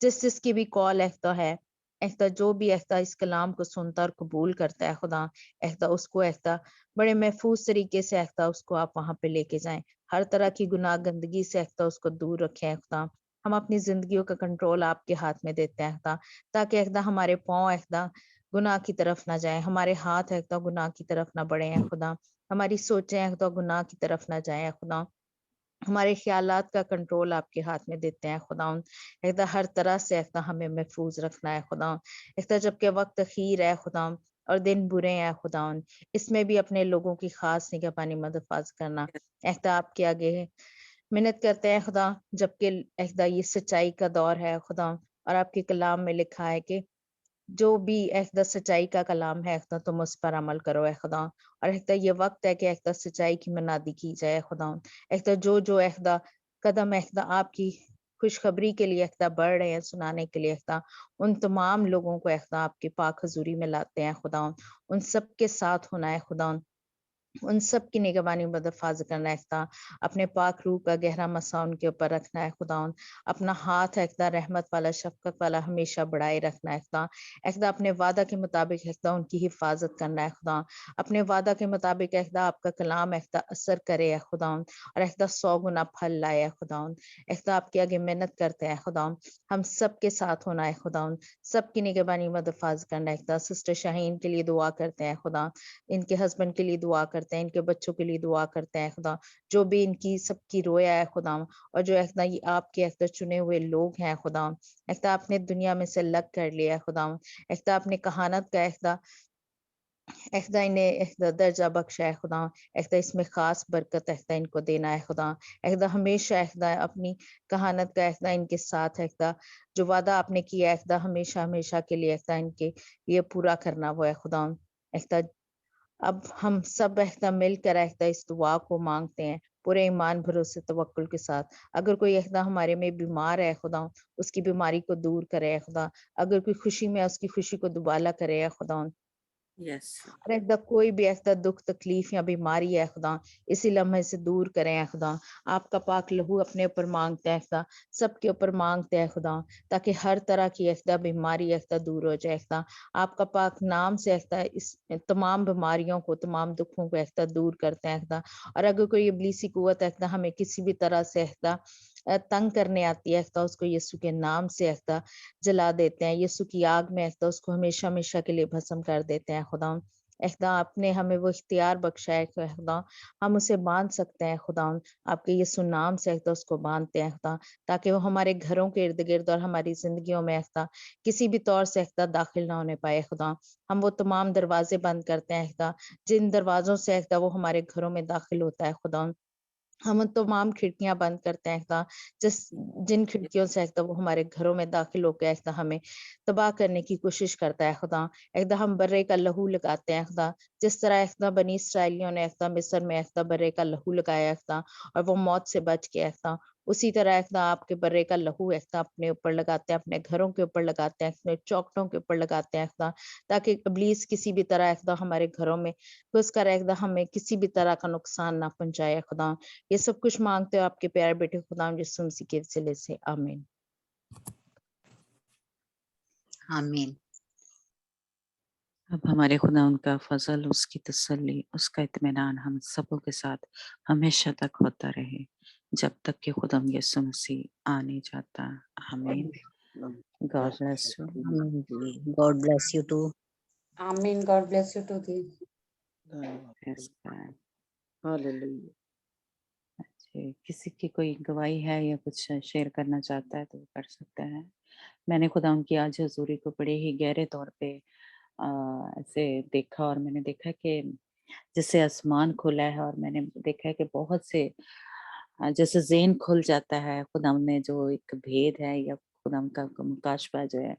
जिस जिसकी भी कॉल ऐसा है ऐसा, जो भी ऐसा इस कलाम को सुनता और कबूल करता है खुदा, ऐसा उसको ऐसा बड़े महफूज तरीके से ऐसा उसको आप वहां पे लेके जाएं, हर तरह की गुनाह गंदगी से ऐसा उसको दूर रखें खुदा। हम अपनी जिंदगियों का कंट्रोल आपके हाथ में देते हैं खुदा, ताकि ऐसा हमारे पाँव ऐसा गुनाह की तरफ ना जाए, हमारे हाथ ऐसा गुनाह की तरफ ना बढ़े हैं खुदा, हमारी सोचें ऐसा गुनाह की तरफ ना जाए खुदा, हमारे ख्यालात का कंट्रोल आपके हाथ में देते हैं खुदाउन। ऐसा हर तरह से ऐसा हमें महफूज रखना है खुदाउन। ऐसा जबकि वक्त अखीर है खुदाउन और दिन बुरे हैं खुदाउन, इसमें भी अपने लोगों की खास निगहबानी मदद करना ऐसा आपके आगे है मिन्नत करते हैं खुदा, जबकि ऐसा ये सच्चाई का दौर है खुदा, और आपके कलाम में लिखा है कि जो भी ऐसा सच्चाई का कलाम है ऐसा तुम उस पर अमल करो है खुदा, और ऐसा ये वक्त है कि ऐसा सच्चाई की मनादी की जाए खुदा, ऐसा जो ऐसा कदम ऐसा आपकी खुशखबरी के लिए ऐसा बढ़ रहे हैं सुनाने के लिए ऐसा, उन तमाम लोगों को ऐसा आपके पाक हजूरी में लाते हैं खुदा, उन सब के साथ होना है खुदा, उन सब की निगरानी हिफाज करना है खुदा, अपने पाक रूह का गहरा मसा उनके ऊपर रखना है खुदा, अपना हाथ है खुदा रहमत वाला शफकत वाला हमेशा बढ़ाए रखना है खुदा, खुदा अपने वादा के मुताबिक है खुदा उनकी हिफाजत करना है खुदा, अपने वादा के मुताबिक है खुदा आपका कलाम है खुदा असर करे है खुदा, और खुदा 100 गुना फल लाए है खुदा, खुदा आपके आगे मेहनत करते हैं खुदा, हम सब के साथ होना है खुदा, सबकी निगरानी हिफाज करना है खुदा। सिस्टर शाहीन के लिए दुआ करते हैं खुदा, इनके हस्बैंड के लिए दुआ करते हैं, इनके बच्चों के लिए दुआ करते हैं खुदा, जो भी इनकी सबकी रोया है खुदा, और जो ऐसा ये आपके ऐसा चुने हुए लोग हैं खुदा, ऐसा आपने दुनिया में से अलग कर लिया है खुदा, ऐसा आपने कहानत का ऐसा इन्हें ऐसा दर्जा बख्शा है खुदा, ऐसा इसमें खास बरकत ऐसा इनको देना है खुदा, ऐसा हमेशा ऐसा अपनी कहानत का ऐसा इनके साथ ऐसा जो वादा आपने किया है ऐसा हमेशा हमेशा के लिए ऐसा इनके लिए पूरा करना वो है खुदा। ऐसा अब हम सब ऐसा मिलकर ऐसा इस दुआ को मांगते हैं पूरे ईमान भरोसे तवक्कुल के साथ। अगर कोई ऐसा हमारे में बीमार है खुदा, उसकी बीमारी को दूर करे है खुदा, अगर कोई खुशी में है उसकी खुशी को दुबाला करे है खुदा, यस और ऐसा कोई भी ऐसा दुख तकलीफ या बीमारी है खुदा, इसी लम्हे से दूर करें है खुदा। आपका पाक लहू अपने ऊपर मांगते हैं खुदा, सबके ऊपर मांगते हैं खुदा, ताकि हर तरह की ऐसा बीमारी ऐसा दूर हो जाए खुदा। आपका पाक नाम से ऐसा इस तमाम बीमारियों को, तमाम दुखों को ऐसा दूर करते हैं खुदा। और अगर कोई इब्लीसी कुव्वत ऐसा हमें किसी भी तरह से ऐसा तंग करने आती है खुदा, उसको यीशु के नाम से ऐसा जला देते हैं, यीशु की आग में ऐसा उसको हमेशा हमेशा के लिए भस्म कर देते हैं खुदा। खुदा आपने हमें वो इख्तियार बख्शा है कि खुदा हम उसे बांध सकते हैं खुदा, आपके यीशु नाम से खुदा उसको बांधते हैं खुदा, ताकि वो हमारे घरों के इर्द गिर्द और हमारी जिंदगियों में खुदा किसी भी तौर से खुदा दाखिल ना होने पाए खुदा। हम वो तमाम दरवाजे बंद करते हैं खुदा, जिन दरवाजों से खुदा वो हमारे घरों में दाखिल होता है खुदा। हम उन तमाम खिड़कियां बंद करते हैं खुदा, जिन खिड़कियों से खुदा वो हमारे घरों में दाखिल होकर खुदा हमें तबाह करने की कोशिश करता है खुदा। खुदा हम बर्रे का लहू लगाते हैं खुदा, जिस तरह खुदा बनी इसराइलियों ने खुदा मिस्र में खुदा बर्रे का लहू लगाया खुदा, और वो मौत से बच गया खुदा। उसी तरह खुदा आपके बर्रे का लहू खुदा अपने ऊपर लगाते हैं, अपने घरों के ऊपर लगाते हैं, अपने चौखटों के ऊपर लगाते हैं खुदा, ताकि इब्लीस किसी भी तरह खुदा हमारे घरों में घुस कर खुदा हमें किसी भी तरह का नुकसान ना पहुंचाए खुदा। ये सब कुछ मांगते हो आपके प्यारे बेटे खुदा यीशु मसीह के वसीले से, आमीन। आमीन। अब हमारे खुदा उनका फजल, उसकी तसल्ली, उसका इत्मीनान हम सबों के साथ हमेशा तक होता रहे, जब तक कि खुदा यीशु मसीह आ नहीं जाता। आमीन। God bless you. God bless you too. आमीन। गॉड ब्लेस यू टू दी। धन्यवाद। हालेलुया। किसी की कोई गवाही है या कुछ शेयर करना चाहता है तो वो कर सकता है। मैंने खुदा उनकी आज हजूरी को बड़े ही गहरे तौर पे ऐसे देखा, और मैंने देखा कि जैसे आसमान खुला है, और मैंने देखा है कि बहुत से जैसे ज़हन खुल जाता है, खुदा ने जो एक भेद है या खुदा का मुकाशफा जो है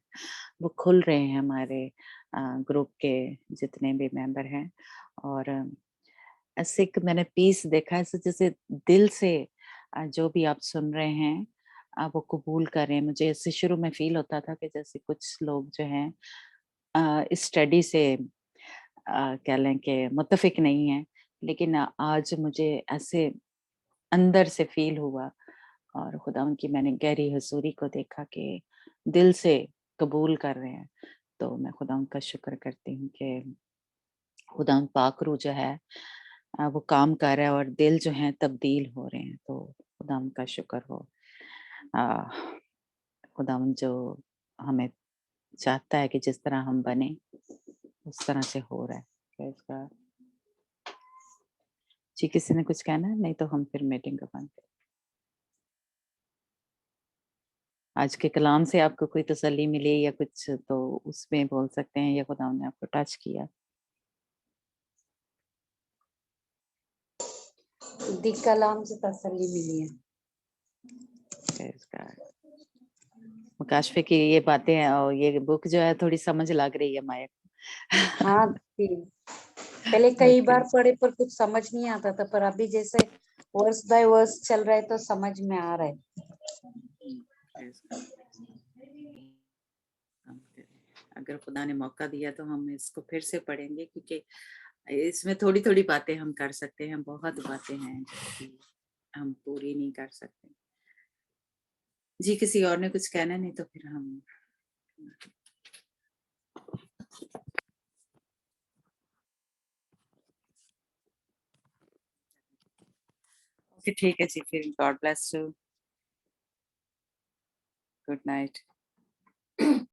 वो खुल रहे हैं हमारे ग्रुप के जितने भी मेंबर हैं। और ऐसे एक मैंने पीस देखा है, ऐसे जैसे दिल से जो भी आप सुन रहे हैं वो कबूल कर रहे हैं। मुझे ऐसे शुरू में फील होता था कि जैसे कुछ लोग जो हैं इस स्टडी से कह लें कि मुत्तफिक नहीं है, लेकिन आज मुझे ऐसे अंदर से फील हुआ, और खुदा उनकी मैंने गहरी हजूरी को देखा कि दिल से कबूल कर रहे हैं। तो मैं खुदा उनका शुक्र करती हूँ कि खुदा पाक रूह जो है वो काम कर रहा है और दिल जो है तब्दील हो रहे हैं। तो खुदा उनका शुक्र हो। खुदा जो हमें चाहता है कि जिस तरह हम बने उस तरह से हो रहा है। Praise God। जी, किसी ने कुछ कहना है? नहीं तो हम फिर मीटिंग को बंद करें। आज के कलाम से आपको कोई तसल्ली मिली या कुछ तो उसमें बोल सकते हैं, या खुदा ने आपको टच किया। दी कलाम से तसल्ली मिली है। Praise God। मुकाशफे की ये बातें और ये बुक जो है थोड़ी समझ लग रही है माया को। हाँ दी, पहले कई Okay। बार पढ़े पर कुछ समझ नहीं आता था, पर अभी जैसे वर्स बाय वर्स चल रहा है तो समझ में आ रहा है। Praise God। अगर खुदा ने मौका दिया तो हम इसको फिर से पढ़ेंगे, क्योंकि इसमें थोड़ी थोड़ी बातें हम कर सकते हैं, बहुत बातें हैं जो कि हम पूरी नहीं कर सकते। जी, किसी और ने कुछ कहना नहीं तो फिर हम ओके, ठीक है जी, फिर God bless you, good night.